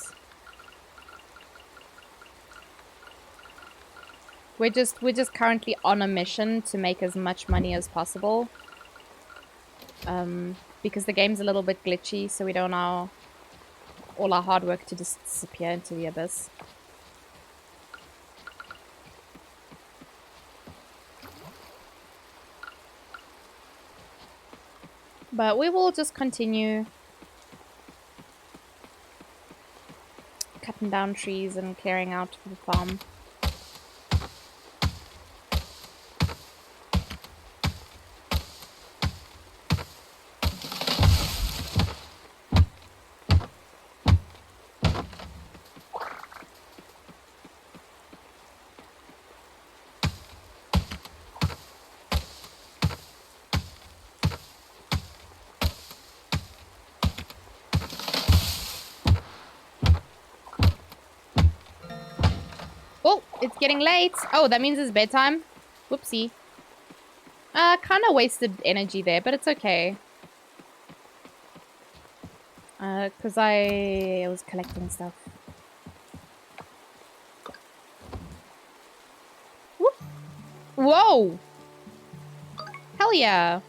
Speaker 2: We're just currently on a mission to make as much money as possible. Because the game's a little bit glitchy, so we don't want all our hard work to just disappear into the abyss. But we will just continue cutting down trees and clearing out for the farm. Oh, it's getting late. Oh, that means it's bedtime. Whoopsie. Kind of wasted energy there, but it's okay. Because I was collecting stuff. Whoop. Whoa! Hell yeah.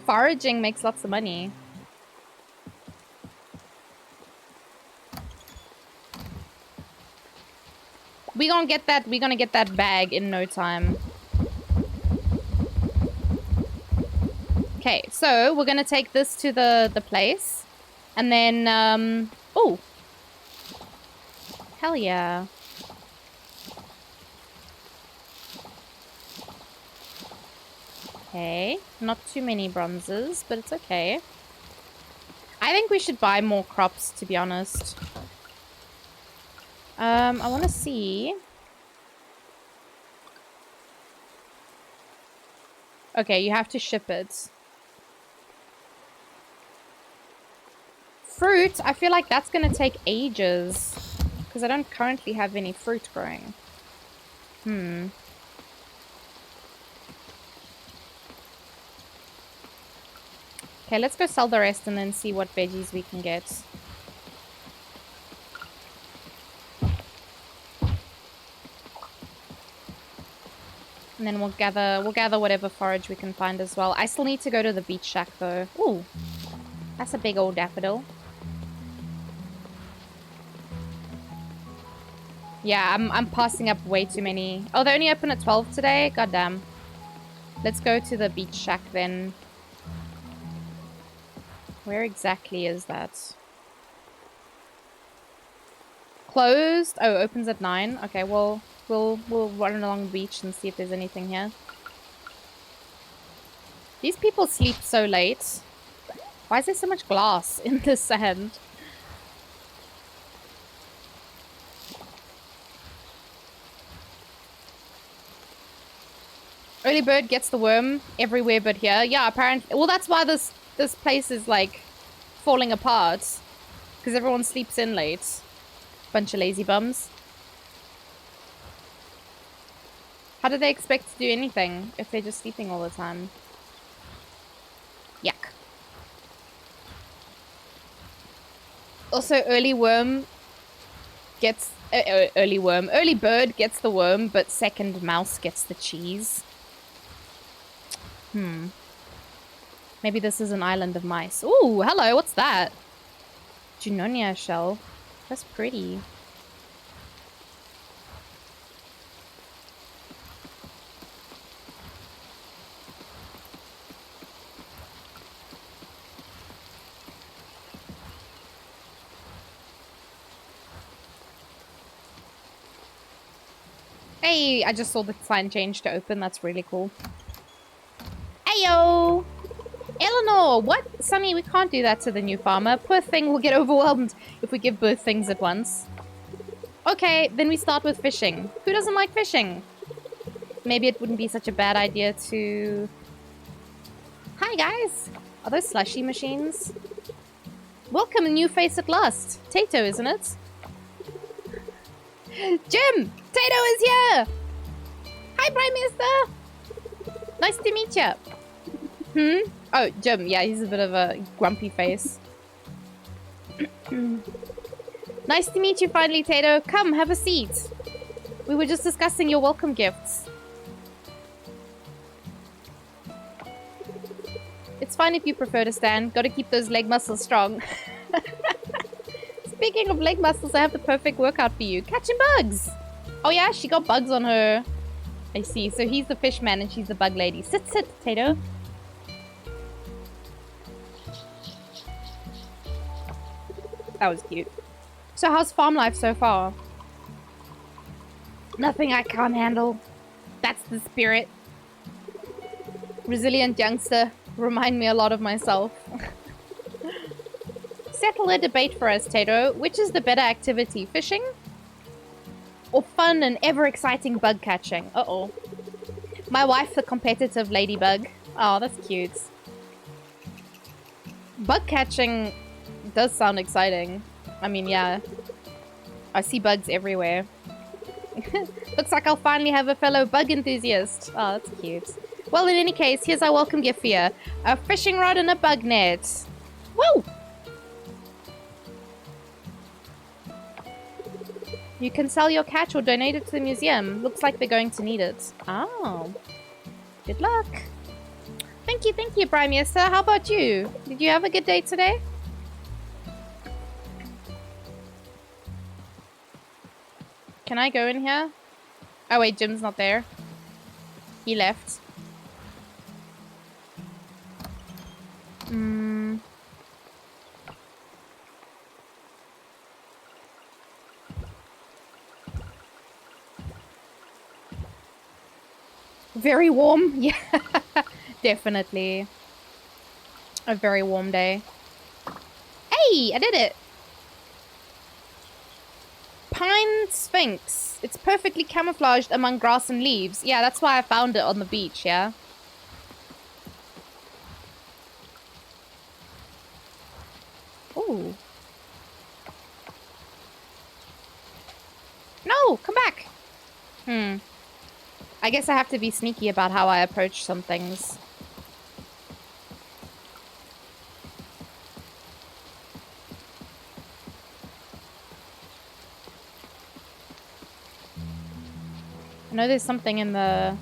Speaker 2: Foraging makes lots of money. We're gonna get that bag in no time. Okay, so we're gonna take this to the place. And then, oh. Hell yeah. Okay, not too many bronzes, but it's okay. I think we should buy more crops, to be honest. I want to see. Okay, you have to ship it. Fruit, I feel like that's going to take ages. Because I don't currently have any fruit growing. Okay, let's go sell the rest and then see what veggies we can get. And then we'll gather whatever forage we can find as well. I still need to go to the beach shack though. Ooh, that's a big old daffodil. Yeah, I'm passing up way too many. Oh, they only open at 12 today? Goddamn. Let's go to the beach shack then. Where exactly is that? Closed? Oh, opens at 9. Okay, well, we'll run along the beach and see if there's anything here. These people sleep so late. Why is there so much glass in the sand? Early bird gets the worm everywhere but here. Yeah, apparently. Well, that's why this place is like falling apart. Because everyone sleeps in late. Bunch of lazy bums. How do they expect to do anything if they're just sleeping all the time? Yuck. Also, early bird gets the worm, but second mouse gets the cheese. Maybe this is an island of mice. Ooh, hello, what's that? Junonia shell. That's pretty. Hey, I just saw the sign change to open. That's really cool. Ayo! Eleanor, what? Sunny, we can't do that to the new farmer. Poor thing will get overwhelmed if we give both things at once. Okay, then we start with fishing. Who doesn't like fishing? Maybe it wouldn't be such a bad idea to... Hi, guys! Are those slushy machines? Welcome, a new face at last. Tato, isn't it? Jim! Tato is here! Hi, Prime Minister! Nice to meet you. Oh, Jim. Yeah, he's a bit of a grumpy face. Nice to meet you finally, Tato. Come, have a seat. We were just discussing your welcome gifts. It's fine if you prefer to stand. Gotta keep those leg muscles strong. Speaking of leg muscles, I have the perfect workout for you. Catching bugs! Oh yeah, she got bugs on her. I see. So he's the fish man and she's the bug lady. Sit, Tato. That was cute. So how's farm life so far? Nothing I can't handle. That's the spirit. Resilient youngster. Remind me a lot of myself. Settle a debate for us, Tato. Which is the better activity? Fishing? Or fun and ever-exciting bug catching? Uh-oh. My wife, the competitive ladybug. Oh, that's cute. Bug catching does sound exciting. I mean, yeah. I see bugs everywhere. Looks like I'll finally have a fellow bug enthusiast. Oh, that's cute. Well, in any case, here's our welcome gift for you. A fishing rod and a bug net. Woo! You can sell your catch or donate it to the museum. Looks like they're going to need it. Oh. Good luck. Thank you, Prime Minister. How about you? Did you have a good day today? Can I go in here? Oh wait, Jim's not there. He left. Very warm. Yeah, definitely. A very warm day. Hey, I did it. Pine Sphinx. It's perfectly camouflaged among grass and leaves. Yeah, that's why I found it on the beach, yeah? Ooh. No, come back. I guess I have to be sneaky about how I approach some things. I know there's something in the...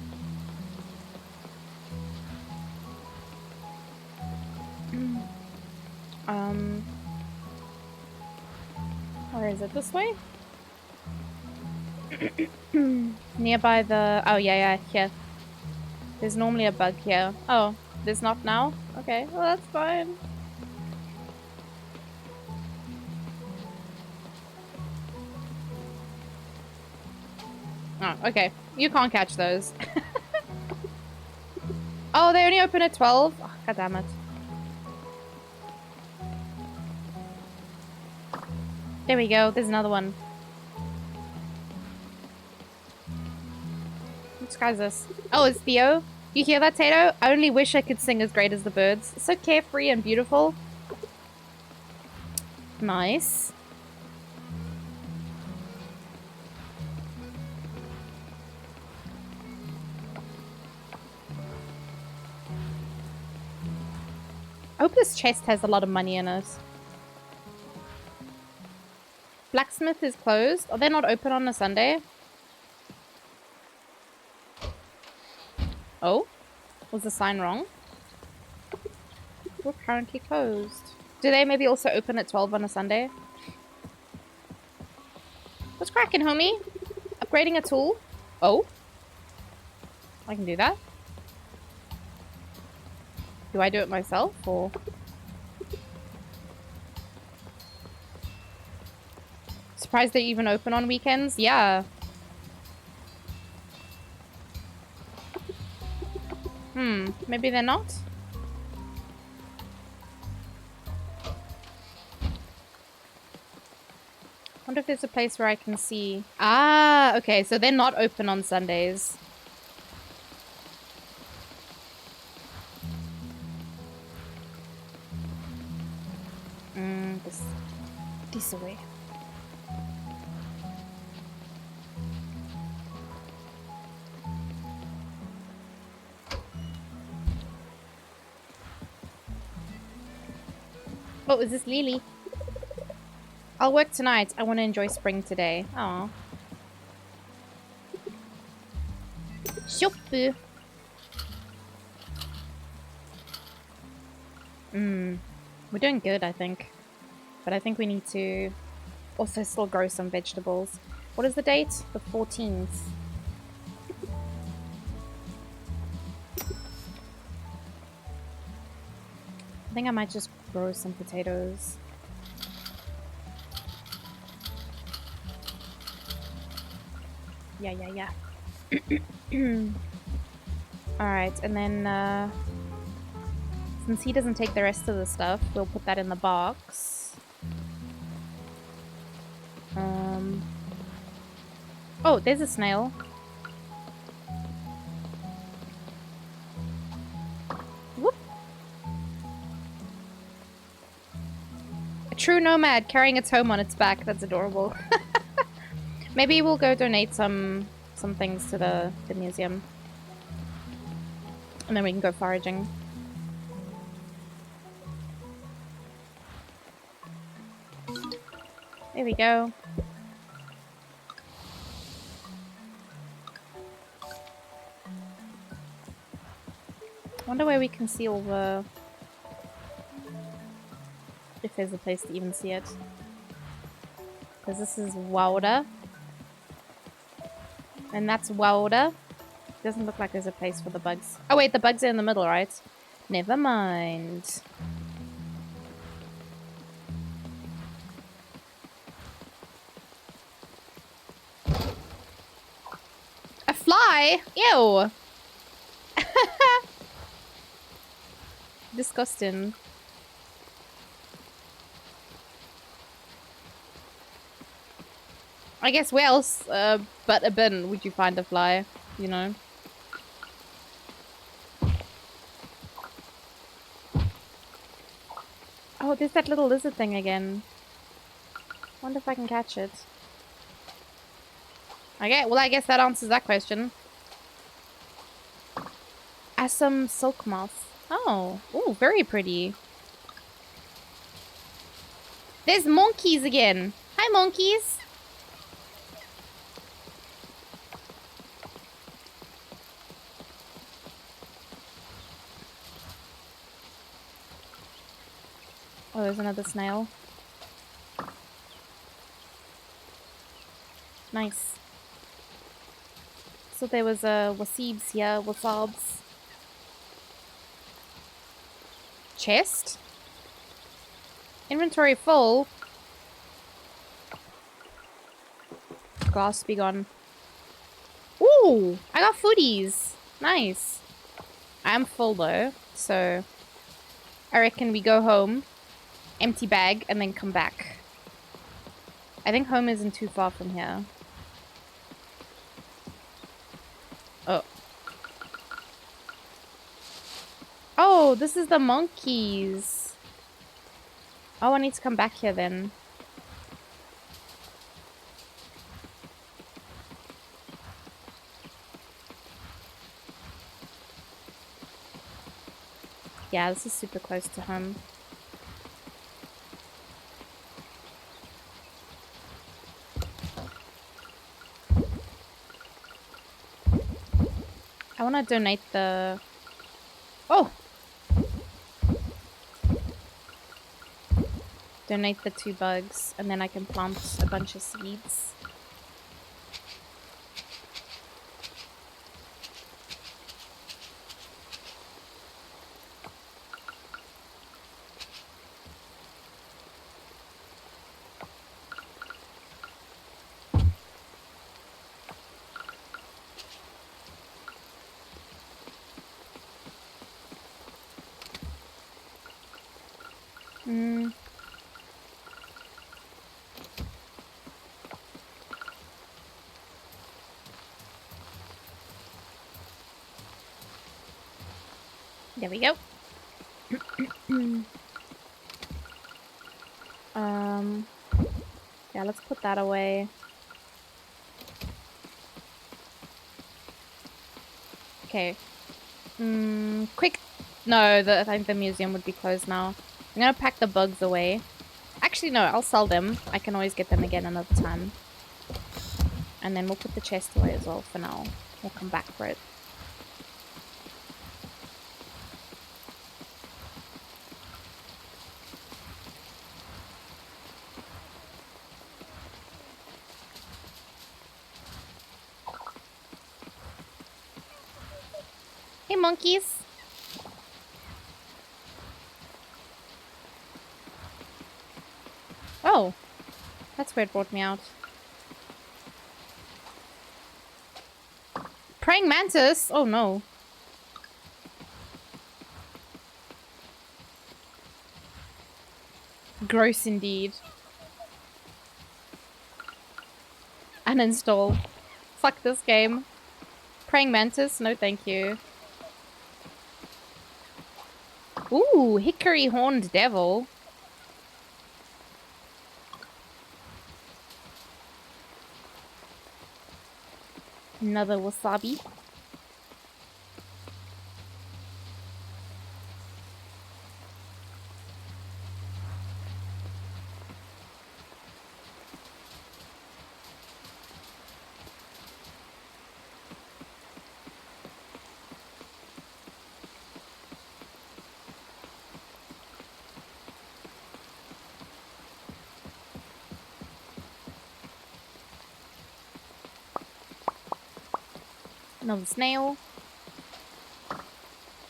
Speaker 2: Where is it? This way? Nearby the... Oh, yeah, here. There's normally a bug here. Oh, there's not now? Okay, well, that's fine. Oh, okay. You can't catch those. Oh, they only open at 12? Oh, God damn it. There we go. There's another one. Which guy's this? Oh, it's Theo. You hear that, Tato? I only wish I could sing as great as the birds. So carefree and beautiful. Nice. I hope this chest has a lot of money in it. Blacksmith is closed. Are they not open on a Sunday? Oh? Was the sign wrong? We're currently closed. Do they maybe also open at 12 on a Sunday? What's cracking, homie? Upgrading a tool? Oh? I can do that. Do I do it myself, or...? Surprised they even open on weekends? Yeah. Maybe they're not? Wonder if there's a place where I can see... Ah, okay, so they're not open on Sundays. This away. Oh, is this Lily? I'll work tonight. I want to enjoy spring today. Aw. Shoppu. We're doing good, I think. But I think we need to also still grow some vegetables. What is the date? The 14th. I think I might just grow some potatoes. Yeah. Alright, and then since he doesn't take the rest of the stuff, we'll put that in the box. Oh, there's a snail. Whoop. A true nomad carrying its home on its back. That's adorable. Maybe we'll go donate some things to the museum. And then we can go foraging. There we go. Wonder where we can see all the... If there's a place to even see it. Because this is Wauda. And that's Wauda. Doesn't look like there's a place for the bugs. Oh wait, the bugs are in the middle, right? Never mind. A fly? Ew! Disgusting. I guess where else but a bin would you find a fly, you know? Oh, there's that little lizard thing again. Wonder if I can catch it. Okay, well I guess that answers that question. Assam silk moth. Oh, ooh, very pretty. There's monkeys again. Hi, monkeys. Oh, there's another snail. Nice. So there was wasibs here, wasabs. Chest? Inventory full. Glass be gone. Ooh! I got foodies! Nice. I'm full though, so I reckon we go home, empty bag, and then come back. I think home isn't too far from here. Oh. Oh, this is the monkeys. Oh, I need to come back here then. Yeah, this is super close to home. I want to donate the... Oh! Donate the 2 bugs, and then I can plant a bunch of seeds. Hmm. There we go. Yeah, let's put that away. Okay. Quick. No, I think the museum would be closed now. I'm gonna pack the bugs away. Actually, no, I'll sell them. I can always get them again another time. And then we'll put the chest away as well for now. We'll come back for it. Hey, monkeys! Oh! That's where it brought me out. Praying mantis? Oh no. Gross indeed. Uninstall. Fuck this game. Praying mantis? No thank you. Ooh, hickory horned devil. Another wasabi. Another snail.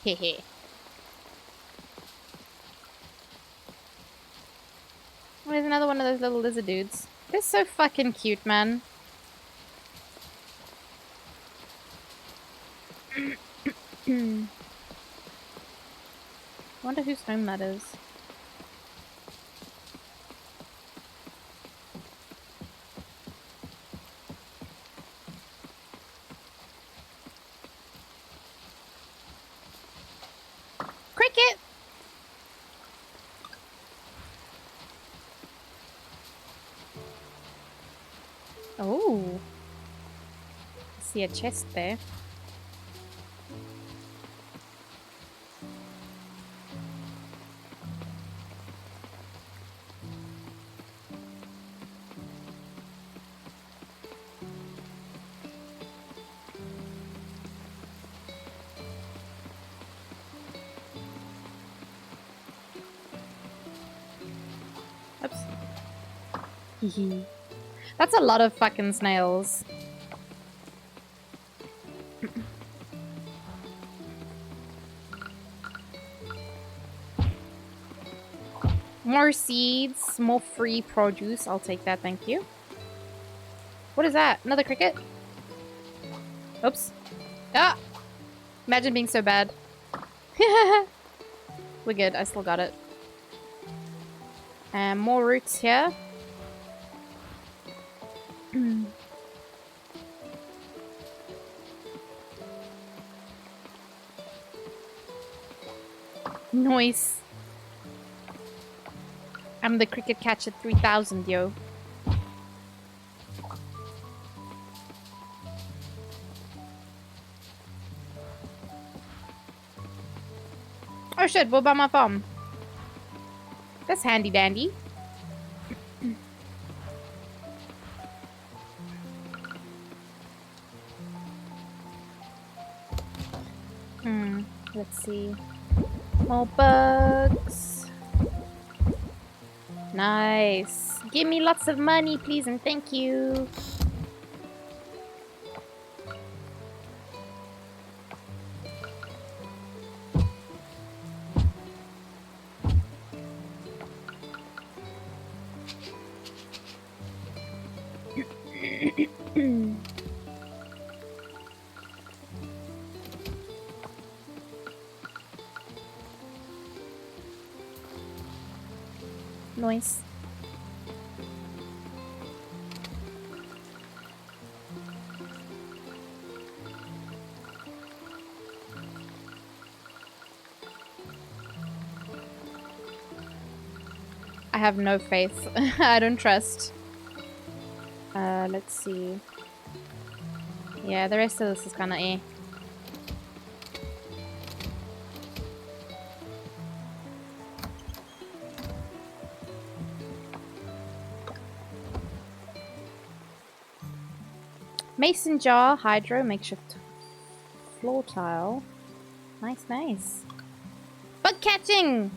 Speaker 2: Hehe. Oh, there's another one of those little lizard dudes. They're so fucking cute, man. Wonder whose home that is. Cricket! Oh. I see a chest there. Oops. Hehe. That's a lot of fucking snails. More seeds, more free produce. I'll take that, thank you. What is that? Another cricket? Oops. Ah! Imagine being so bad. We're good, I still got it. And more roots here. Noise. I'm the cricket catcher 3000, yo. Oh shit, what about my farm? That's handy dandy. Let's see. More bugs. Nice. Give me lots of money, please, and thank you. Noise. I have no faith. I don't trust. Let's see. Yeah, the rest of this is kind of eh. Mason jar, hydro, makeshift floor tile. Nice, nice. Bug catching!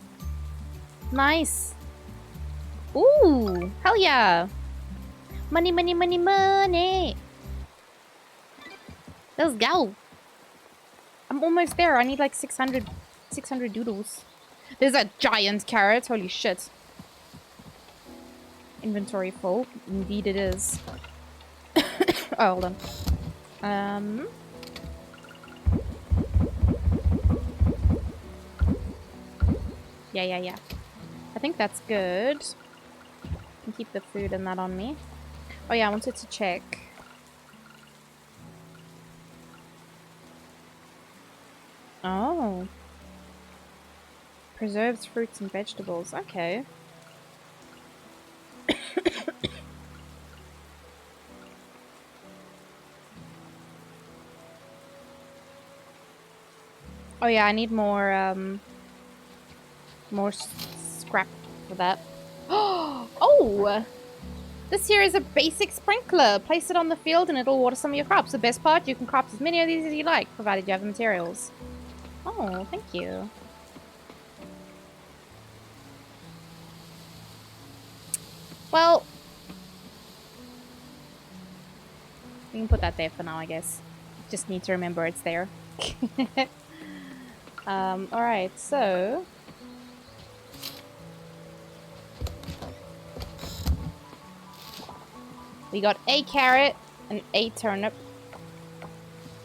Speaker 2: Nice. Ooh, hell yeah. Money, money, money, money. Let's go. I'm almost there. I need like 600 doodles. There's a giant carrot. Holy shit. Inventory full. Indeed it is. Oh, hold on. Yeah. I think that's good. Can keep the food and that on me. Oh yeah, I wanted to check. Oh. Preserves fruits and vegetables. Okay. Oh yeah, I need more scrap for that. Oh! This here is a basic sprinkler. Place it on the field and it'll water some of your crops. The best part, you can craft as many of these as you like, provided you have the materials. Oh, thank you. Well, we can put that there for now, I guess. Just need to remember it's there. Alright, so... we got a carrot and a turnip.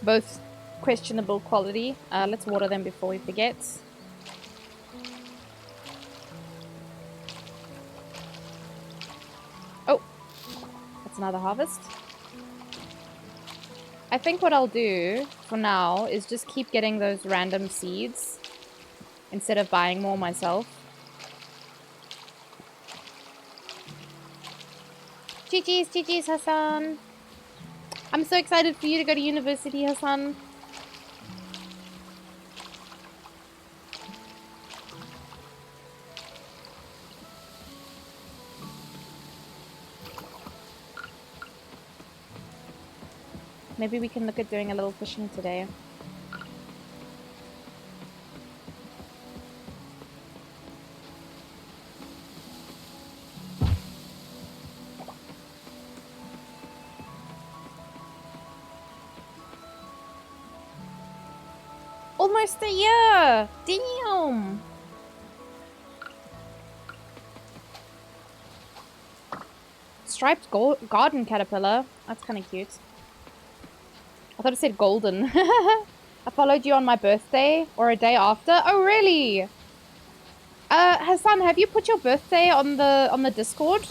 Speaker 2: Both questionable quality. Let's water them before we forget. Oh! That's another harvest. I think what I'll do for now is just keep getting those random seeds instead of buying more myself. GG's, Hassan. I'm so excited for you to go to university, Hassan. Maybe we can look at doing a little fishing today. Almost a year! Damn! Striped garden caterpillar. That's kind of cute. I thought it said golden. I followed you on my birthday or a day after. Oh, really? Hassan, have you put your birthday on the Discord?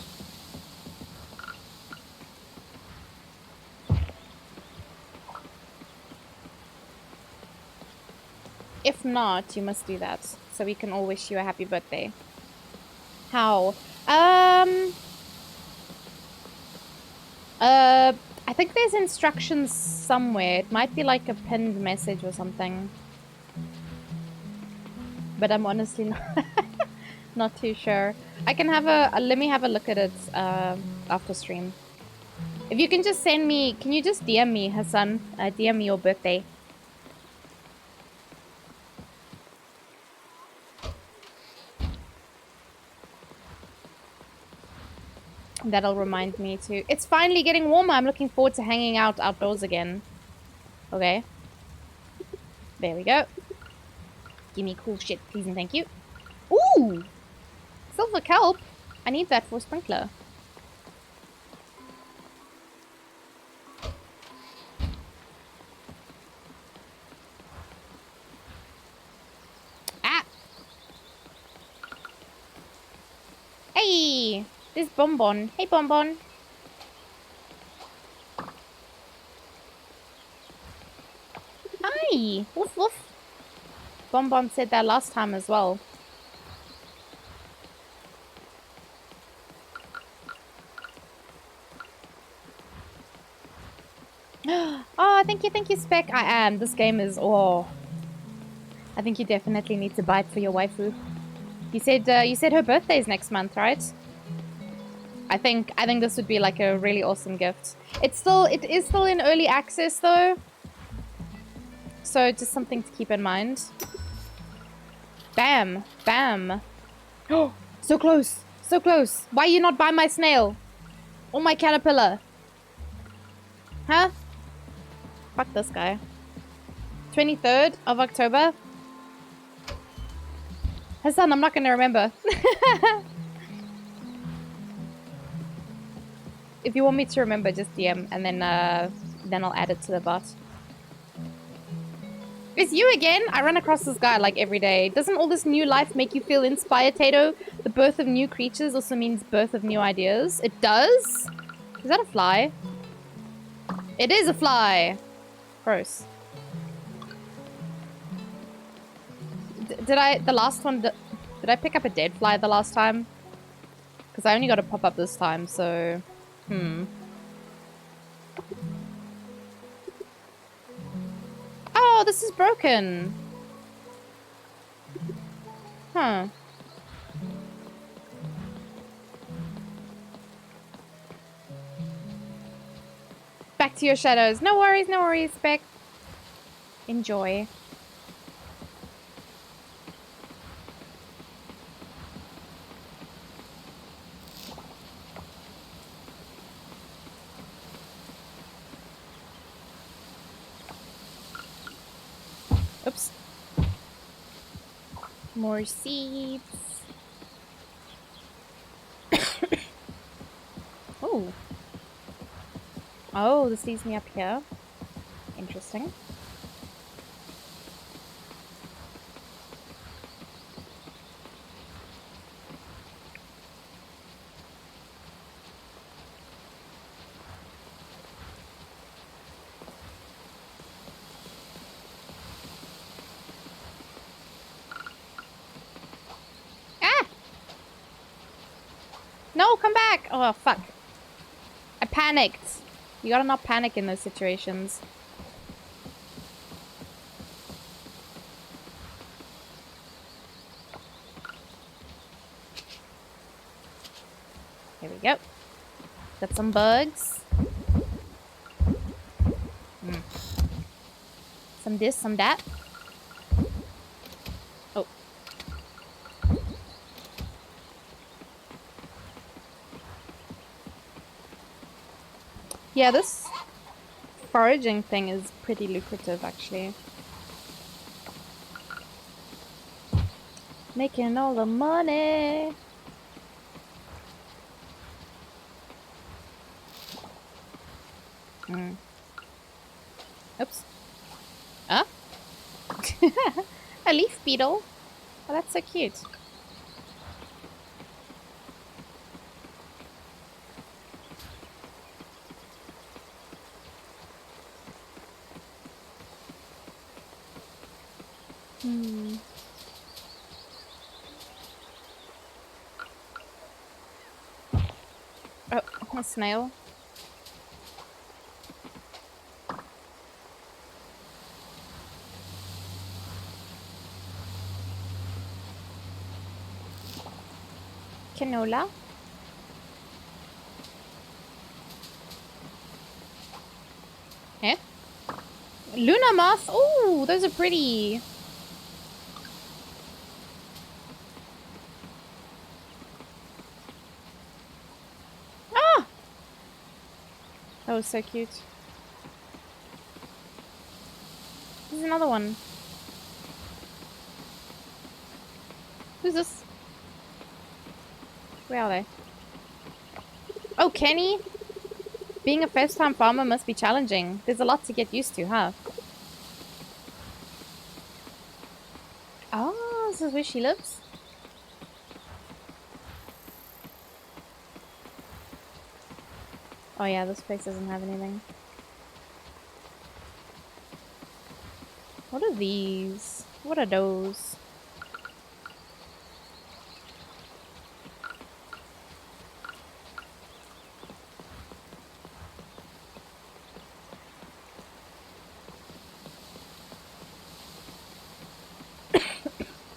Speaker 2: If not, you must do that. So we can all wish you a happy birthday. How? I think there's instructions somewhere. It might be like a pinned message or something. But I'm honestly not too sure. I can have let me have a look at it after stream. If you can just send me, can you just DM me, Hassan? DM me your birthday. That'll remind me too. It's finally getting warmer. I'm looking forward to hanging out outdoors again. Okay. There we go. Give me cool shit, please and thank you. Ooh! Silver kelp. I need that for sprinkler. Ah! Hey! This Bonbon. Hey, Bonbon. Hi! Woof woof. Bonbon said that last time as well. Oh, thank you, Spec. I am. This game is... Oh. I think you definitely need to buy it for your waifu. You said her birthday is next month, right? I think this would be like a really awesome gift. It is still in early access though. So just something to keep in mind. Bam. Bam. Oh, so close. So close. Why you not buy my snail? Or my caterpillar? Huh? Fuck this guy. 23rd of October. Hassan, I'm not going to remember. If you want me to remember, just DM and then I'll add it to the bot. It's you again? I run across this guy like every day. Doesn't all this new life make you feel inspired, Tato? The birth of new creatures also means birth of new ideas. It does? Is that a fly? It is a fly! Gross. Did I pick up a dead fly the last time? Because I only got a pop up this time, so... Oh, this is broken. Huh. Back to your shadows. No worries, Beck. Enjoy. Oops. More seeds. Oh. Oh, this leads me up here. Interesting. Ah! No, come back! Oh, fuck. I panicked. You gotta not panic in those situations. Here we go. Got some bugs. Some this, some that. Oh. Yeah, this foraging thing is pretty lucrative, actually. Making all the money. Oops. Huh? A leaf beetle? Oh, that's so cute. Hmm. Oh, a snail. Canola. Eh? Luna moth. Oh, those are pretty. Ah! That was so cute. There's another one. Who's this? Where are they? Oh, Kenny. Being a first-time farmer must be challenging. There's a lot to get used to, huh? Oh, this is where she lives? Oh yeah, this place doesn't have anything. What are these? What are those?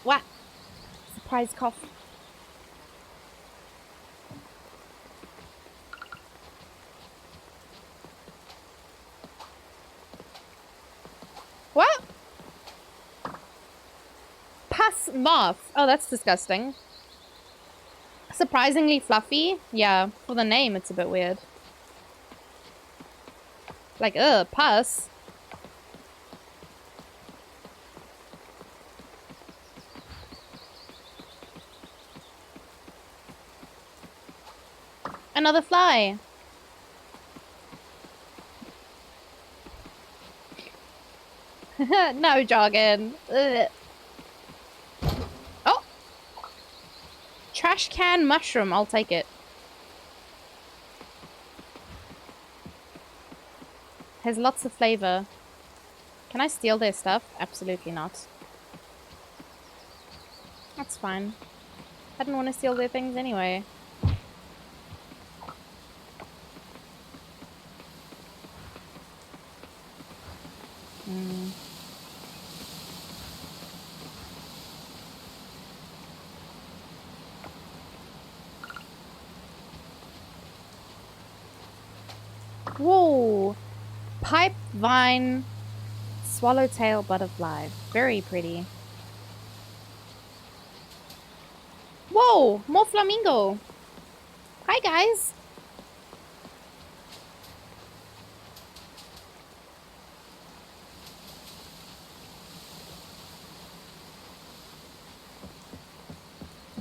Speaker 2: What? Surprise cough. What? Pus moth. Oh, that's disgusting. Surprisingly fluffy. Yeah, for the name, it's a bit weird. Like, pus. Another fly. No jargon. Ugh. Oh! Trash can mushroom. I'll take it. Has lots of flavor. Can I steal their stuff? Absolutely not. That's fine. I didn't want to steal their things anyway. Mm. Whoa! Pipe vine swallowtail butterfly. Very pretty. Whoa! More flamingo! Hi, guys!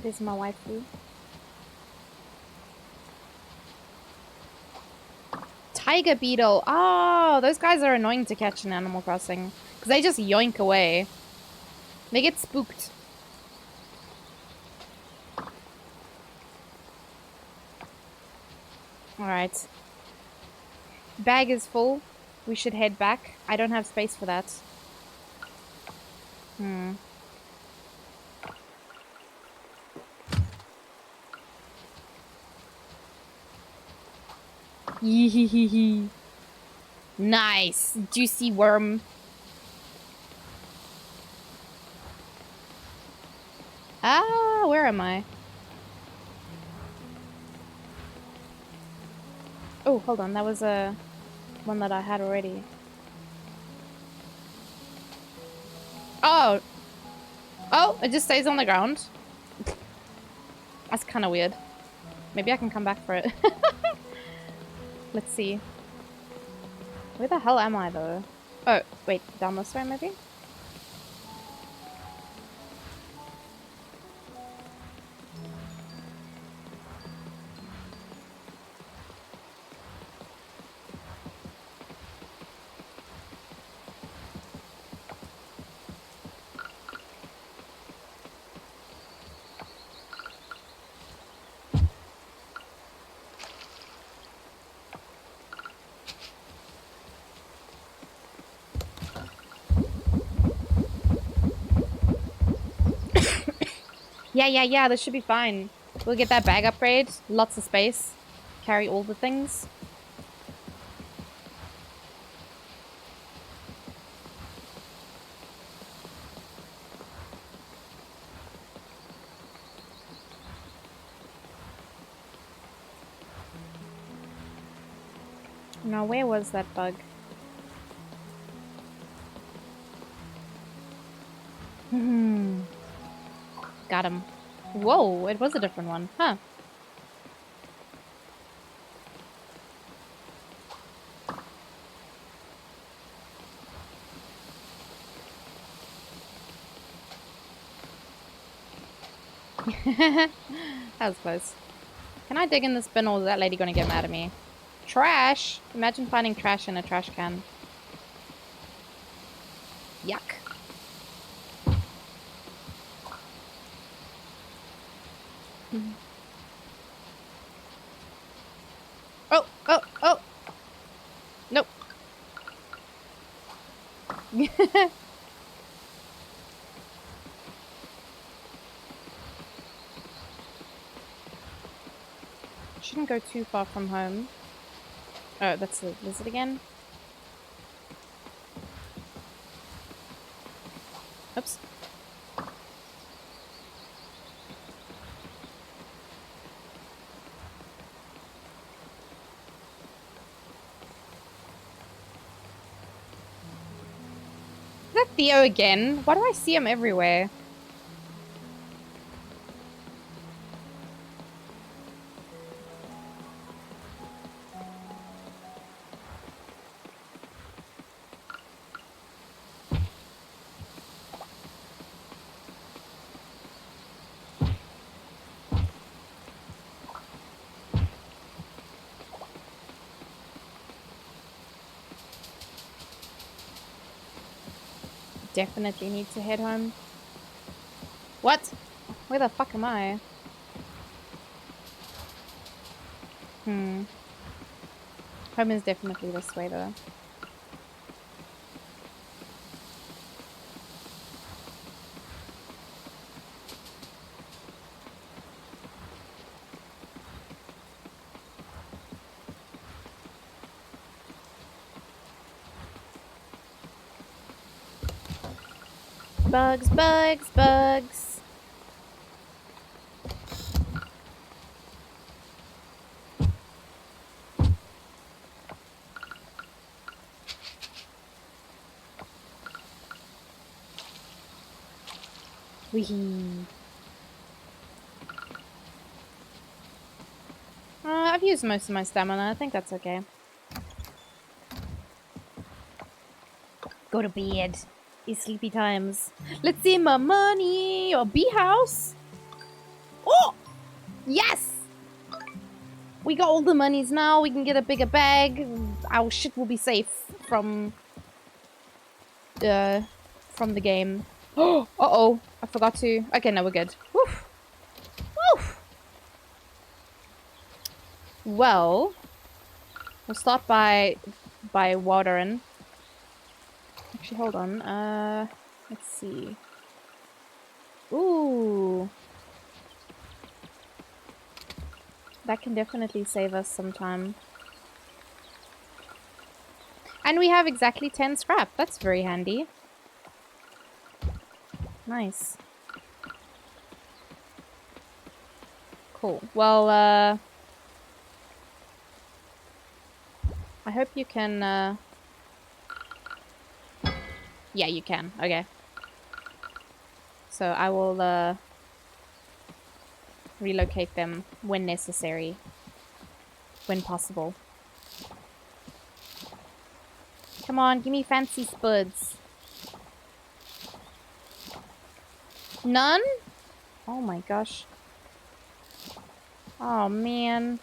Speaker 2: This is my waifu. Tiger beetle. Oh, those guys are annoying to catch in Animal Crossing. Because they just yoink away. They get spooked. Alright. Bag is full. We should head back. I don't have space for that. Hmm. Yee. Nice. Juicy worm. Ah, where am I? Oh, hold on. That was one that I had already. Oh. Oh, it just stays on the ground. That's kind of weird. Maybe I can come back for it. Let's see. Where the hell am I, though? Oh, wait. Down this way, maybe? Yeah, this should be fine. We'll get that bag upgrade. Lots of space. Carry all the things. Now, where was that bug? Got him. Whoa, it was a different one. Huh. That was close. Can I dig in this bin or is that lady gonna get mad at me? Trash! Imagine finding trash in a trash can. Yuck. Oh! Nope. Shouldn't go too far from home. Oh, that's the lizard again. Oops. Is that Theo again? Why do I see him everywhere? Definitely need to head home. What? Where the fuck am I? Home is definitely this way though. Bugs, bugs, bugs. Wee. I've used most of my stamina. I think that's okay. Go to bed. It's sleepy times. Let's see my money or bee house. Oh! Yes! We got all the monies now. We can get a bigger bag. Our shit will be safe from the game. Oh, uh-oh. I forgot to. Okay, now we're good. Woof. Woof. Well, we'll start by watering. Actually, hold on. Let's see. Ooh. That can definitely save us some time. And we have exactly 10 scrap. That's very handy. Nice. Cool. Well, I hope you can, Yeah, you can. Okay. So I will, relocate them when necessary. When possible. Come on, give me fancy spuds. None? Oh my gosh. Oh man.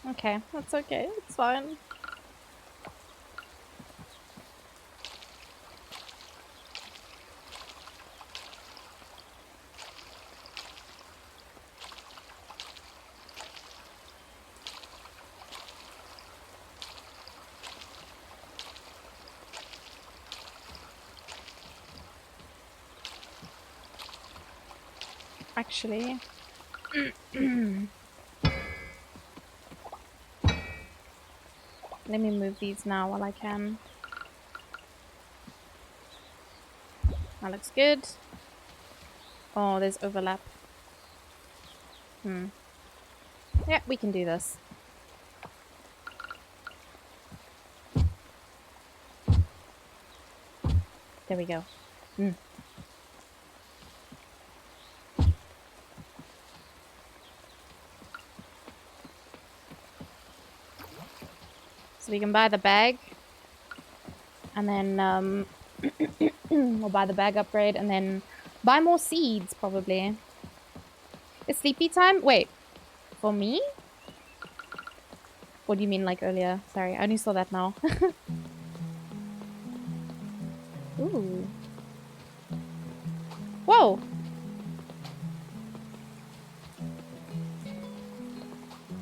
Speaker 2: Okay, that's okay. It's fine. Actually. Let me move these now while I can. That looks good. Oh, there's overlap. Yeah, we can do this. There we go. So we can buy the bag. And then we'll buy the bag upgrade and then buy more seeds, probably. It's sleepy time? Wait. For me? What do you mean, like, earlier? Sorry, I only saw that now. Ooh. Whoa!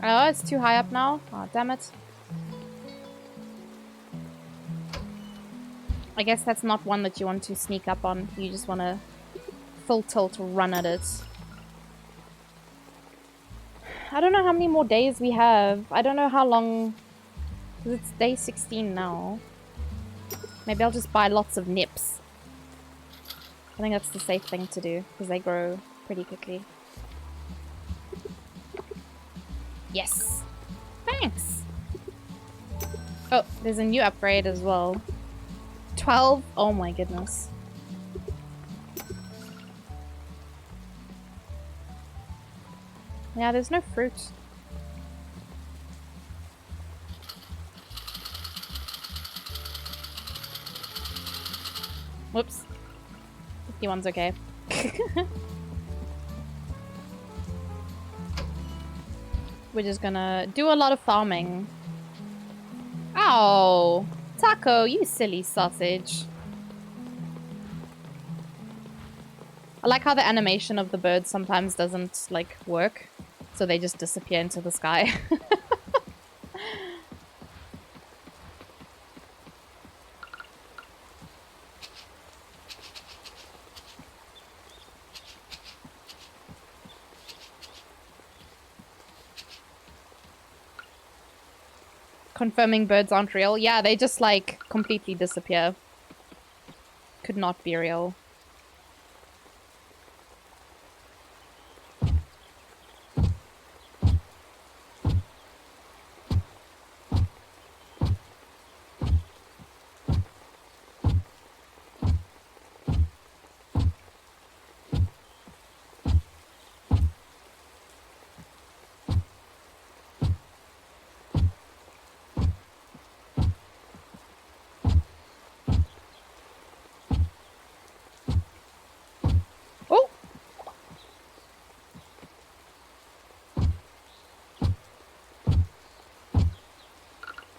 Speaker 2: Oh, it's too high up now? Oh, damn it. I guess that's not one that you want to sneak up on. You just want to full tilt run at it. I don't know how many more days we have. I don't know how long... It's day 16 now. Maybe I'll just buy lots of nips. I think that's the safe thing to do, because they grow pretty quickly. Yes! Thanks! Oh, there's a new upgrade as well. 12? Oh my goodness. Yeah, there's no fruit. Whoops. 51's okay. We're just gonna do a lot of farming. Oh! Taco, you silly sausage. I like how the animation of the birds sometimes doesn't, like, work. So they just disappear into the sky. Confirming birds aren't real. Yeah, they just, like, completely disappear. Could not be real. Oh!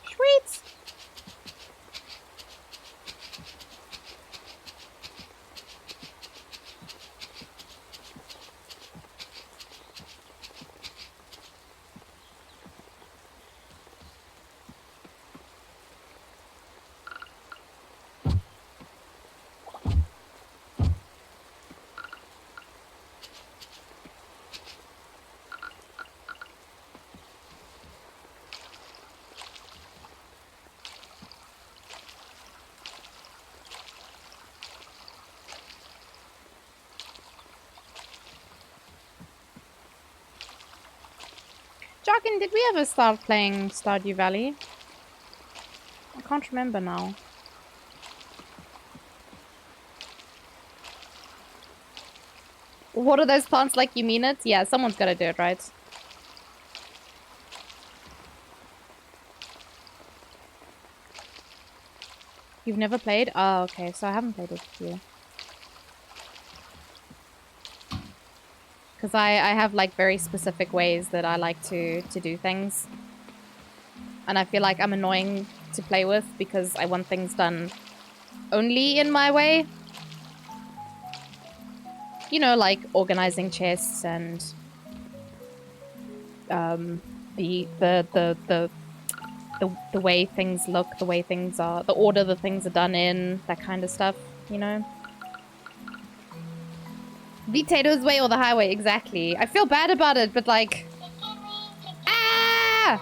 Speaker 2: Sweet! Jarkin, did we ever start playing Stardew Valley? I can't remember now. What are those plants like? You mean it? Yeah, someone's gotta do it, right? You've never played? Oh, okay. So I haven't played it with you. Because I have, like, very specific ways that I like to do things. And I feel like I'm annoying to play with because I want things done only in my way. You know, like organizing chests and the way things look, the way things are, the order the things are done in, that kind of stuff, you know? Potatoes way or the highway, exactly. I feel bad about it, but like... Ah!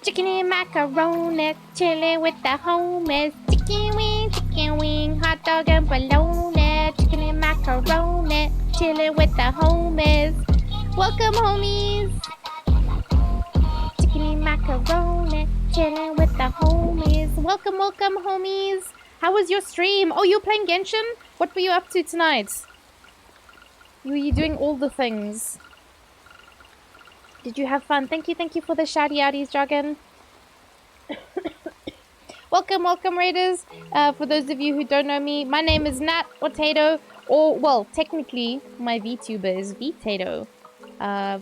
Speaker 2: Chicken and macaroni, chilling with the homies. Chicken wing, hot dog and bologna. Chicken and macaroni, chilling with the homies. Welcome, homies. Chicken and macaroni, chilling with the homies. Welcome, welcome, homies. How was your stream? Oh, you're playing Genshin? What were you up to tonight? Were you doing all the things? Did you have fun? Thank you for the shouty outies, Jargon. Welcome, welcome, Raiders. For those of you who don't know me, my name is Nat Potato, or, well, technically, my VTuber is Vtato.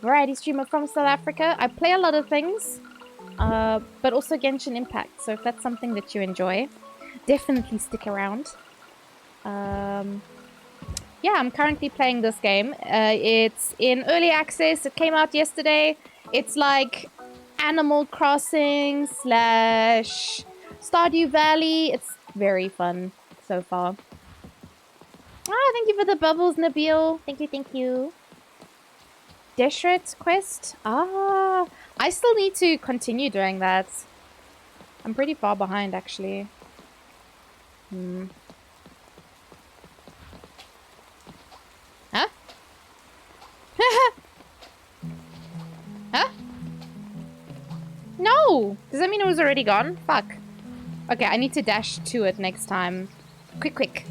Speaker 2: Variety streamer from South Africa. I play a lot of things, but also Genshin Impact, so if that's something that you enjoy, definitely stick around. Yeah, I'm currently playing this game. It's in early access. It came out yesterday. It's like Animal Crossing / Stardew Valley. It's very fun so far. Ah, thank you for the bubbles, Nabil. Thank you. Deshret quest? Ah, I still need to continue doing that. I'm pretty far behind, actually. Huh? Huh? No! Does that mean it was already gone? Fuck. Okay, I need to dash to it next time. Quick.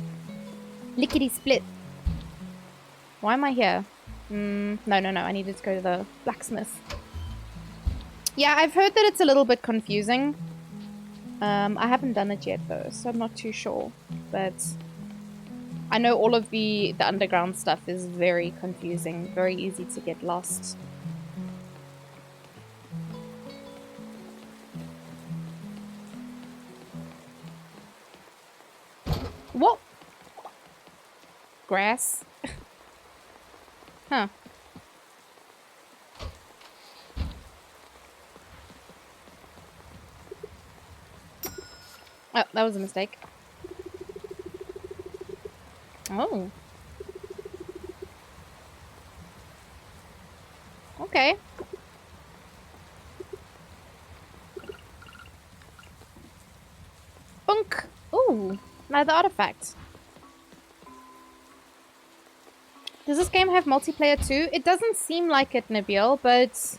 Speaker 2: Lickety split. Why am I here? No. I needed to go to the blacksmith. Yeah, I've heard that it's a little bit confusing. I haven't done it yet, though, so I'm not too sure. But I know all of the underground stuff is very confusing. Very easy to get lost. What? Grass? Huh. Oh, that was a mistake. Oh. Okay. Bunk! Ooh, another artifact. Does this game have multiplayer too? It doesn't seem like it, Nabil, but...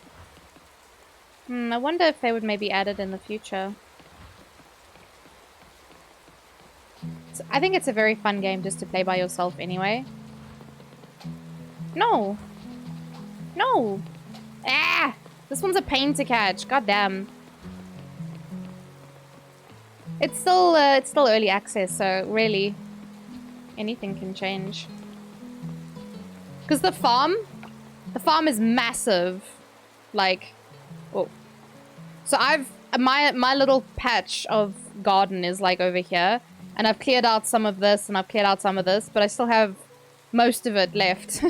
Speaker 2: I wonder if they would maybe add it in the future. So I think it's a very fun game just to play by yourself anyway. No! Ah! This one's a pain to catch. God damn. It's still early access, so really anything can change. Because the farm is massive. Like, oh. So my little patch of garden is like over here, and I've cleared out some of this and I've cleared out some of this, but I still have most of it left.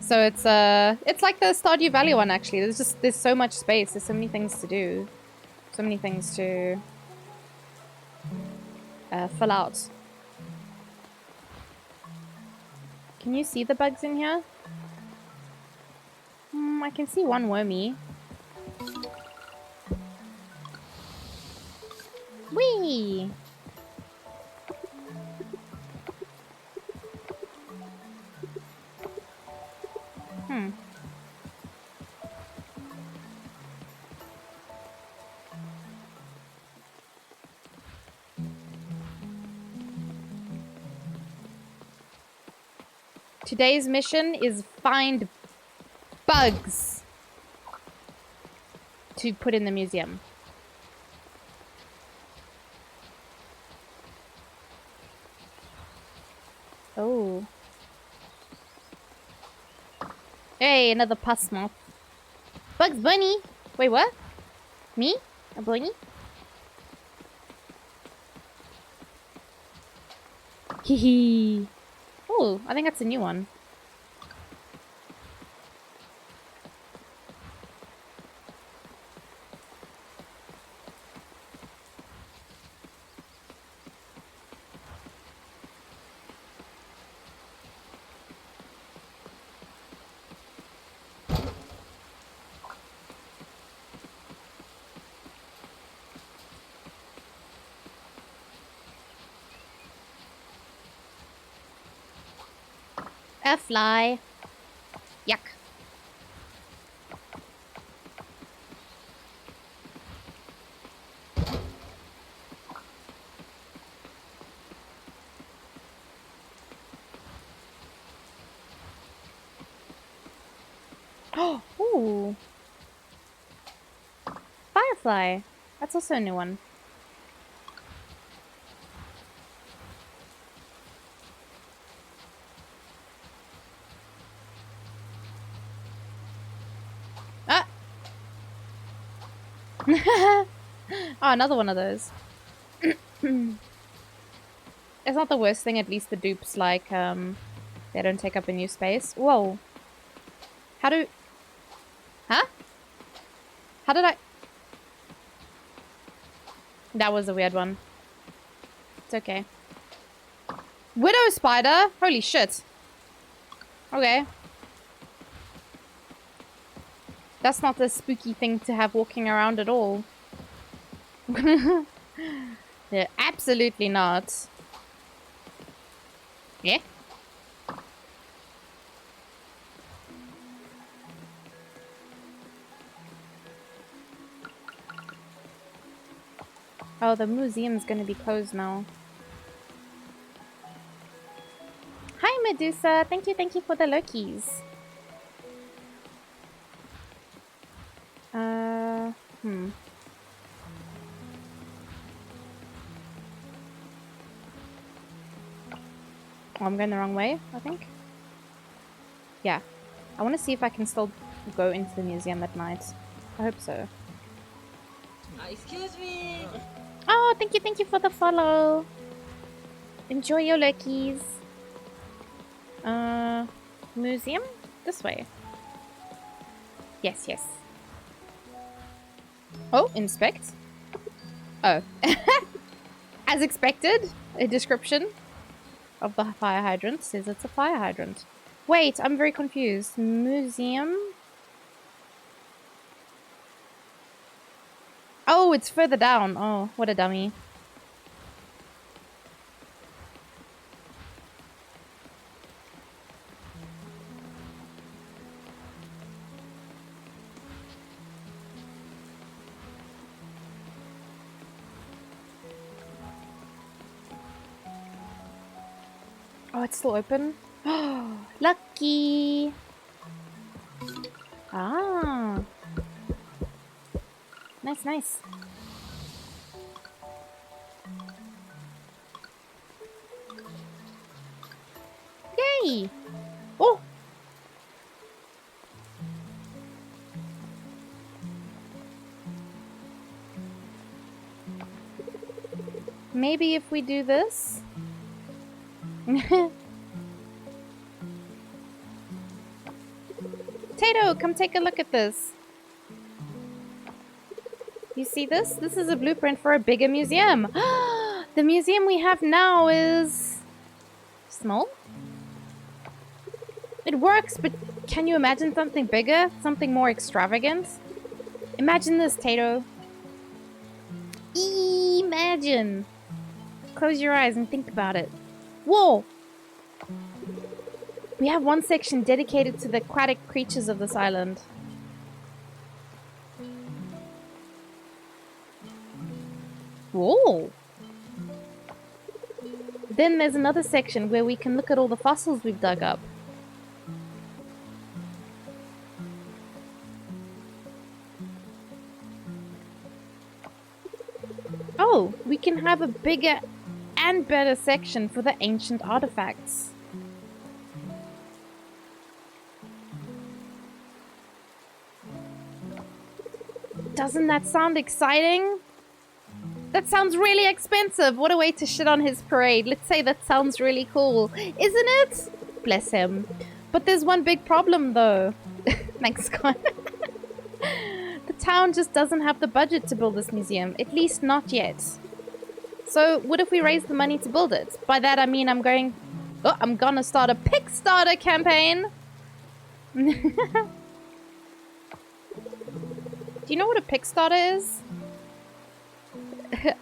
Speaker 2: So it's like the Stardew Valley one actually. There's so much space. There's so many things to do. So many things to fill out. Can you see the bugs in here? I can see one wormy. Whee! Today's mission is find bugs to put in the museum. Oh. Hey, another pus moth. Bugs Bunny! Wait, what? Me? A bunny? Hehe. Oh, I think that's a new one. A fly. Yuck. Oh, ooh. Firefly. That's also a new one. Ah! Oh, another one of those. It's not the worst thing, at least the dupes, like, they don't take up a new space. Whoa. How do... Huh? How did I... That was a weird one. It's okay. Widow spider? Holy shit. Okay. That's not a spooky thing to have walking around at all. Yeah, absolutely not. Yeah? Oh, the museum's gonna be closed now. Hi, Medusa. Thank you for the Lokis. Oh, I'm going the wrong way, I think. Yeah. I want to see if I can still go into the museum at night. I hope so.
Speaker 3: Excuse me.
Speaker 2: Oh, thank you for the follow. Enjoy your Lokis. Museum? This way. Yes. Oh, inspect. Oh. As expected, a description of the fire hydrant says it's a fire hydrant. Wait, I'm very confused. Museum? Oh, it's further down. Oh, what a dummy. Oh, it's still open? Oh, lucky! Ah. Nice. Yay! Oh! Maybe if we do this? Tato, come take a look at this. You see this? This is a blueprint for a bigger museum. The museum we have now is... small? It works, but can you imagine something bigger? Something more extravagant? Imagine this, Tato. Imagine. Close your eyes and think about it. Whoa! We have one section dedicated to the aquatic creatures of this island. Whoa! Then there's another section where we can look at all the fossils we've dug up. Oh, we can have a bigger and better section for the ancient artifacts. Doesn't that sound exciting? That sounds really expensive. What a way to shit on his parade. Let's say that sounds really cool. Isn't it? Bless him. But there's one big problem though. Thanks, Scott. The town just doesn't have the budget to build this museum. At least not yet. So what if we raise the money to build it? By that I mean I'm gonna start a Kickstarter campaign. Do you know what a Kickstarter is?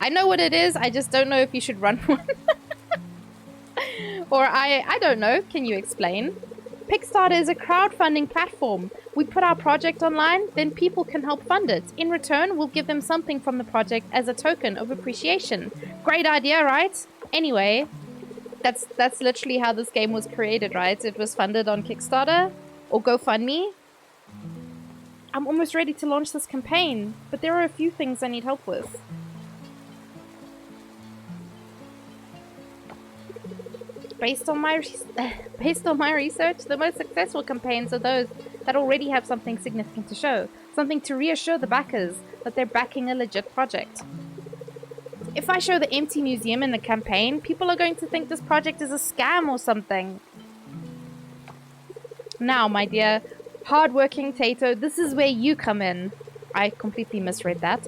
Speaker 2: I know what it is, I just don't know if you should run one. Or I don't know, can you explain? Kickstarter is a crowdfunding platform. We put our project online, then people can help fund it. In return, we'll give them something from the project as a token of appreciation. Great idea, right? Anyway, that's literally how this game was created, right? It was funded on Kickstarter or GoFundMe. I'm almost ready to launch this campaign, but there are a few things I need help with. Based on my research, the most successful campaigns are those that already have something significant to show, something to reassure the backers that they're backing a legit project. If I show the empty museum in the campaign, people are going to think this project is a scam or something. Now, my dear, hardworking Tato, this is where you come in. I completely misread that.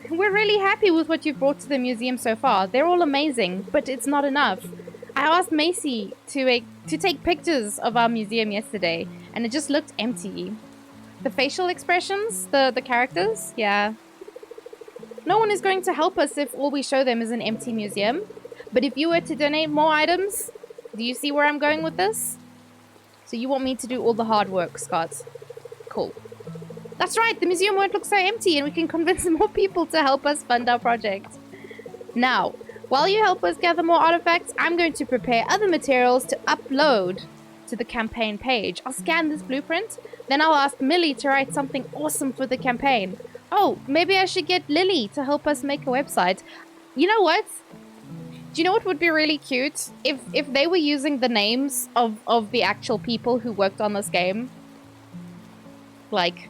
Speaker 2: We're really happy with what you've brought to the museum so far. They're all amazing, but it's not enough. I asked Macy to take pictures of our museum yesterday, and it just looked empty. The facial expressions, the characters, yeah. No one is going to help us if all we show them is an empty museum. But if you were to donate more items, do you see where I'm going with this? So you want me to do all the hard work, Scott. Cool. That's right, the museum won't look so empty and we can convince more people to help us fund our project. Now, while you help us gather more artifacts, I'm going to prepare other materials to upload to the campaign page. I'll scan this blueprint, then I'll ask Millie to write something awesome for the campaign. Oh, maybe I should get Lily to help us make a website. You know what? Do you know what would be really cute? If they were using the names of the actual people who worked on this game. Like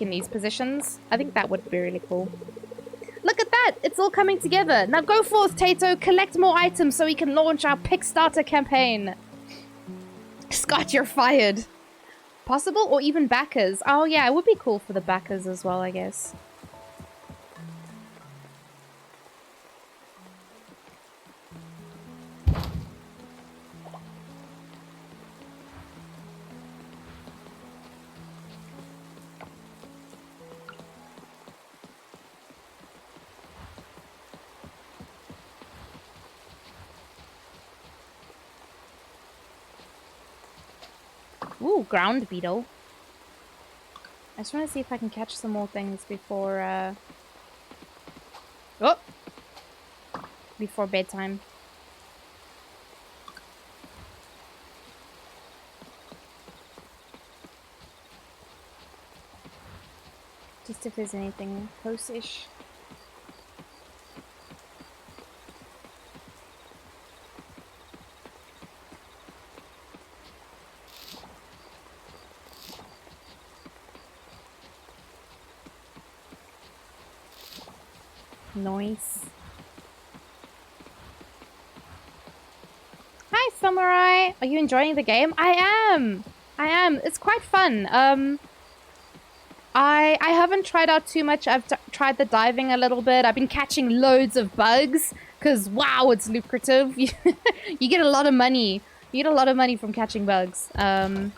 Speaker 2: in these positions. I think that would be really cool. Look at that! It's all coming together. Now go forth, Tato. Collect more items so we can launch our Kickstarter campaign. Scott, you're fired. Possible? Or even backers. Oh yeah, it would be cool for the backers as well, I guess. Ooh, ground beetle. I just want to see if I can catch some more things before, before bedtime. Just if there's anything close-ish. Nice. Hi, Samurai! Are you enjoying the game? I am! It's quite fun. I haven't tried out too much. I've tried the diving a little bit. I've been catching loads of bugs. Because, wow, it's lucrative. You get a lot of money. You get a lot of money from catching bugs. So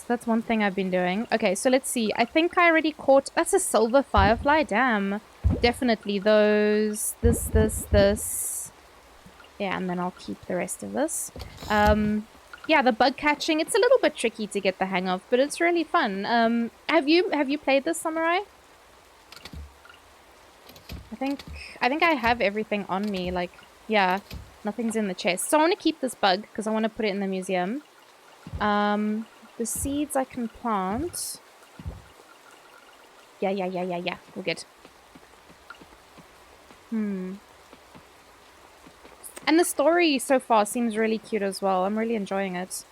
Speaker 2: that's one thing I've been doing. Okay, so let's see. I think I already caught... That's a silver firefly. Damn. Definitely those. This. Yeah, and then I'll keep the rest of this. Yeah, the bug catching, it's a little bit tricky to get the hang of, but it's really fun. Have you played this, Samurai? I think I have everything on me. Like, yeah, nothing's in the chest. So I want to keep this bug because I want to put it in the museum. The seeds I can plant. Yeah. We're good. And the story so far seems really cute as well. I'm really enjoying it.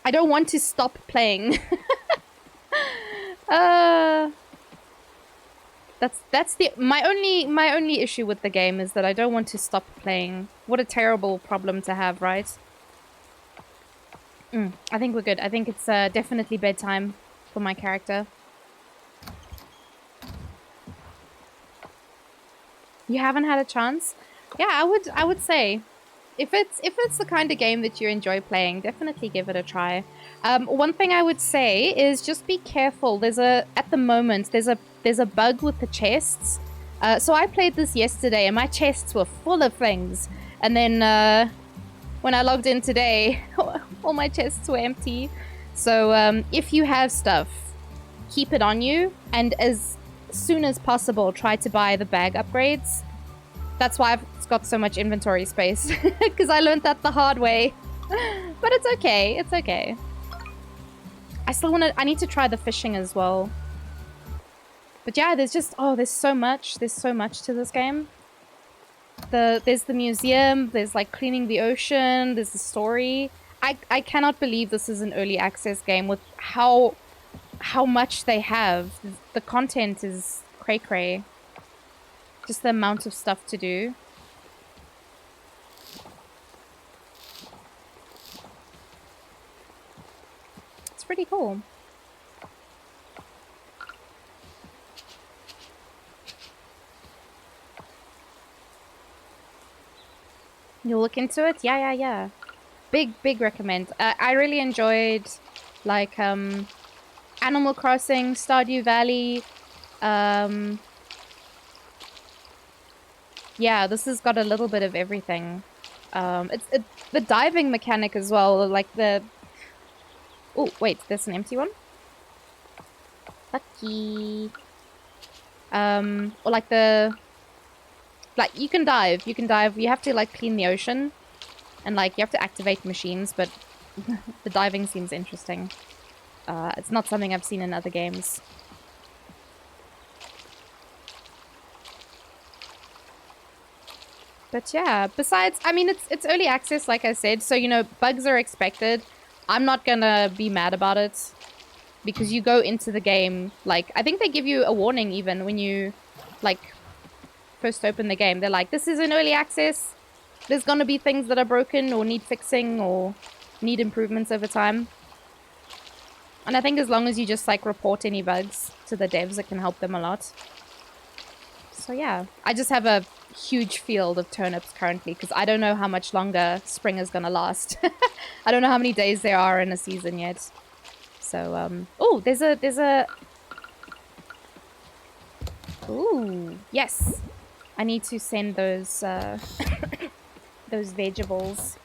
Speaker 2: I don't want to stop playing. That's my only issue with the game is that I don't want to stop playing. What a terrible problem to have, right? I think we're good. I think it's definitely bedtime for my character. You haven't had a chance? Yeah, I would say if it's the kind of game that you enjoy playing, definitely give it a try. One thing I would say is just be careful. At the moment there's a bug with the chests. So I played this yesterday and my chests were full of things. And then when I logged in today, All my chests were empty. So if you have stuff, keep it on you, and as soon as possible, try to buy the bag upgrades. That's why I've got so much inventory space, because I learned that the hard way. But it's okay. It's okay. I need to try the fishing as well. But yeah, there's just, oh, there's so much to this game. There's the museum, there's like cleaning the ocean, there's the story. I cannot believe this is an early access game with how much they have. The content is cray-cray. Just the amount of stuff to do. It's pretty cool. You'll look into it? Yeah. Big recommend. I really enjoyed, like, Animal Crossing, Stardew Valley. Yeah, this has got a little bit of everything. The diving mechanic as well, like the... Oh, wait, there's an empty one? Lucky. Or like the... Like, you can dive. You have to, like, clean the ocean. And, like, you have to activate machines, but the diving seems interesting. It's not something I've seen in other games. But yeah, besides, I mean, it's early access, like I said, so, you know, bugs are expected. I'm not gonna be mad about it. Because you go into the game, like, I think they give you a warning even when you, like, first open the game. They're like, this is an early access. There's gonna be things that are broken or need fixing or need improvements over time. And I think as long as you just, like, report any bugs to the devs, it can help them a lot. So yeah, I just have a huge field of turnips currently because I don't know how much longer spring is gonna last. I don't know how many days there are in a season yet. So, oh, there's a... Ooh, yes. I need to send those, those vegetables.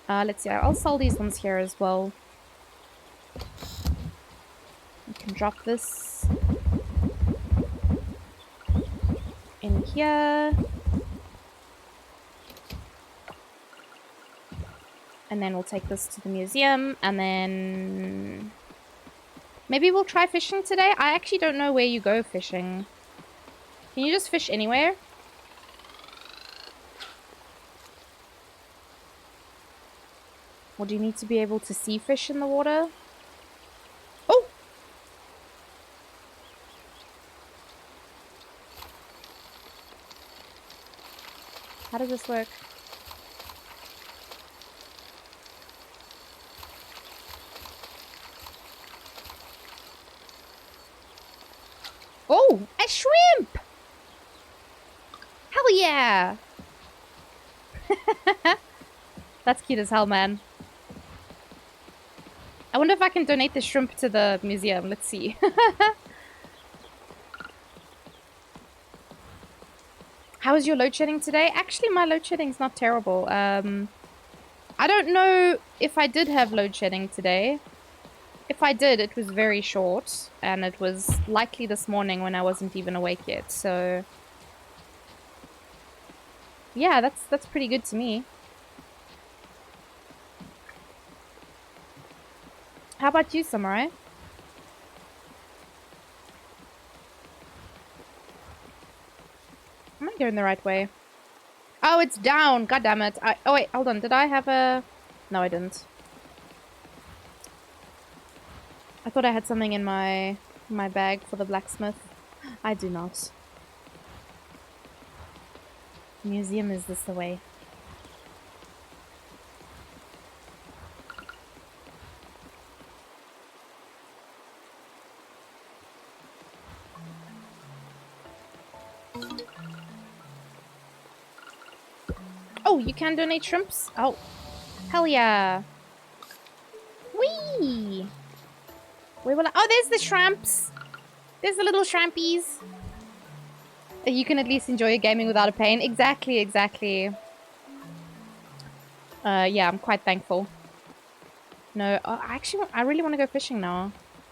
Speaker 2: Let's see, I'll sell these ones here as well. You can drop this in here. And then we'll take this to the museum, and then... Maybe we'll try fishing today? I actually don't know where you go fishing. Can you just fish anywhere? Or do you need to be able to see fish in the water? Oh! How does this work? Oh! A shrimp! Hell yeah! That's cute as hell, man. I wonder if I can donate the shrimp to the museum. Let's see. How is your load shedding today? Actually, my load shedding's not terrible. I don't know if I did have load shedding today. If I did, it was very short, and it was likely this morning when I wasn't even awake yet, so... Yeah, that's pretty good to me. How about you, Samurai? Am I going the right way? Oh, it's down! God damn it. Oh, wait, hold on. Did I have a... No, I didn't. I thought I had something in my bag for the blacksmith. I do not. Museum, is this the way? Oh, you can donate shrimps? Oh, hell yeah. Whee! Oh, there's the shrimps. There's the little shrimpies. You can at least enjoy your gaming without a pain. Exactly, exactly. Yeah, I'm quite thankful. No, I really want to go fishing now.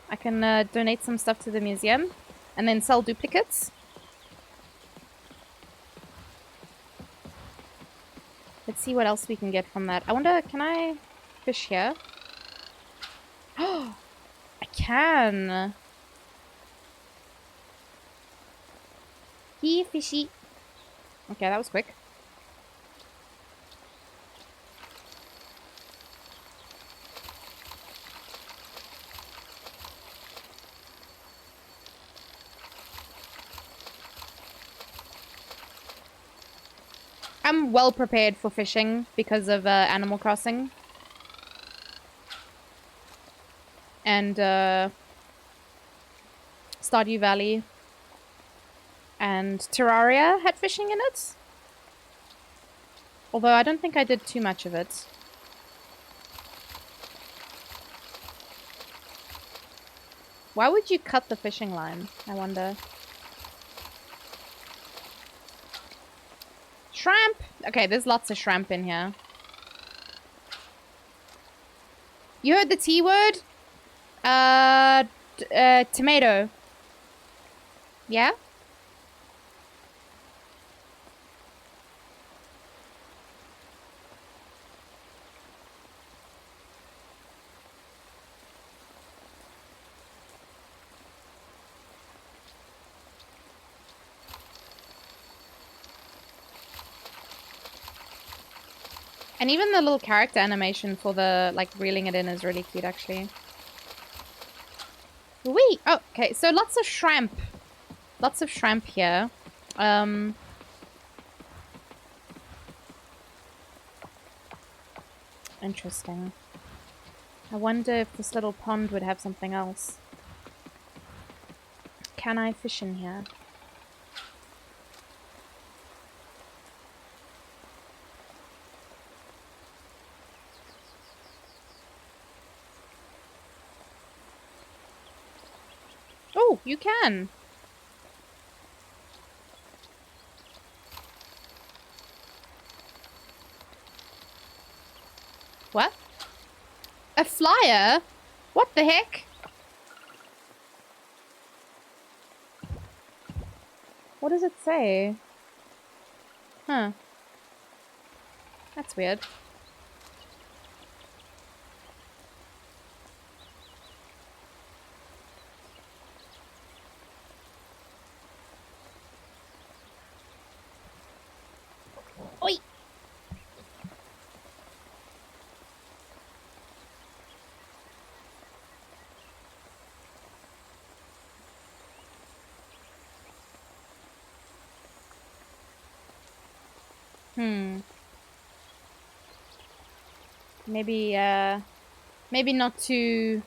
Speaker 2: I can donate some stuff to the museum and then sell duplicates. Let's see what else we can get from that. I wonder, can I fish here? Oh, I can. Here, fishy. Okay, that was quick. I'm well prepared for fishing because of Animal Crossing. And Stardew Valley. And Terraria had fishing in it. Although I don't think I did too much of it. Why would you cut the fishing line? I wonder. Shrimp! Okay, there's lots of shrimp in here. You heard the T word? Tomato. Yeah? And even the little character animation for the, like, reeling it in is really cute, actually. Wee! Oh, okay, so lots of shrimp. Lots of shrimp here. Interesting. I wonder if this little pond would have something else. Can I fish in here? Oh, you can! What? A flyer? What the heck? What does it say? Huh. That's weird. Oi! Maybe, maybe not too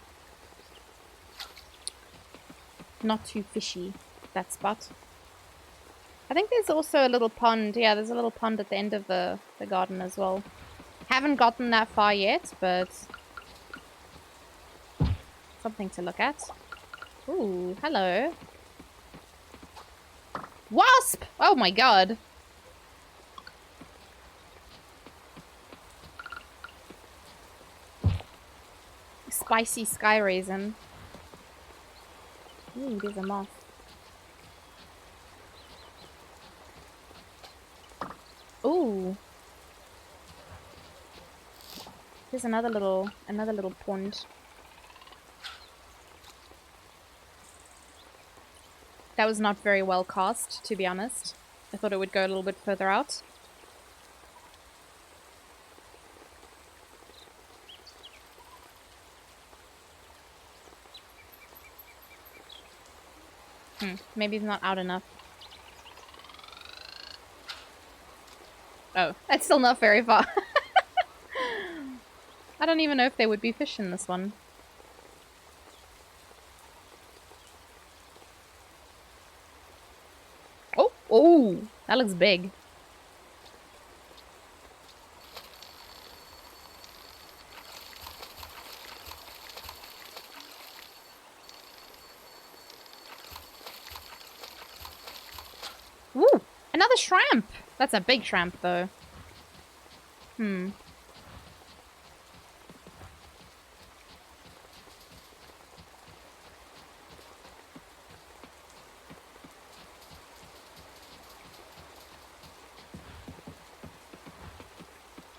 Speaker 2: fishy, that spot. I think there's also a little pond. Yeah, there's a little pond at the end of the garden as well. Haven't gotten that far yet, but something to look at. Ooh, hello. Wasp! Oh my god. Spicy sky raisin. Ooh, there's a moth. Ooh. There's another little pond. That was not very well cast, to be honest. I thought it would go a little bit further out. Maybe it's not out enough. Oh, that's still not very far. I don't even know if there would be fish in this one. Oh, oh, that looks big. Ooh, another shrimp. That's a big shrimp, though.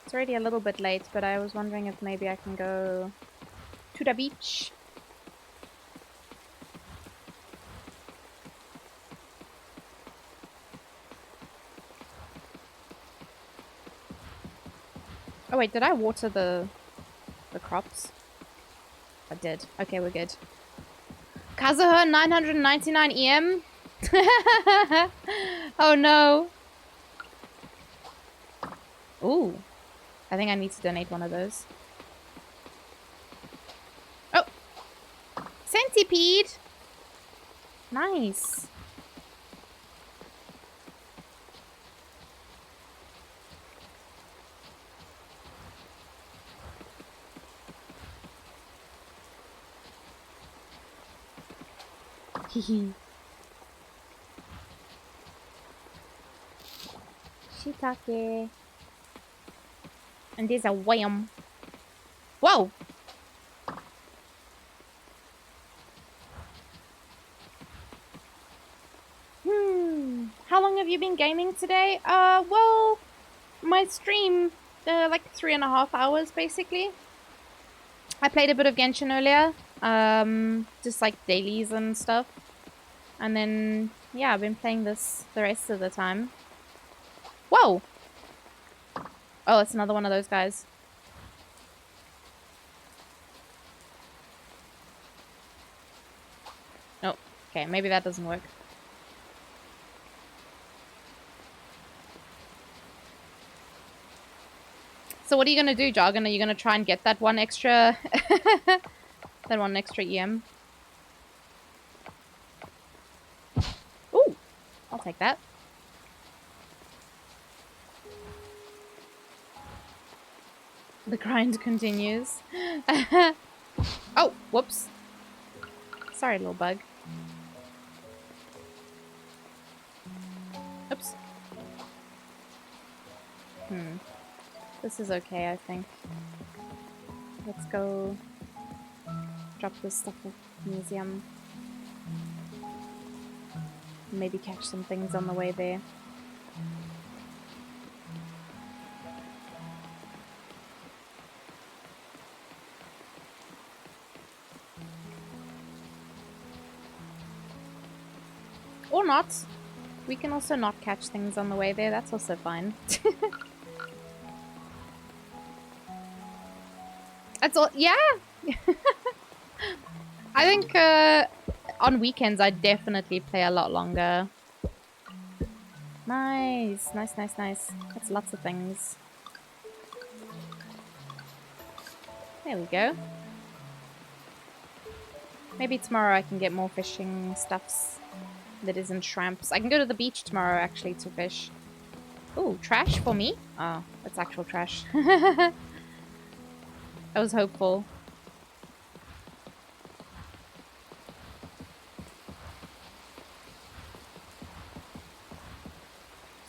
Speaker 2: It's already a little bit late, but I was wondering if maybe I can go to the beach. Oh wait, did I water the crops? I did. Okay, we're good. Kazuha 999 EM? Oh no. Ooh. I think I need to donate one of those. Oh! Centipede! Nice. Hehe. Shiitake. And there's a wham. Whoa! How long have you been gaming today? Well, my stream, like 3.5 hours, basically. I played a bit of Genshin earlier. Just like dailies and stuff. And then, yeah, I've been playing this the rest of the time. Whoa! Oh, it's another one of those guys. Oh, okay, maybe that doesn't work. So what are you gonna do, Jargon? Are you gonna try and get that one extra... that one extra EM? Ooh! I'll take that. The grind continues. Oh, whoops. Sorry, little bug. Oops. This is okay, I think. Let's go drop this stuff at the museum. Maybe catch some things on the way there. Or not. We can also not catch things on the way there. That's also fine. That's all. Yeah. I think on weekends I definitely play a lot longer. Nice. Nice, nice, nice. That's lots of things. There we go. Maybe tomorrow I can get more fishing stuffs that isn't shrimps. I can go to the beach tomorrow, actually, to fish. Ooh, trash for me? Oh, it's actual trash. I was hopeful.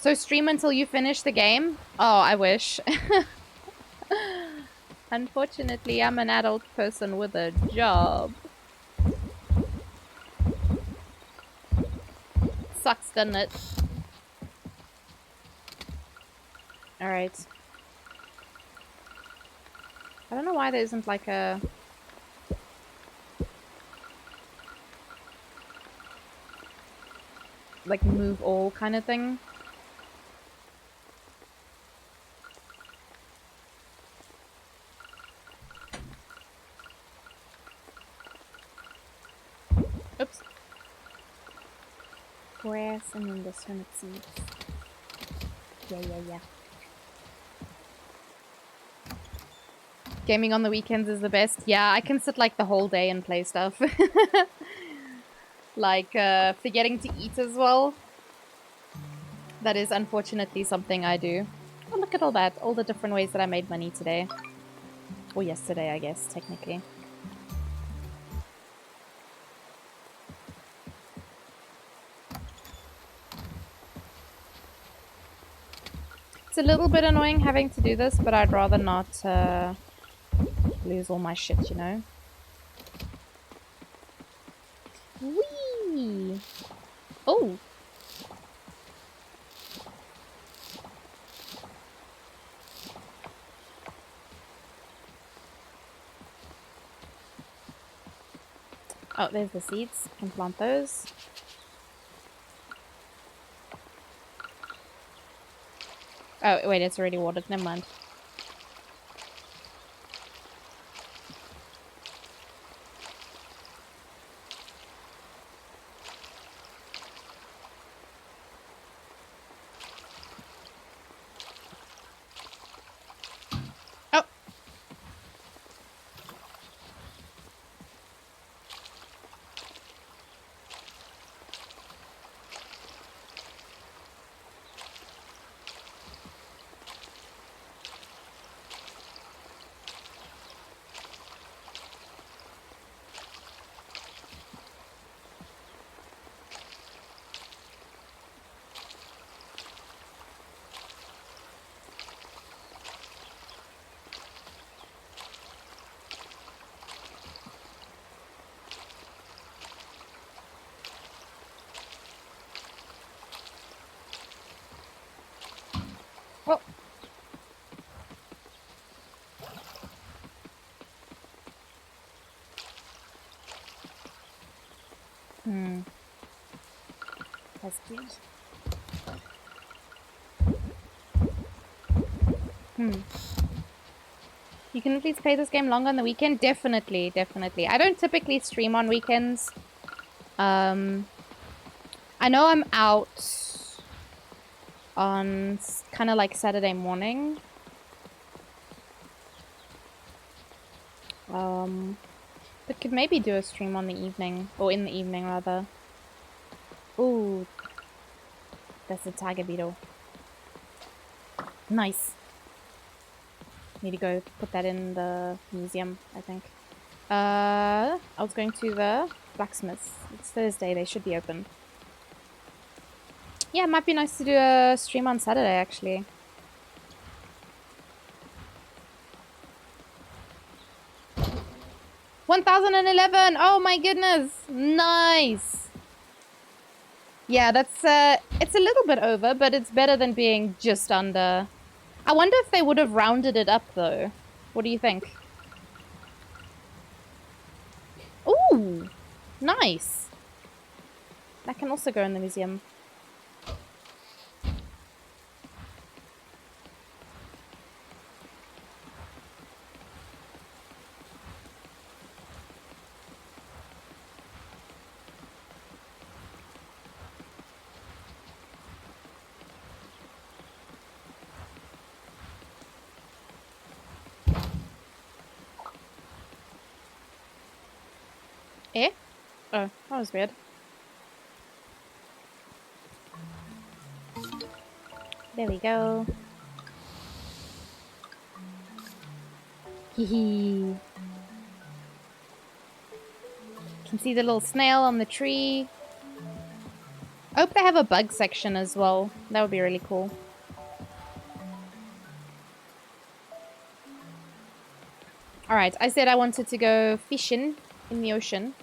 Speaker 2: So stream until you finish the game? Oh, I wish. Unfortunately, I'm an adult person with a job. Sucks, doesn't it? Alright. I don't know why there isn't like a... like move all kind of thing. Oops. Grass and then the turnip seeds. Yeah. Gaming on the weekends is the best. Yeah, I can sit like the whole day and play stuff. Like, forgetting to eat as well. That is unfortunately something I do. Oh, look at all that. All the different ways that I made money today. Or yesterday, I guess, technically. It's a little bit annoying having to do this, but I'd rather not lose all my shit, you know? Whee! Oh! Oh, there's the seeds. Can plant those. Oh, wait, it's already watered. Never mind. Oh! Oh! Hmm. That's cute. Hmm. You can please play this game longer on the weekend? Definitely, definitely. I don't typically stream on weekends. I know I'm out on kind of like Saturday morning. But could maybe do a stream on the evening, or in the evening rather. Ooh, that's a tiger beetle. Nice. Need to go put that in the museum, I think. I was going to the blacksmiths. It's Thursday, they should be open. Yeah, it might be nice to do a stream on Saturday, actually. $1,011! Oh my goodness! Nice! Yeah, that's, it's a little bit over, but it's better than being just under. I wonder if they would have rounded it up, though. What do you think? Ooh! Nice! That can also go in the museum. Eh? Oh, that was weird. There we go. Hee. Can see the little snail on the tree. I hope they have a bug section as well. That would be really cool. Alright, I said I wanted to go fishing in the ocean.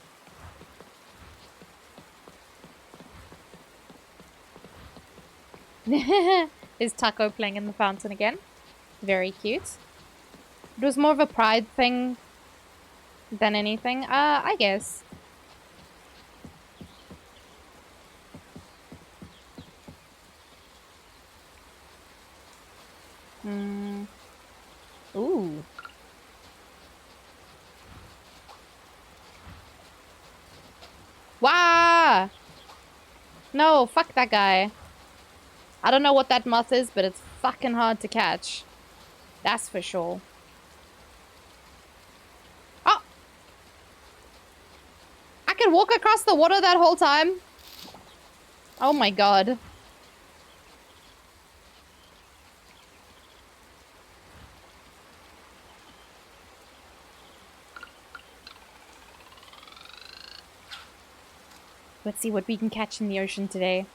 Speaker 2: Is Taco playing in the fountain again? Very cute. It was more of a pride thing than anything. I guess. Ooh. Wow! No, fuck that guy. I don't know what that moth is, but it's fucking hard to catch. That's for sure. Oh! I could walk across the water that whole time? Oh my god. Let's see what we can catch in the ocean today.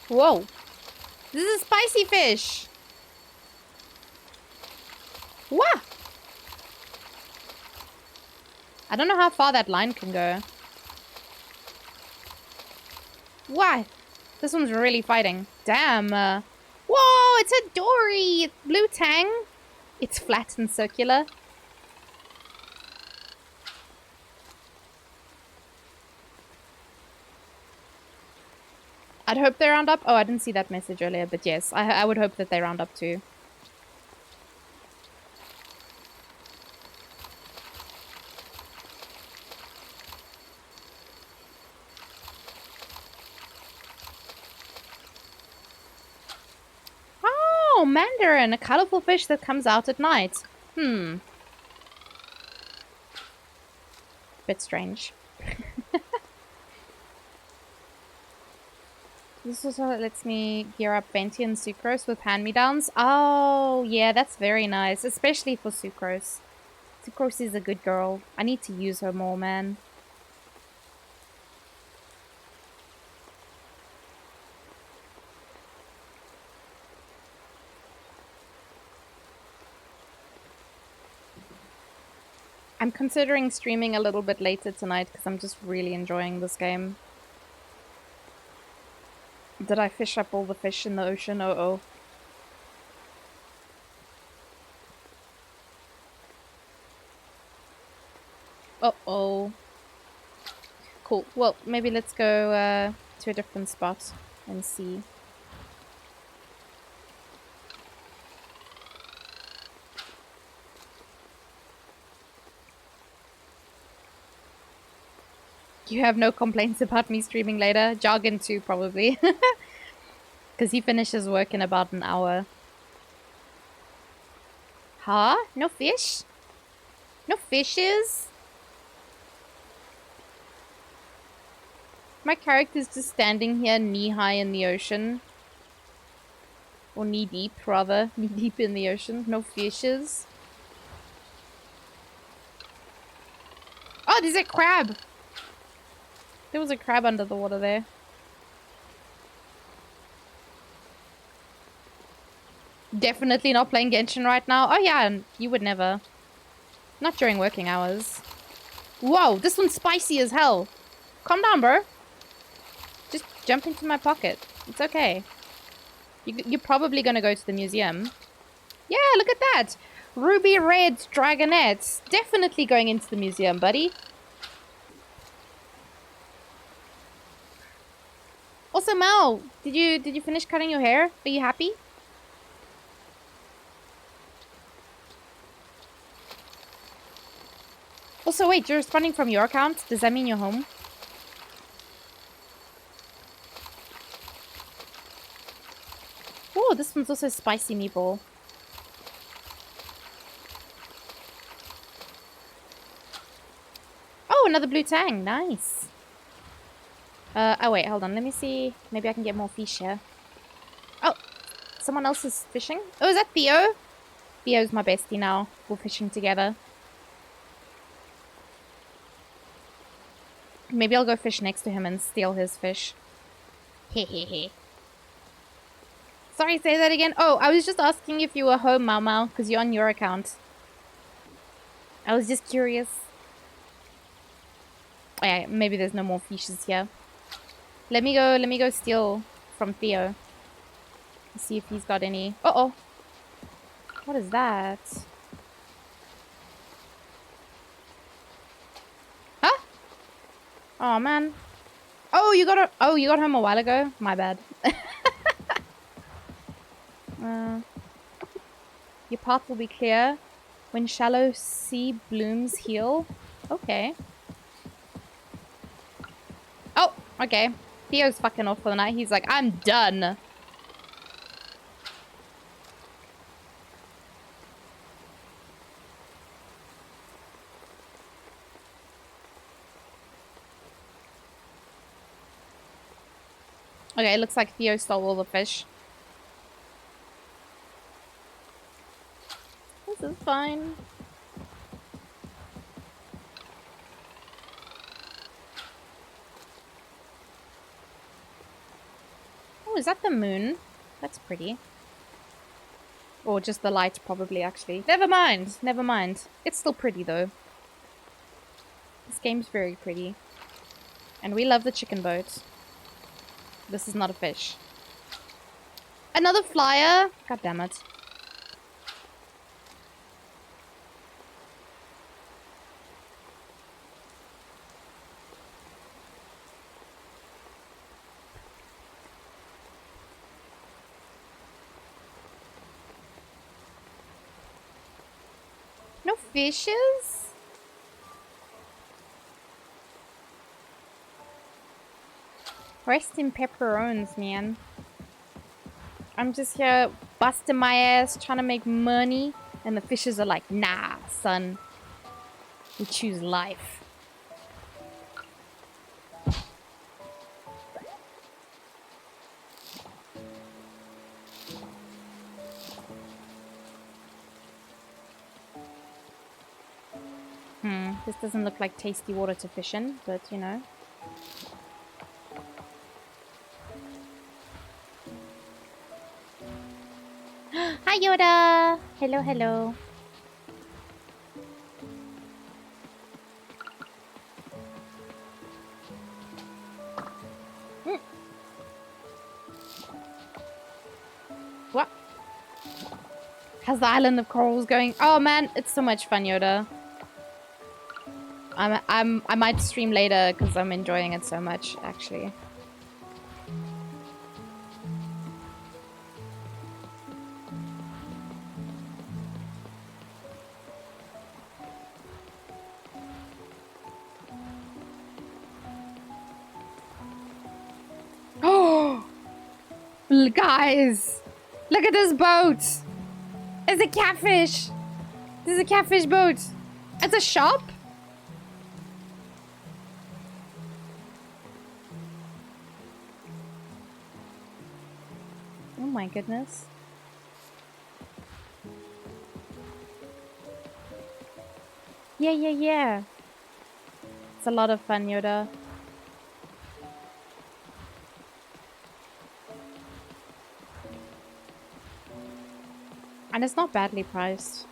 Speaker 2: Whoa. This is a spicy fish. Wah! I don't know how far that line can go. What? This one's really fighting. Damn. Whoa, it's a dory. It's blue tang. It's flat and circular. I'd hope they round up. Oh, I didn't see that message earlier, but yes, I would hope that they round up too. Oh, mandarin, a colorful fish that comes out at night. Bit strange. This also lets me gear up Venti and Sucrose with hand-me-downs. Oh, yeah, that's very nice, especially for Sucrose. Sucrose is a good girl. I need to use her more, man. I'm considering streaming a little bit later tonight because I'm just really enjoying this game. Did I fish up all the fish in the ocean? Uh-oh. Uh-oh. Cool. Well, maybe let's go to a different spot and see. You have no complaints about me streaming later? Jargon too, probably. Because he finishes work in about an hour. Huh? No fish? No fishes? My character's just standing here knee-high in the ocean. Or knee-deep, rather. Knee-deep in the ocean. No fishes. Oh, there's a crab! There was a crab under the water there. Definitely not playing Genshin right now. Oh yeah, you would never. Not during working hours. Whoa, this one's spicy as hell. Calm down, bro. Just jump into my pocket. It's okay. You're probably gonna go to the museum. Yeah, look at that. Ruby red dragonette. Definitely going into the museum, buddy. Also, Mal, did you finish cutting your hair? Are you happy? Also, wait, you're responding from your account? Does that mean you're home? Oh, this one's also spicy meatball. Oh, another blue tang. Nice. Oh, wait, hold on. Let me see. Maybe I can get more fish here. Oh, someone else is fishing? Oh, is that Theo? Theo's my bestie now. We're fishing together. Maybe I'll go fish next to him and steal his fish. Hehehe. Sorry, say that again. Oh, I was just asking if you were home, Mau Mau, because you're on your account. I was just curious. Oh, yeah, maybe there's no more fishes here. Let me go steal from Theo. See if he's got any. Uh-oh. What is that? Huh? Oh man. Oh, you got home a while ago? My bad. Your path will be clear when shallow sea blooms heal. Okay. Oh, okay. Theo's fucking off for the night. He's like, I'm done. Okay, it looks like Theo stole all the fish. This is fine. Oh, is that the moon? That's pretty. Or just the light, probably, actually. Never mind. Never mind. It's still pretty, though. This game's very pretty. And we love the chicken boat. This is not a fish. Another flyer? God damn it. No fishes? Rest in pepperones, man. I'm just here busting my ass, trying to make money. And the fishes are like, nah, son. We choose life. This doesn't look like tasty water to fish in, but you know. Hi, Yoda! Hello, hello. What? How's the island of corals going? Oh man, it's so much fun, Yoda. I might stream later because I'm enjoying it so much, actually. Oh, guys, look at this boat. It's a catfish. This is a catfish boat. It's a shop. Oh my goodness. Yeah. It's a lot of fun, Yoda. And it's not badly priced.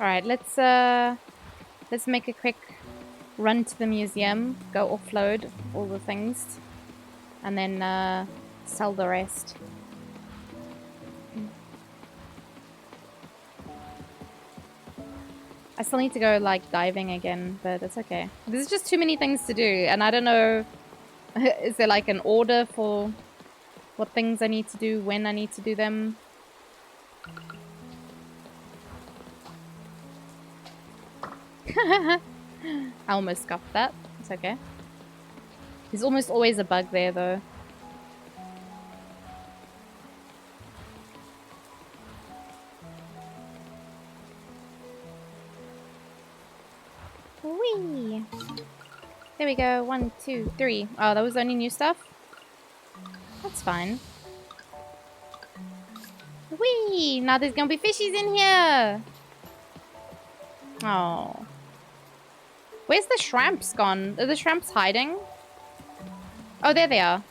Speaker 2: Alright, let's make a quick run to the museum, go offload all the things, and then sell the rest. I still need to go like diving again, but it's okay. There's just too many things to do, and I don't know, is there like an order for what things I need to do, when I need to do them? I almost scuffed that. It's okay. There's almost always a bug there, though. Whee! There we go. 1, 2, 3. Oh, that was only new stuff? That's fine. Whee! Now there's gonna be fishies in here! Oh. Where's the shrimps gone? Are the shrimps hiding? Oh, there they are.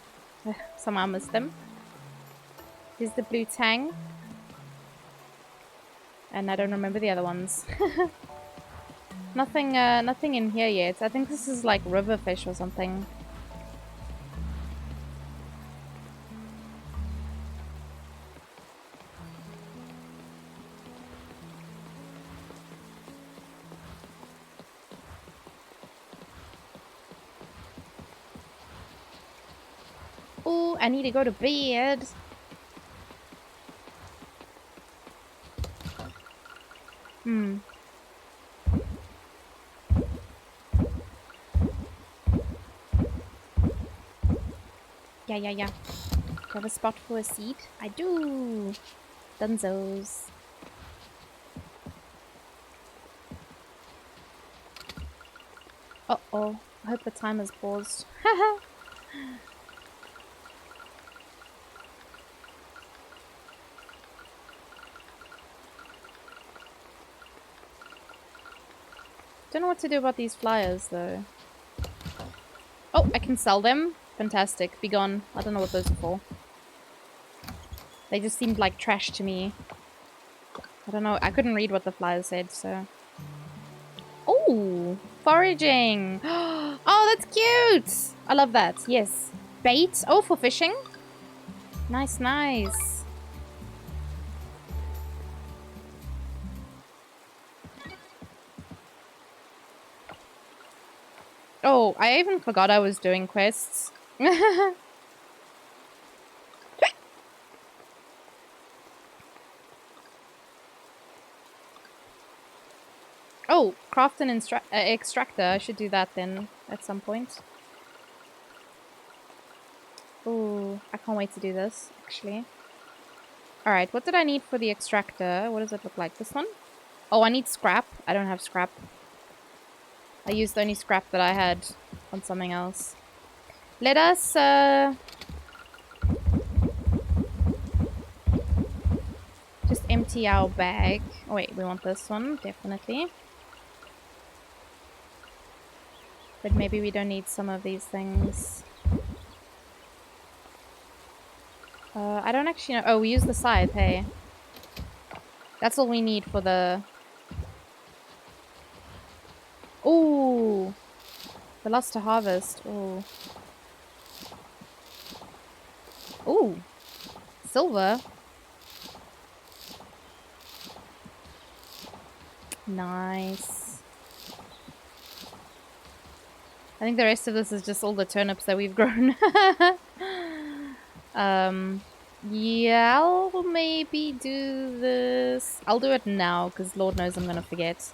Speaker 2: Somehow missed them. Here's the blue tang. And I don't remember the other ones. Nothing in here yet. I think this is like river fish or something. Oh, I need to go to bed. Yeah. Do I have a spot for a seat? I do. Dunzos. Uh-oh. I hope the timer's paused. Don't know what to do about these flyers, though. Oh, I can sell them? Fantastic. Be gone. I don't know what those are for. They just seemed like trash to me. I don't know. I couldn't read what the flyers said, so... Ooh, foraging. Oh, that's cute. I love that. Yes. Bait. Oh, for fishing. Nice, nice. Oh, I even forgot I was doing quests. Oh, craft an extractor. I should do that then at some point. Oh, I can't wait to do this, actually. Alright, what did I need for the extractor? What does it look like? This one? Oh, I need scrap. I don't have scrap. I used the only scrap that I had on something else. Let us, just empty our bag. Oh, wait, we want this one, definitely. But maybe we don't need some of these things. I don't actually know. Oh, we use the scythe, hey. That's all we need for the... Ooh! The lost to harvest. Ooh. Ooh! Silver. Nice. I think the rest of this is just all the turnips that we've grown. Yeah, I'll maybe do this. I'll do it now, because Lord knows I'm gonna forget.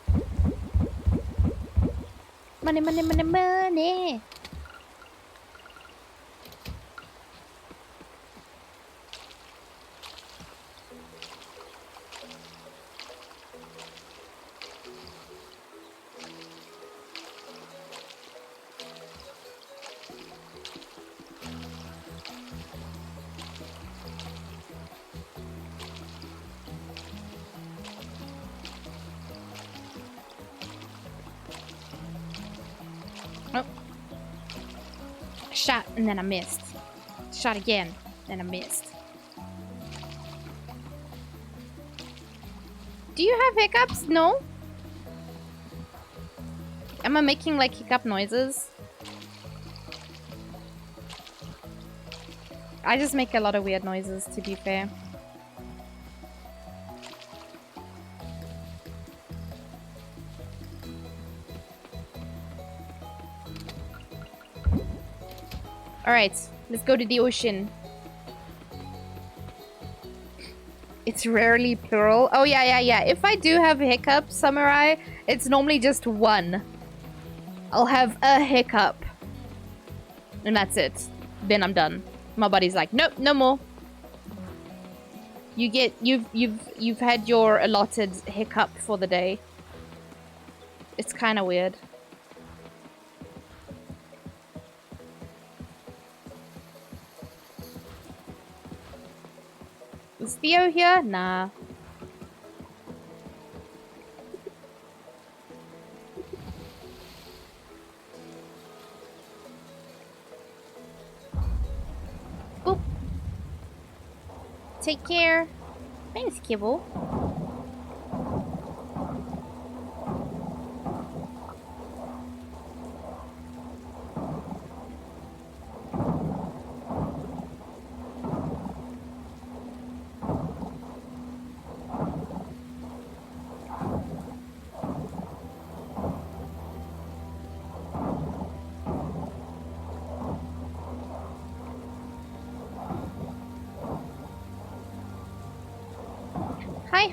Speaker 2: Money, money, money, money! Oh. Shot, and then I missed. Shot again, and I missed. Do you have hiccups? No? Am I making, like, hiccup noises? I just make a lot of weird noises, to be fair. Alright, let's go to the ocean. It's rarely plural. Oh, yeah. If I do have hiccups, Samurai, it's normally just one. I'll have a hiccup. And that's it. Then I'm done. My body's like, nope, no more. You've had your allotted hiccup for the day. It's kind of weird. Is Theo here? Nah. Boop. Take care. Thanks, Kibble.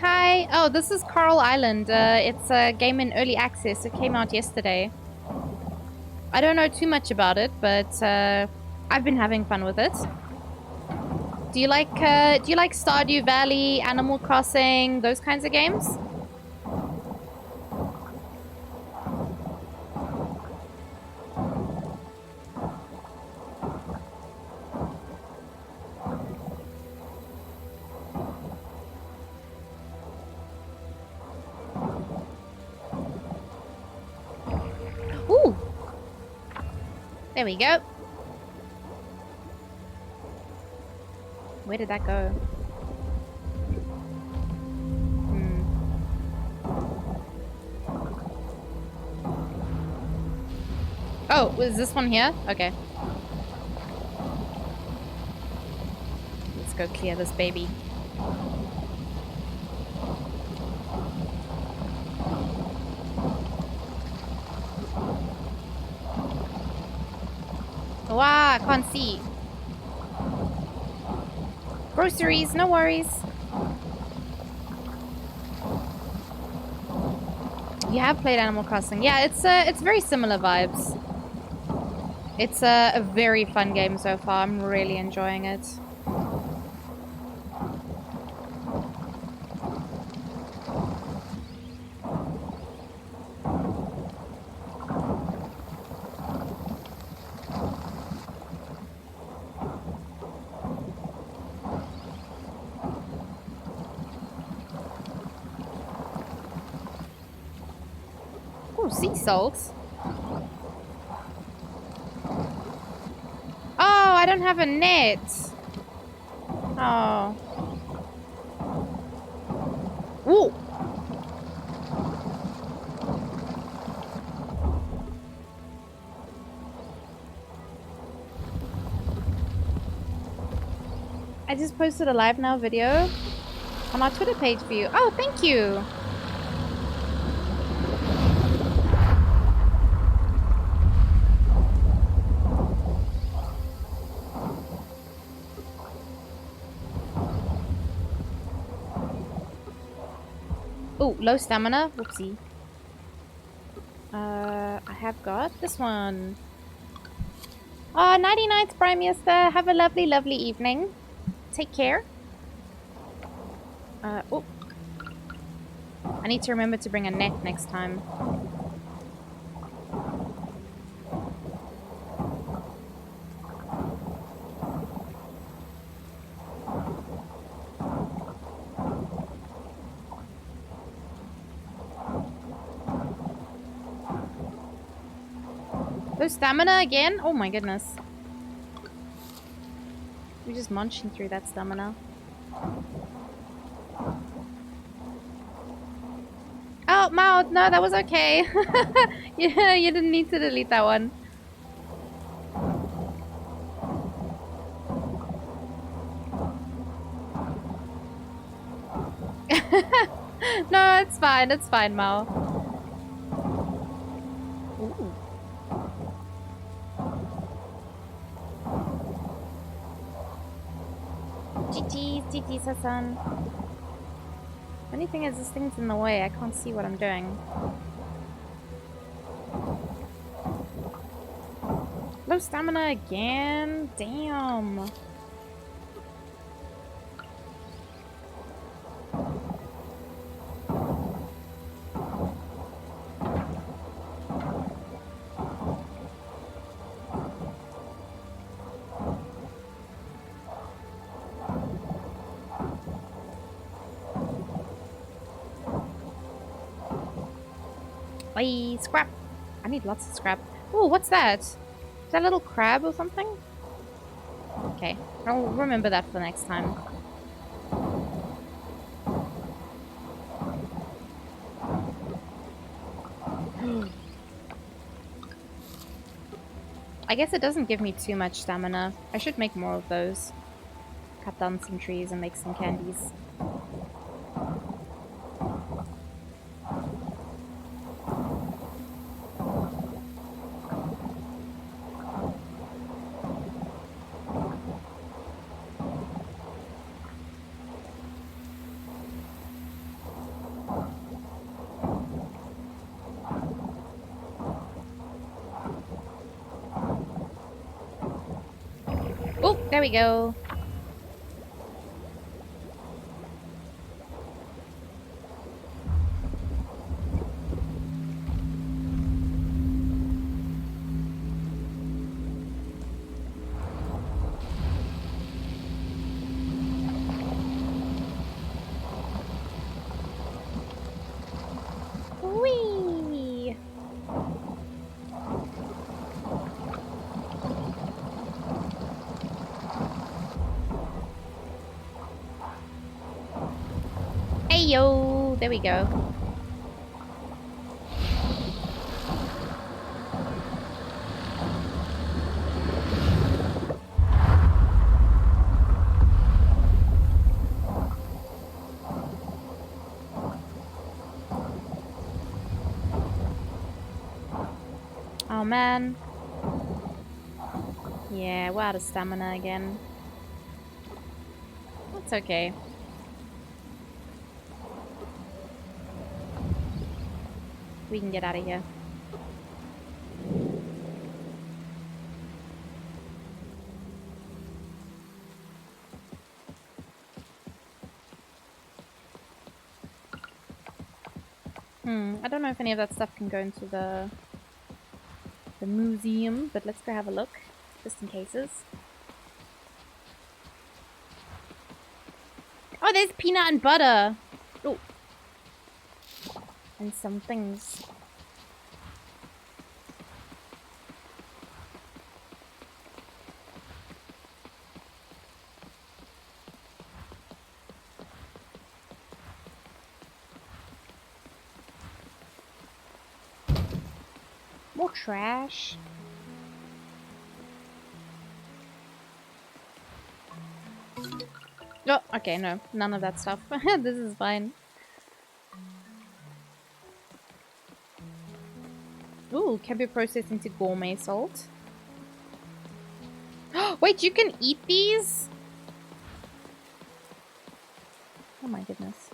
Speaker 2: Hi. Oh, this is Coral Island. It's a game in early access. It came out yesterday. I don't know too much about it, but I've been having fun with it. Do you like Stardew Valley, Animal Crossing, those kinds of games? Ooh. There we go. Where did that go? Oh, was this one here? Okay. Let's go clear this baby. Wow, I can't see. Groceries, no worries. You have played Animal Crossing. Yeah, it's very similar vibes. It's a very fun game so far. I'm really enjoying it. Oh, sea salt. Oh, I don't have a net. Oh. Ooh. I just posted a live now video on our Twitter page for you. Oh, thank you. Oh, low stamina. Whoopsie. I have got this one. Oh, 99th Prime Mister. Have a lovely, lovely evening. Take care. Oh. I need to remember to bring a net next time. There's stamina again? Oh my goodness. We're just munching through that stamina. Oh, mouth! No, that was okay. Yeah, you didn't need to delete that one. No, it's fine. It's fine, Mao. Ooh. GG's, Hassan. Funny thing is, this thing's in the way. I can't see what I'm doing. Low stamina again? Damn. Bye, scrap. I need lots of scrap. Oh, what's that? Is that a little crab or something? Okay, I'll remember that for next time. I guess it doesn't give me too much stamina. I should make more of those. Cut down some trees and make some candies. Oh, there we go. Whee! Hey yo, there we go. man. Yeah, we're out of stamina again. That's okay. We can get out of here. I don't know if any of that stuff can go into the museum, but let's go have a look, just in cases. Oh, there's peanut and butter! Oh. And some things. More trash. Oh, okay, no. None of that stuff. This is fine. Ooh, can be processed into gourmet salt. Wait, you can eat these? Oh my goodness.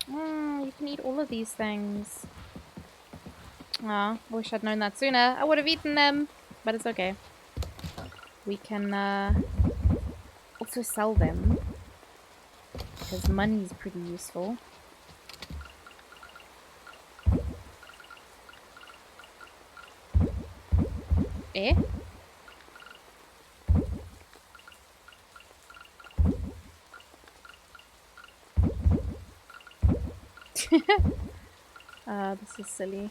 Speaker 2: You can eat all of these things. Ah, I wish I'd known that sooner. I would have eaten them, but it's okay. We can also sell them, because money is pretty useful. Eh? This is silly.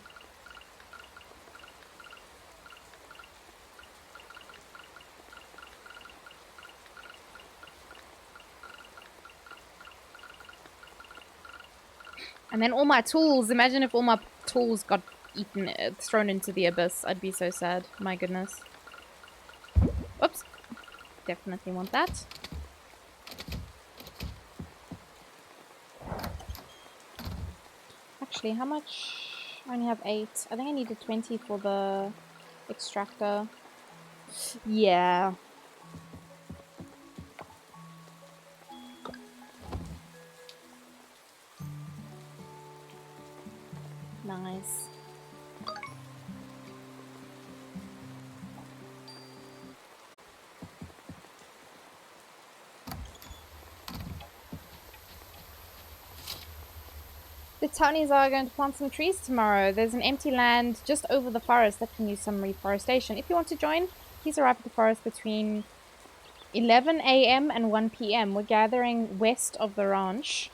Speaker 2: And then all my tools. Imagine if all my tools got eaten, thrown into the abyss. I'd be so sad. My goodness. Oops. Definitely want that. Actually, how much? I only have 8. I think I needed 20 for the extractor. Yeah. Nice. The townies are going to plant some trees tomorrow. There's an empty land just over the forest that can use some reforestation. If you want to join, please arrive at the forest between 11 a.m. and 1 p.m. We're gathering west of the ranch.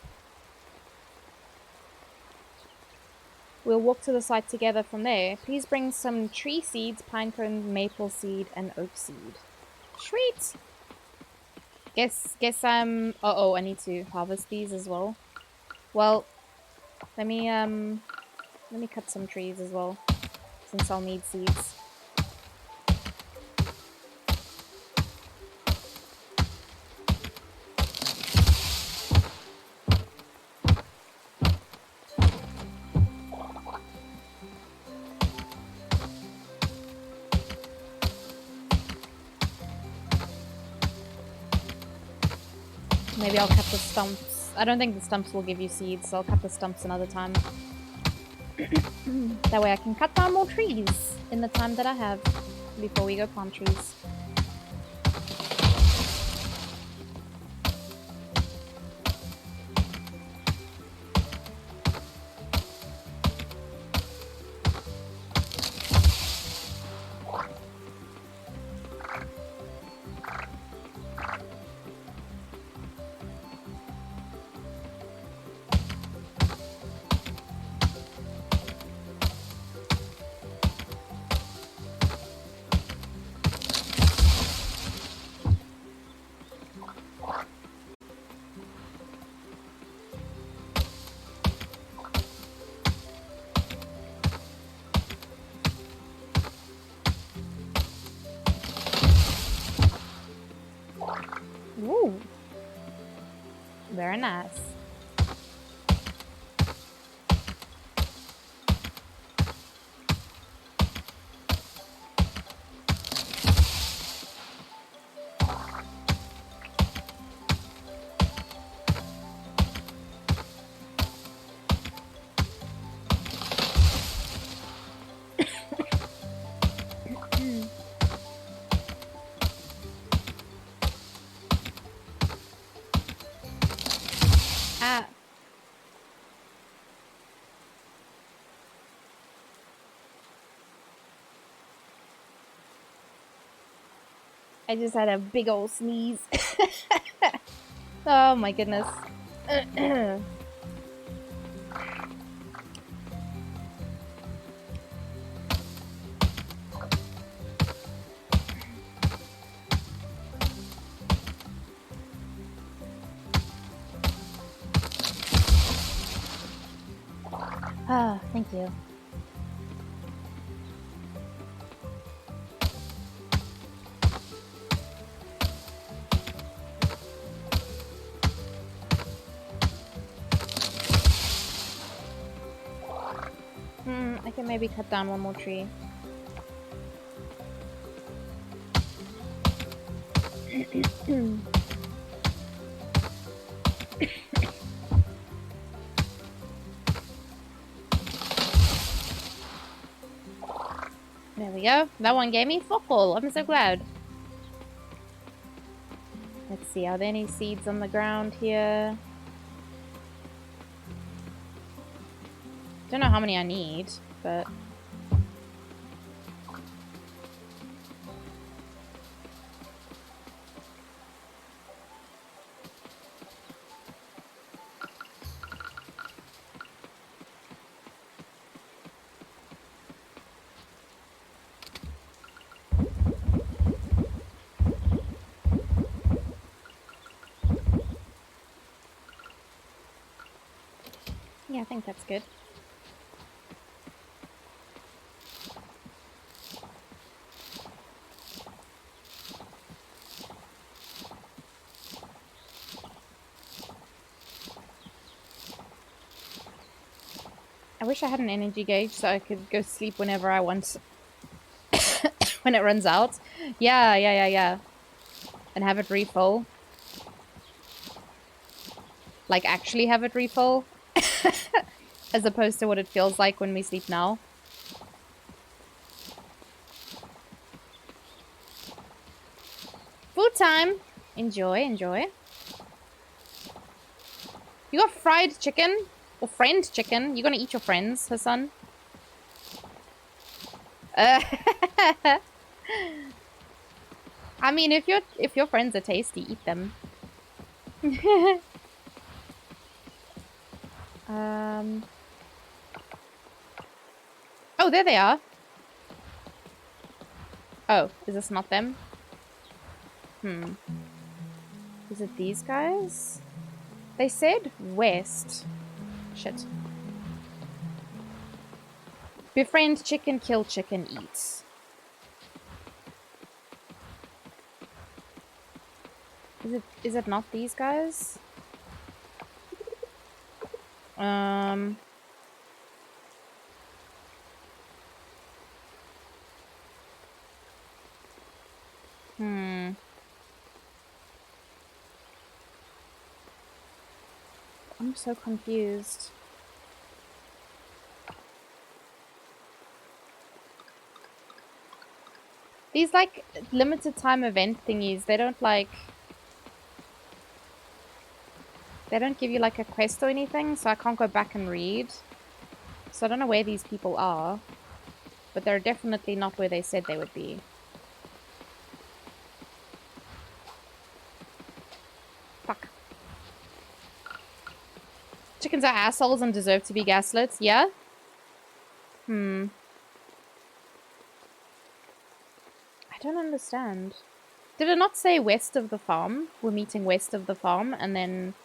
Speaker 2: We'll walk to the site together from there. Please bring some tree seeds, pine cones, maple seed, and oak seed. Sweet! Guess I'm... Uh-oh, I need to harvest these as well. Well, let me cut some trees as well, since I'll need seeds. Maybe I'll cut the stumps. I don't think the stumps will give you seeds, so I'll cut the stumps another time. That way I can cut down more trees in the time that I have before we go plant trees. Ooh. Very nice. I just had a big old sneeze. Oh my goodness. Ah, thank you. I can maybe cut down one more tree. There we go. That one gave me full. I'm so glad. Let's see, are there any seeds on the ground here? Don't know how many I need, but... yeah, I think that's good. I wish I had an energy gauge so I could go sleep whenever I want. When it runs out. Yeah. And have it refill. Like, actually have it refill. As opposed to what it feels like when we sleep now. Food time! Enjoy, enjoy. You got fried chicken? Or friend chicken? You gonna eat your friends, Hassan? I mean, if your friends are tasty, eat them. Oh, there they are. Oh, is this not them? Is it these guys? They said west. Shit. Befriend chicken, kill chicken, eat. Is it not these guys? I'm so confused. These, like, limited time event thingies, they don't, like... They don't give you, like, a quest or anything, so I can't go back and read. So I don't know where these people are. But they're definitely not where they said they would be. Fuck. Chickens are assholes and deserve to be gaslit, yeah? I don't understand. Did it not say west of the farm? We're meeting west of the farm and then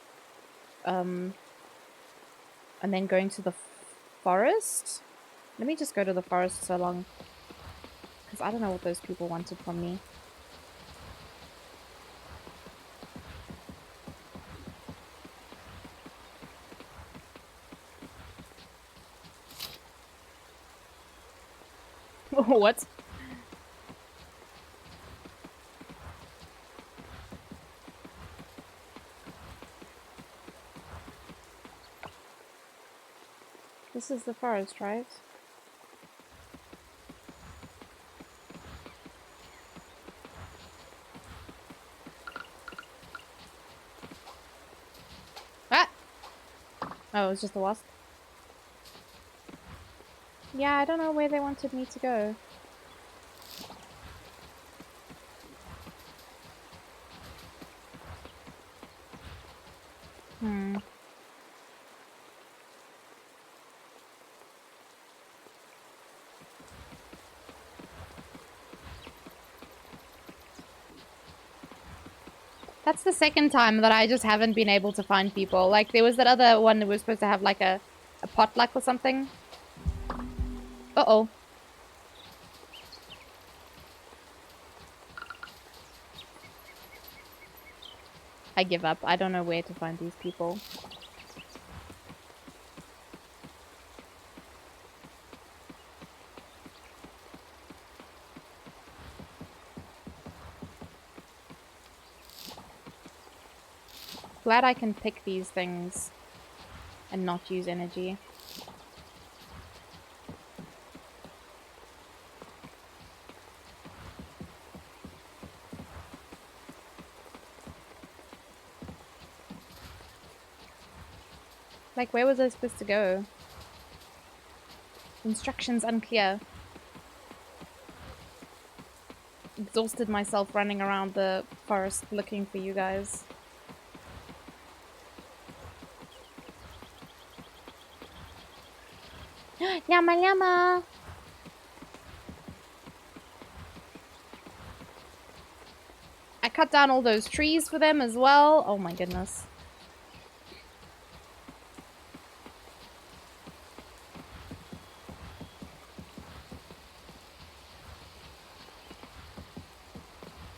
Speaker 2: going to the forest? Let me just go to the forest so long. Because I don't know what those people wanted from me. What? This is the forest, right? Ah! Oh, it was just the wasp. Yeah, I don't know where they wanted me to go. Hmm. That's the second time that I just haven't been able to find people. Like, there was that other one that was supposed to have, like, a potluck or something. Uh-oh. I give up. I don't know where to find these people. Glad I can pick these things and not use energy. Like, where was I supposed to go? Instructions unclear. Exhausted myself running around the forest looking for you guys. Llama llama! I cut down all those trees for them as well. Oh my goodness.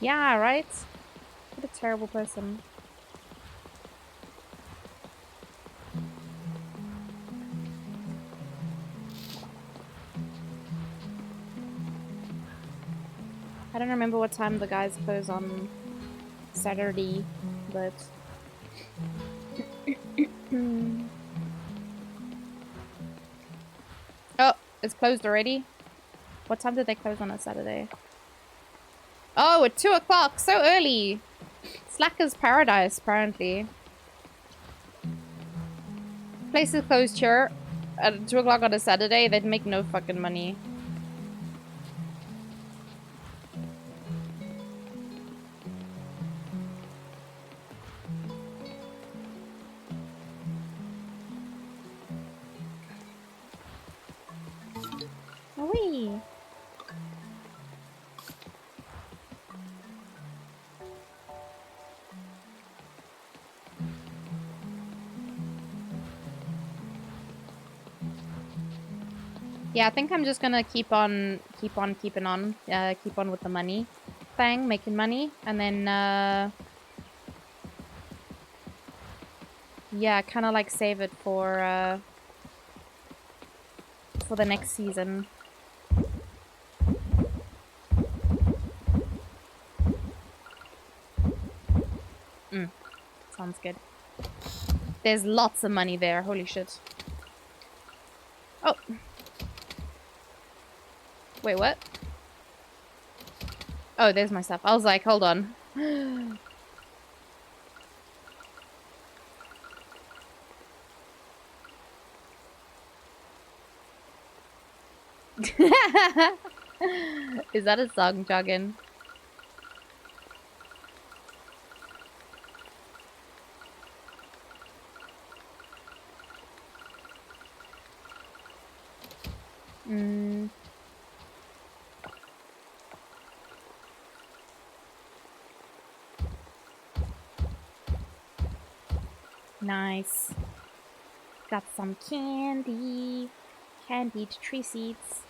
Speaker 2: Yeah, right? What a terrible person. I don't remember what time the guys close on Saturday, but... Oh, it's closed already? What time did they close on a Saturday? Oh, at 2 o'clock! So early! Slacker's paradise, apparently. Place is closed here at 2 o'clock on a Saturday. They'd make no fucking money. Oh, wee. Yeah, I think I'm just gonna keep on keeping on. Keep on with the money thing, making money, and then yeah, kind of like save it for the next season. Sounds good. There's lots of money there. Holy shit. Oh. Wait, what? Oh, there's my stuff. I was like, hold on. Is that a song, Joggin? Nice. Got some candy. Candied tree seeds.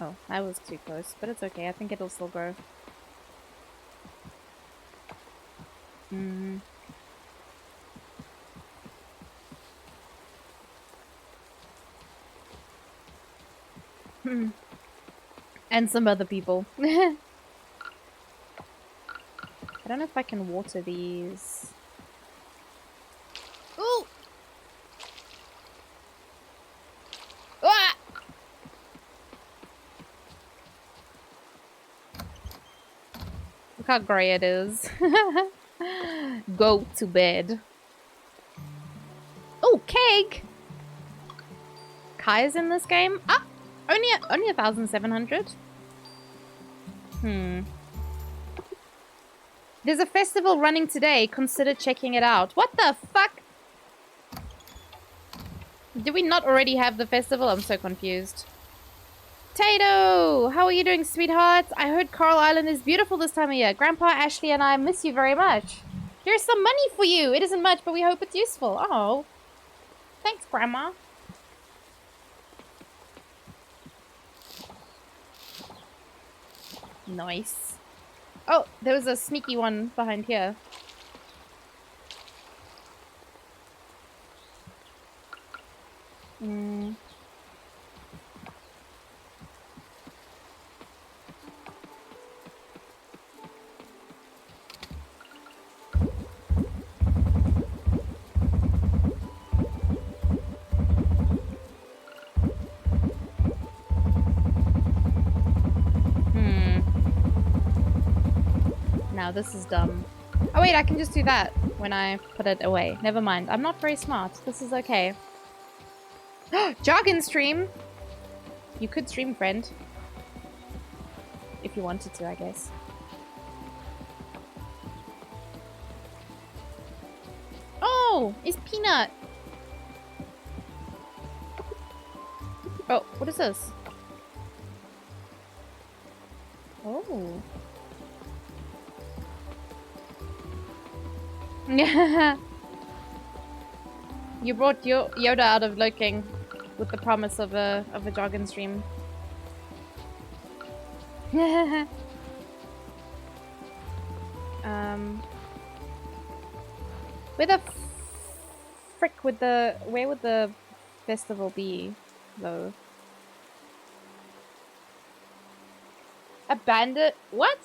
Speaker 2: Oh, that was too close, but it's okay. I think it'll still grow. And some other people. I don't know if I can water these. Ooh! Ah! Look how grey it is. Go to bed. Oh, keg! Kai's in this game? Ah! Only 1,700? There's a festival running today. Consider checking it out. What the fuck? Do we not already have the festival? I'm so confused. Tato! How are you doing, sweetheart? I heard Coral Island is beautiful this time of year. Grandpa, Ashley, and I miss you very much. Here's some money for you. It isn't much, but we hope it's useful. Oh. Thanks, Grandma. Nice. Oh, there was a sneaky one behind here. Now this is dumb. Oh wait, I can just do that when I put it away. Never mind. I'm not very smart. This is okay. Jargon stream! You could stream, friend. If you wanted to, I guess. Oh! It's Peanut! Oh, what is this? Oh. You brought Yoda out of lurking with the promise of a jargon stream. Where the frick would where would the festival be, though? A bandit? What?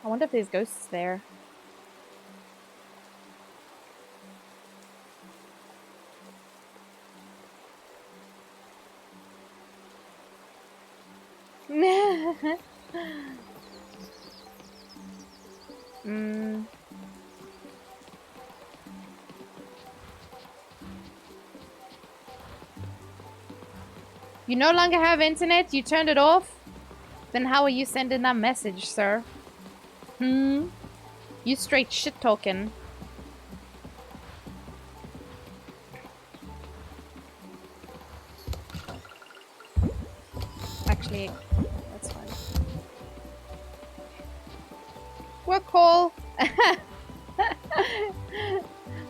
Speaker 2: I wonder if there's ghosts there. You no longer have internet? You turned it off? Then how are you sending that message, sir? You straight shit talking. Actually, that's fine. Work call.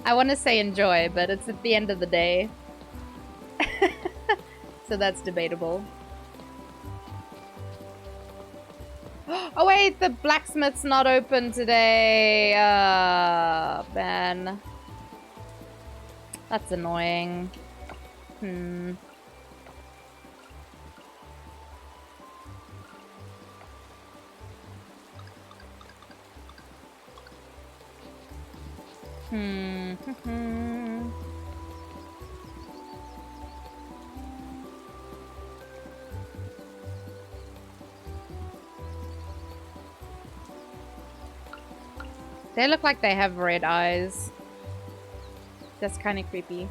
Speaker 2: I want to say enjoy, but it's at the end of the day. So that's debatable. Oh wait, the blacksmith's not open today. Man. That's annoying. They look like they have red eyes. That's kind of creepy.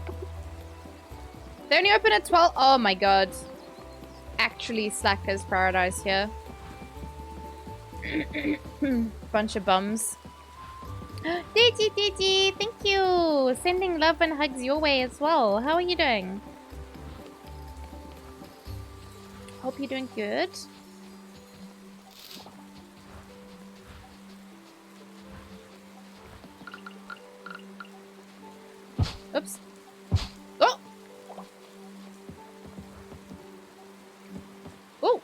Speaker 2: They only open at 12. Oh my god. Actually, Slacker's Paradise here. Bunch of bums. Digi, thank you. Sending love and hugs your way as well. How are you doing? Hope you're doing good. Oops. Oh! Oh!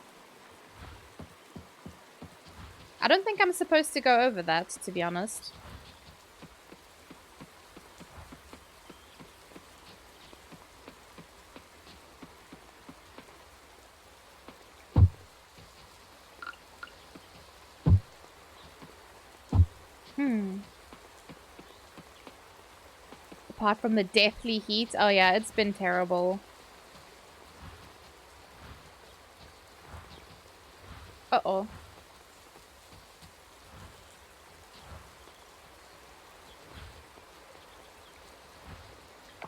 Speaker 2: I don't think I'm supposed to go over that, to be honest. Apart from the deathly heat. Oh yeah, it's been terrible. Uh-oh.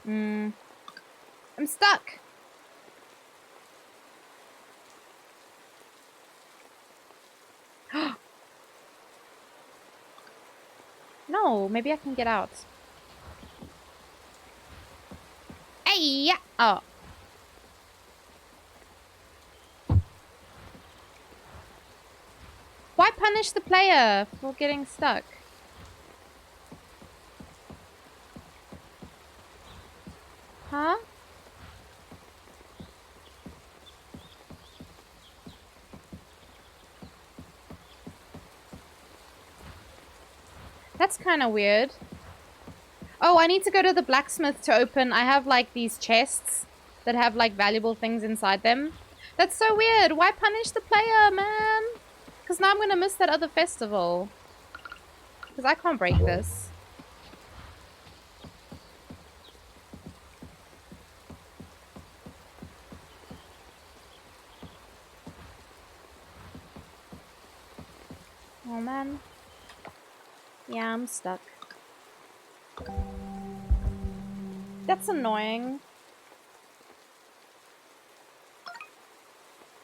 Speaker 2: I'm stuck. No, maybe I can get out. Hey! Oh. Why punish the player for getting stuck? Huh? That's kind of weird. Oh, I need to go to the blacksmith to open. I have like these chests that have like valuable things inside them. That's so weird. Why punish the player, man? Because now I'm going to miss that other festival. Because I can't break this. Oh, man. Yeah, I'm stuck. That's annoying.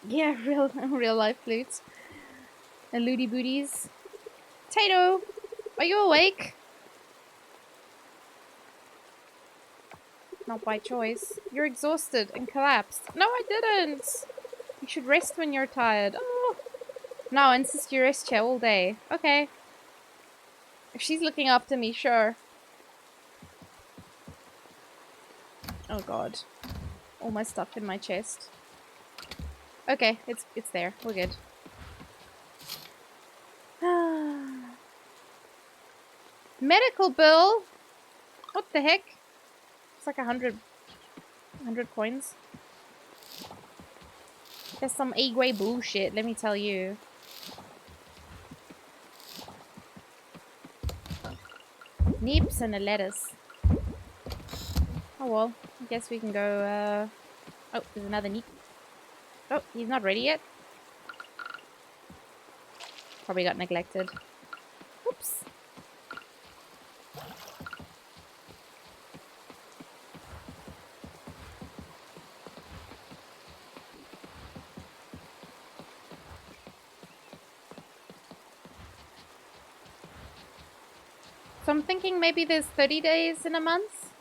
Speaker 2: Yeah, real life flutes. And looty booties. Tato, are you awake? Not by choice. You're exhausted and collapsed. No, I didn't. You should rest when you're tired. Oh. No, I insist you rest here all day. Okay. If she's looking after me, sure. Oh god. All my stuff in my chest. Okay, it's there. We're good. Medical bill? What the heck? It's like 100 coins. There's some A-grade bullshit, let me tell you. Nips and a lettuce. Oh well, I guess we can go, Oh, there's another Nip. Oh, he's not ready yet. Probably got neglected. Oops. So I'm thinking maybe there's 30 days in a month.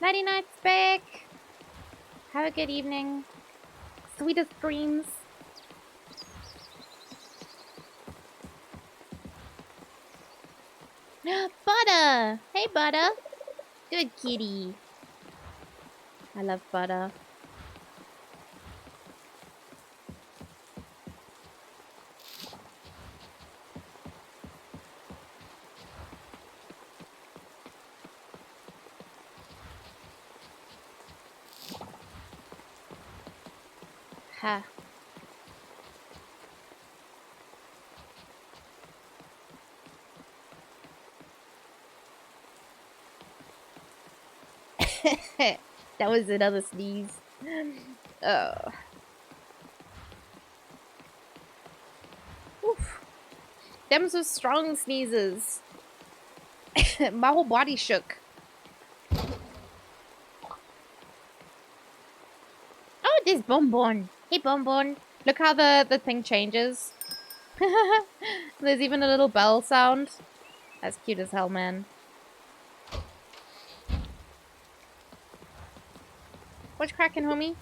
Speaker 2: Nighty night's back. Have a good evening. Sweetest dreams. Butter! Hey, Butter. Good kitty. I love Butter. Ha. That was another sneeze. Oh. Oof. Them was strong sneezes. My whole body shook. Oh, there's Bonbon. Hey, Bonbon. Look how the thing changes. There's even a little bell sound. That's cute as hell, man. What's cracking, homie?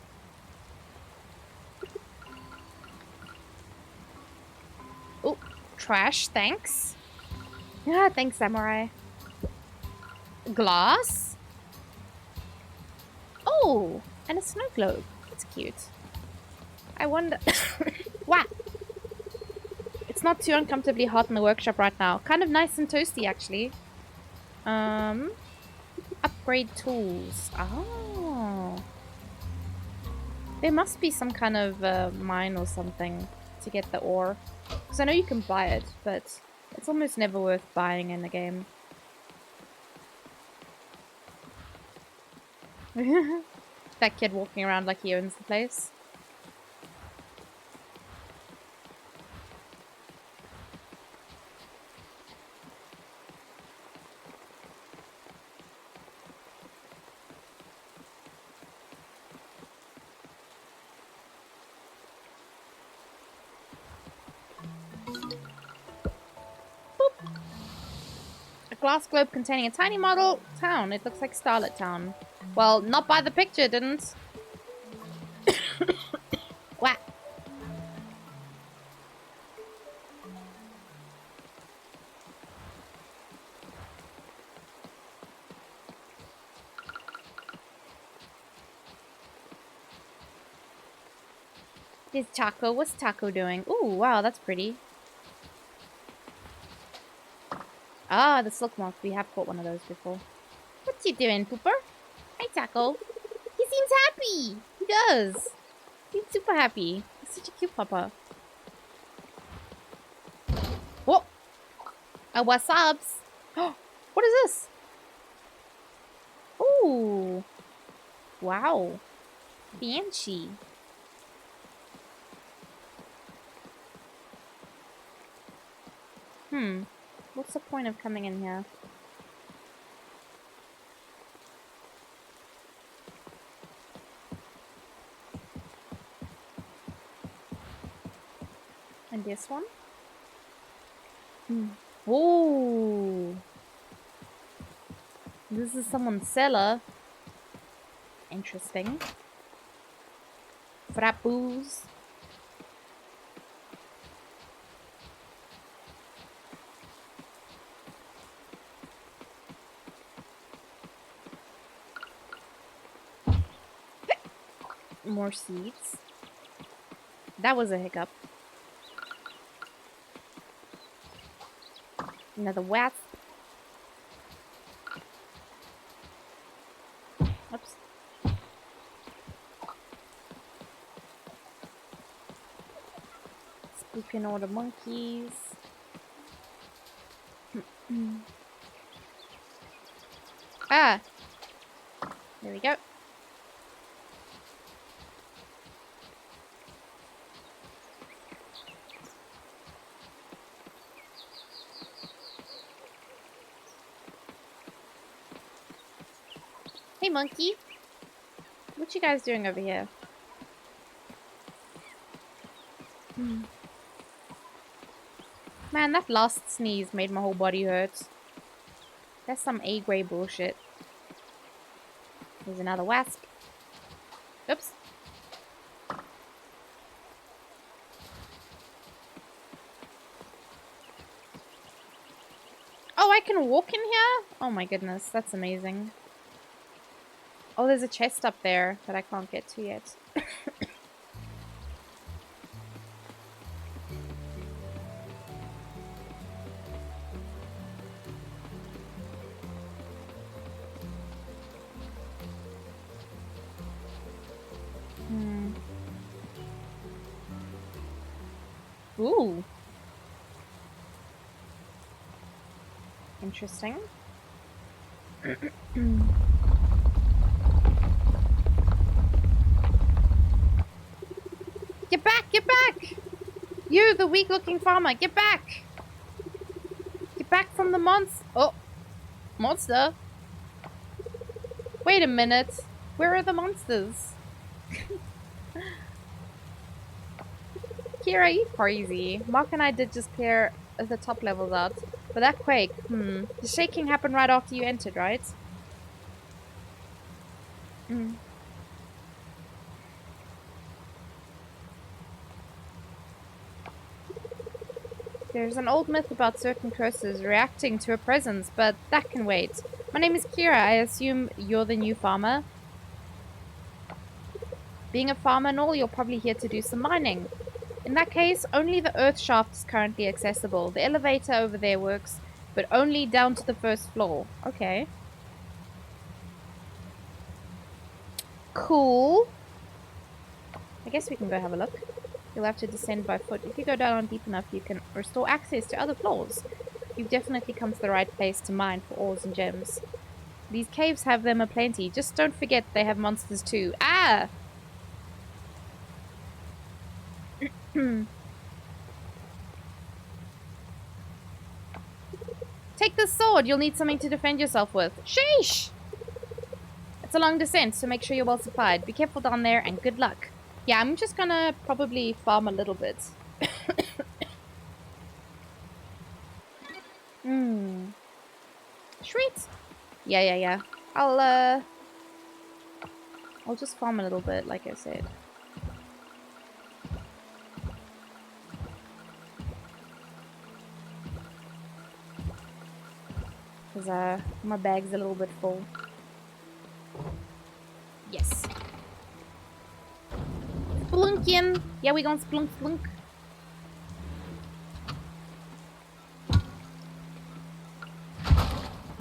Speaker 2: Oh, trash, thanks. Yeah, thanks, Samurai. Glass? Oh, and a snow globe. That's cute. I wonder... What? It's not too uncomfortably hot in the workshop right now. Kind of nice and toasty, actually. Upgrade tools. Oh. There must be some kind of mine or something to get the ore. Because I know you can buy it, but it's almost never worth buying in the game. That kid walking around like he owns the place. Glass globe containing a tiny model town. It looks like Starlet Town. Well, not by the picture, it didn't. What? Here's Taco. What's Taco doing? Ooh, wow, that's pretty. Ah, the silk moth. We have caught one of those before. What's he doing, Pooper? Hi, Taco. He seems happy. He does. He's super happy. He's such a cute papa. Whoa! What's ups? What is this? Ooh. Wow. Banshee. What's the point of coming in here? And this one? Ooh. This is someone's cellar. Interesting. Frappoos. More seeds. That was a hiccup. Another wasp. Oops. Spooking all the monkeys. Ah! There we go. Hey, monkey. What you guys doing over here? Man, that last sneeze made my whole body hurt. That's some A-grade bullshit. There's another wasp. Oops. Oh, I can walk in here? Oh my goodness, that's amazing. Oh, there's a chest up there that I can't get to yet. Ooh. Interesting. Get back! Get back! You, the weak-looking farmer, get back! Get back from the monster! Oh! Monster? Wait a minute. Where are the monsters? Kira, you crazy. Mark and I did just clear the top levels out. But that quake, The shaking happened right after you entered, right? There's an old myth about certain curses reacting to a presence, but that can wait. My name is Kira. I assume you're the new farmer? Being a farmer and all, you're probably here to do some mining. In that case, only the earth shaft is currently accessible. The elevator over there works, but only down to the first floor. Okay. Cool. I guess we can go have a look. You'll have to descend by foot. If you go down deep enough, you can restore access to other floors. You've definitely come to the right place to mine for ores and gems. These caves have them aplenty. Just don't forget they have monsters too. Ah! Take this sword. You'll need something to defend yourself with. Sheesh! It's a long descent, so make sure you're well supplied. Be careful down there, and good luck. Yeah, I'm just gonna probably farm a little bit. Sweet. Yeah. I'll just farm a little bit, like I said. Because my bag's a little bit full. Yes. Splunkin! Yeah, we gonna splunk splunk.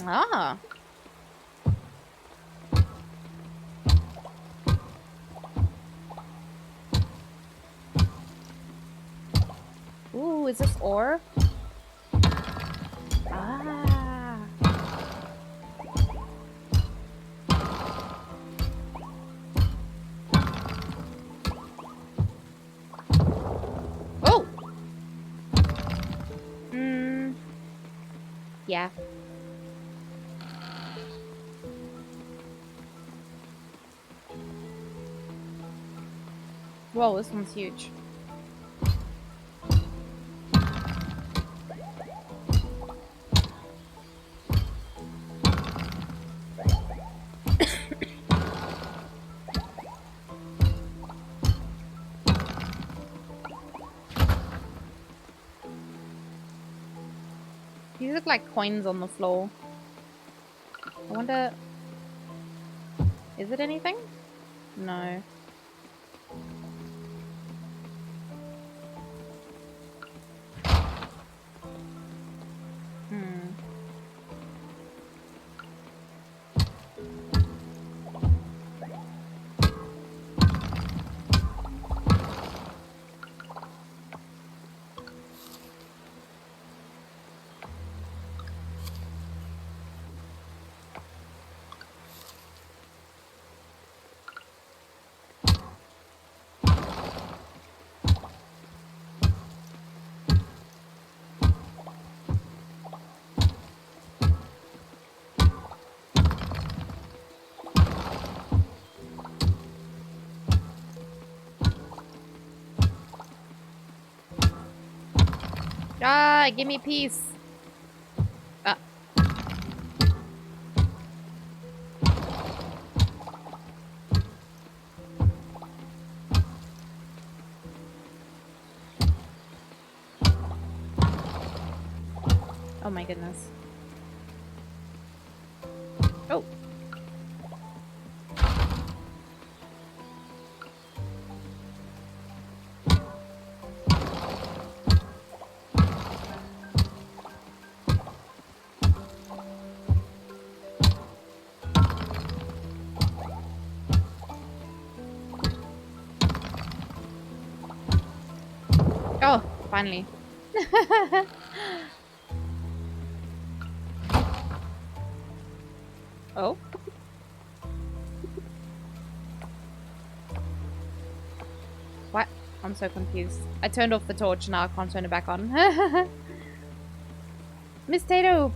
Speaker 2: Ah. Ooh, is this ore? Ah. Oh! Yeah. Whoa, this one's huge. These look like coins on the floor. I wonder... Is it anything? No. Ah, give me peace. Ah. Oh my goodness. Oh. Oh, finally. Oh. What? I'm so confused. I turned off the torch, now I can't turn it back on. Miss Tato,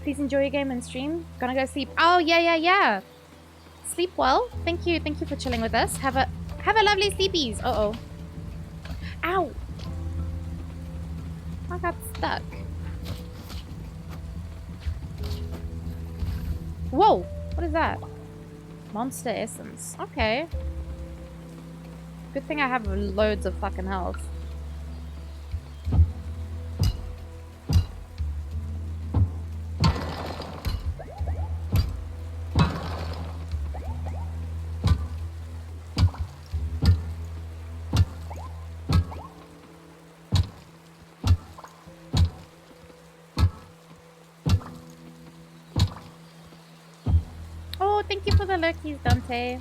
Speaker 2: please enjoy your game and stream. Gonna go sleep. Oh, yeah. Sleep well. Thank you for chilling with us. Have a lovely sleepies. Uh-oh. Ow! I got stuck. Whoa! What is that? Monster essence. Okay. Good thing I have loads of fucking health. Oh, thank you for the lurkies, Dante.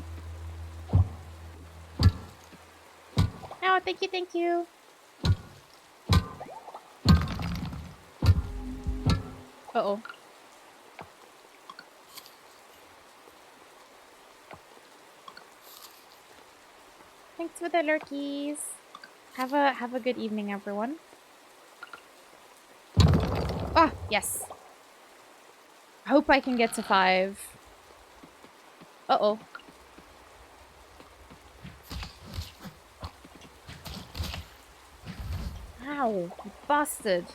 Speaker 2: Oh, thank you, thank you. Uh-oh. Thanks for the lurkies. Have a good evening, everyone. Ah, yes. I hope I can get to 5. Uh-oh. Ow, you bastard.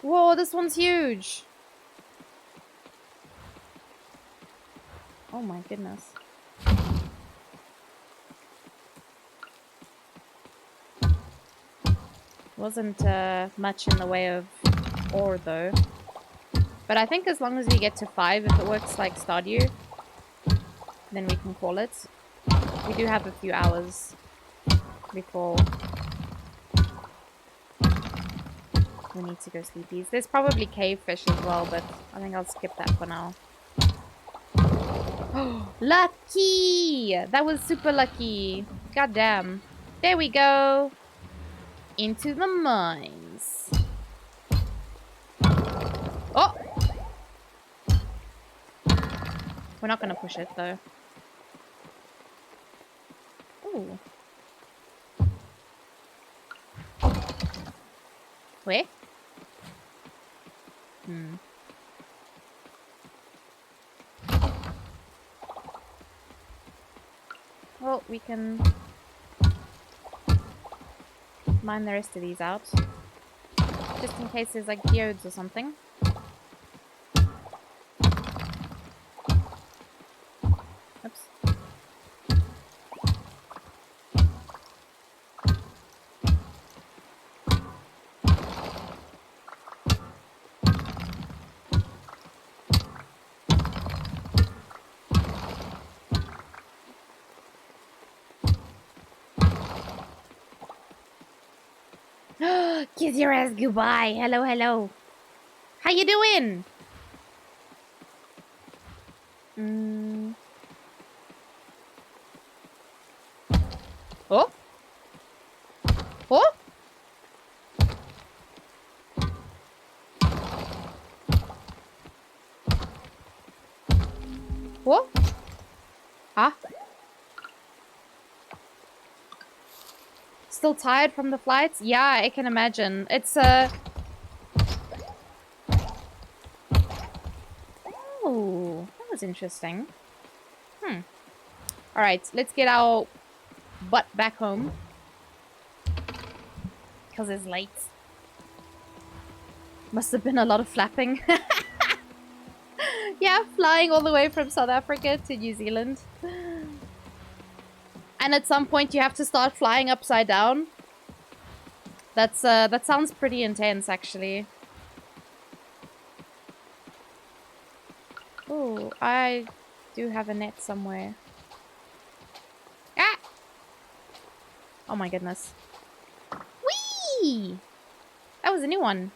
Speaker 2: Whoa, this one's huge. Oh my goodness. Wasn't much in the way of ore though. But I think as long as we get to 5, if it works like Stardew, then we can call it. We do have a few hours before we need to go sleepies. There's probably cave fish as well, but I think I'll skip that for now. Lucky! That was super lucky. God damn. There we go. Into the mines. Oh! We're not gonna push it though. Ooh. Where? Well, we can mine the rest of these out. Just in case there's like geodes or something. Oops. Kiss your ass goodbye. Hello, hello. How you doing? Oh? Oh? What? Huh? Still tired from the flights? Yeah, I can imagine. It's Oh, that was interesting. Alright, let's get our butt back home. Because it's late. Must have been a lot of flapping. Yeah, flying all the way from South Africa to New Zealand. And at some point you have to start flying upside down. That's that sounds pretty intense, actually. Oh, I do have a net somewhere. Ah! Oh my goodness. Whee! That was a new one.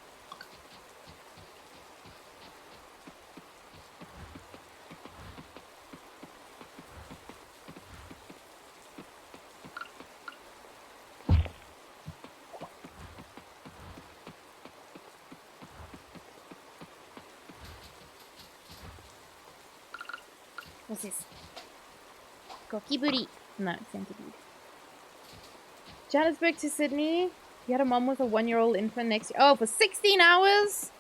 Speaker 2: What's this? Gokiburi. No, centipede. Johannesburg to Sydney. You had a mom with a 1-year-old infant next year. Oh, for 16 hours?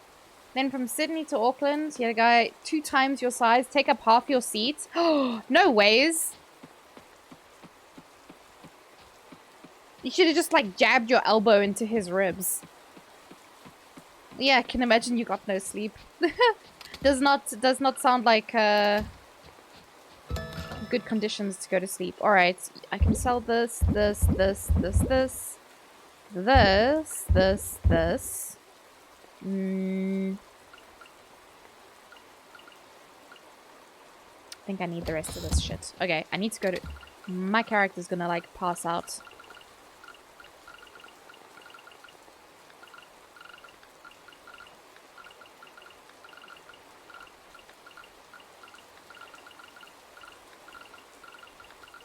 Speaker 2: Then from Sydney to Auckland, you had a guy 2 times your size, take up half your seat. Oh, no ways. You should have just, like, jabbed your elbow into his ribs. Yeah, I can imagine you got no sleep. does not sound like, good conditions to go to sleep. Alright, I can sell this. I think I need the rest of this shit. Okay, I need to go to... My character's gonna, like, pass out.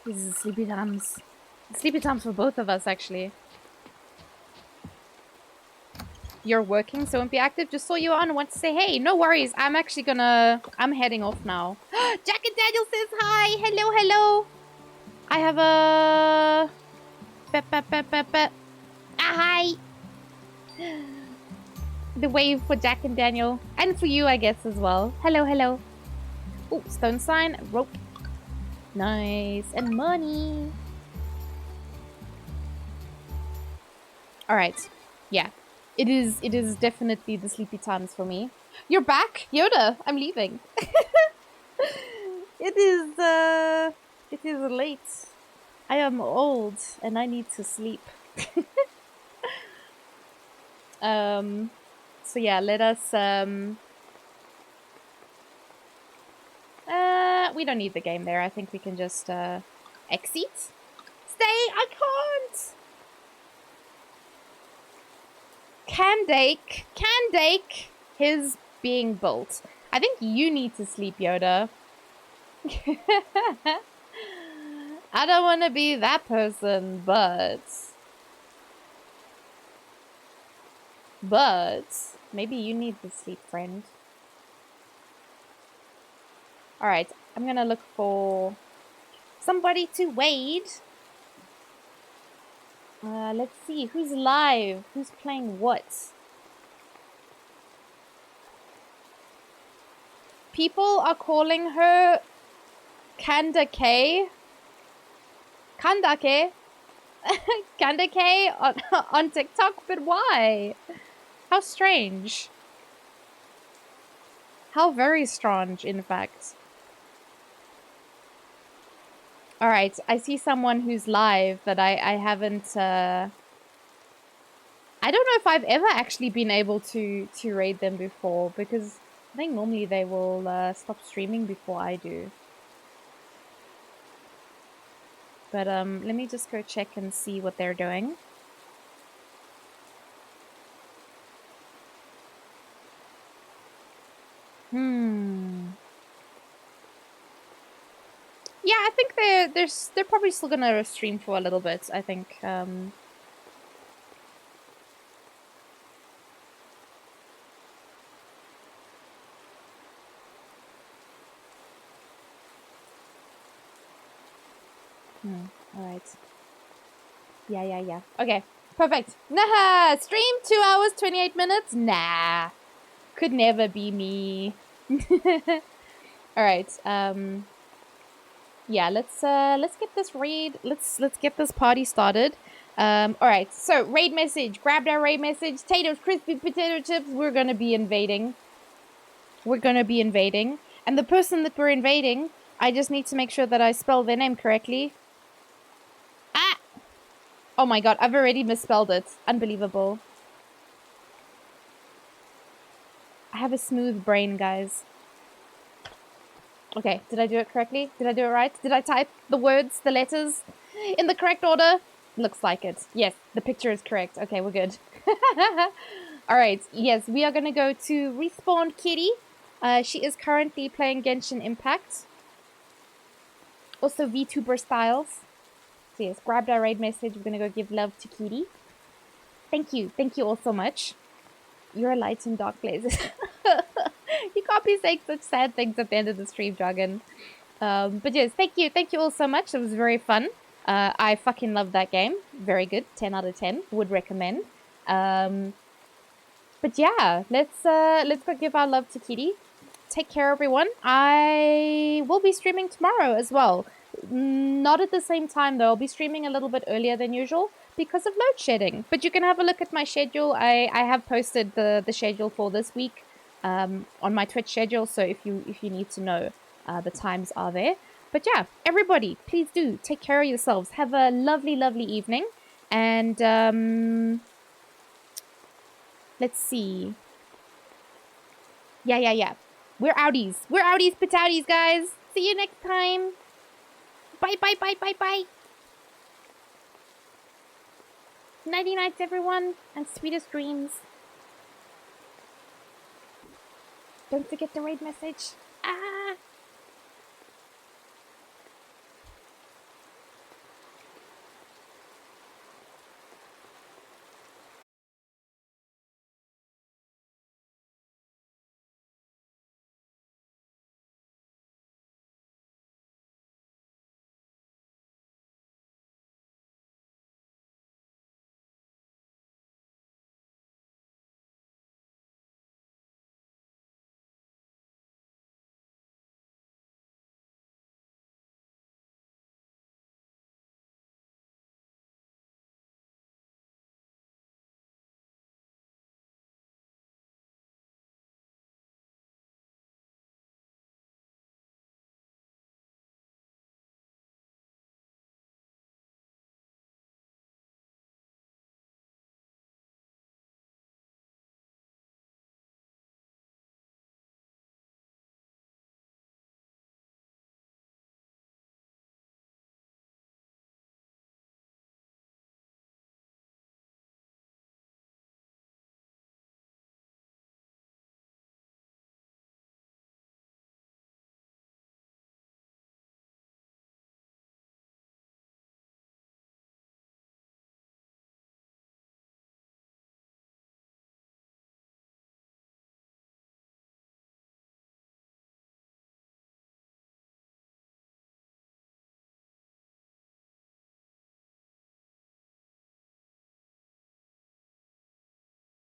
Speaker 2: This is sleepy times. Sleepy times for both of us, actually. You're working, so won't be active. Just saw you on and want to say hey. No worries. I'm actually gonna... I'm heading off now. Jack and Daniel says hi. Hello, hello. I have a... Hi. The wave for Jack and Daniel. And for you, I guess, as well. Hello, hello. Oh, stone sign. Rope. Nice. And money. Alright. Yeah. It is definitely the sleepy times for me. You're back? Yoda, I'm leaving. It is late. I am old and I need to sleep. So yeah, let us we don't need the game there. I think we can just exit. Stay! I can't! Candake his being built. I think you need to sleep, Yoda. I don't want to be that person, but maybe you need to sleep, friend. Alright, I'm gonna look for somebody to wade. Let's see, who's live? Who's playing what? People are calling her Kandake. Kandake? Kandake on TikTok, but why? How strange. How very strange, in fact. Alright, I see someone who's live that I haven't... I don't know if I've ever actually been able to raid them before, because I think normally they will stop streaming before I do. But let me just go check and see what they're doing. Yeah, I think they're probably still gonna stream for a little bit, I think. Alright. Yeah. Okay, perfect. Nah, stream 2 hours, 28 minutes? Nah. Could never be me. Alright, yeah, let's get this raid, let's get this party started. Alright, so raid message, grabbed our raid message, taters, crispy potato chips, we're gonna be invading. And the person that we're invading, I just need to make sure that I spell their name correctly. Ah! Oh my god, I've already misspelled it. Unbelievable. I have a smooth brain, guys. Okay, did I do it correctly? Did I do it right? Did I type the words, the letters in the correct order? Looks like it. Yes, the picture is correct. Okay, we're good. Alright, yes, we are gonna go to Respawn Kitty. She is currently playing Genshin Impact. Also VTuber Styles. So yes, grabbed our raid message. We're gonna go give love to Kitty. Thank you all so much. You're a light in dark places. You can't be saying such sad things at the end of the stream, Dragon. But yes, thank you all so much. It was very fun. I fucking love that game. Very good, 10 out of 10. Would recommend. But yeah, let's go give our love to Kitty. Take care, everyone. I will be streaming tomorrow as well. Not at the same time, though. I'll be streaming a little bit earlier than usual because of load shedding. But you can have a look at my schedule. I have posted the schedule for this week on my Twitch schedule. So if you need to know, the times are there. But yeah, everybody, please do take care of yourselves. Have a lovely, lovely evening. And let's see. Yeah. We're outies. We're outies, patouties, guys. See you next time. Bye. Nighty nights, everyone, and sweetest dreams. Don't forget the raid message. Ah!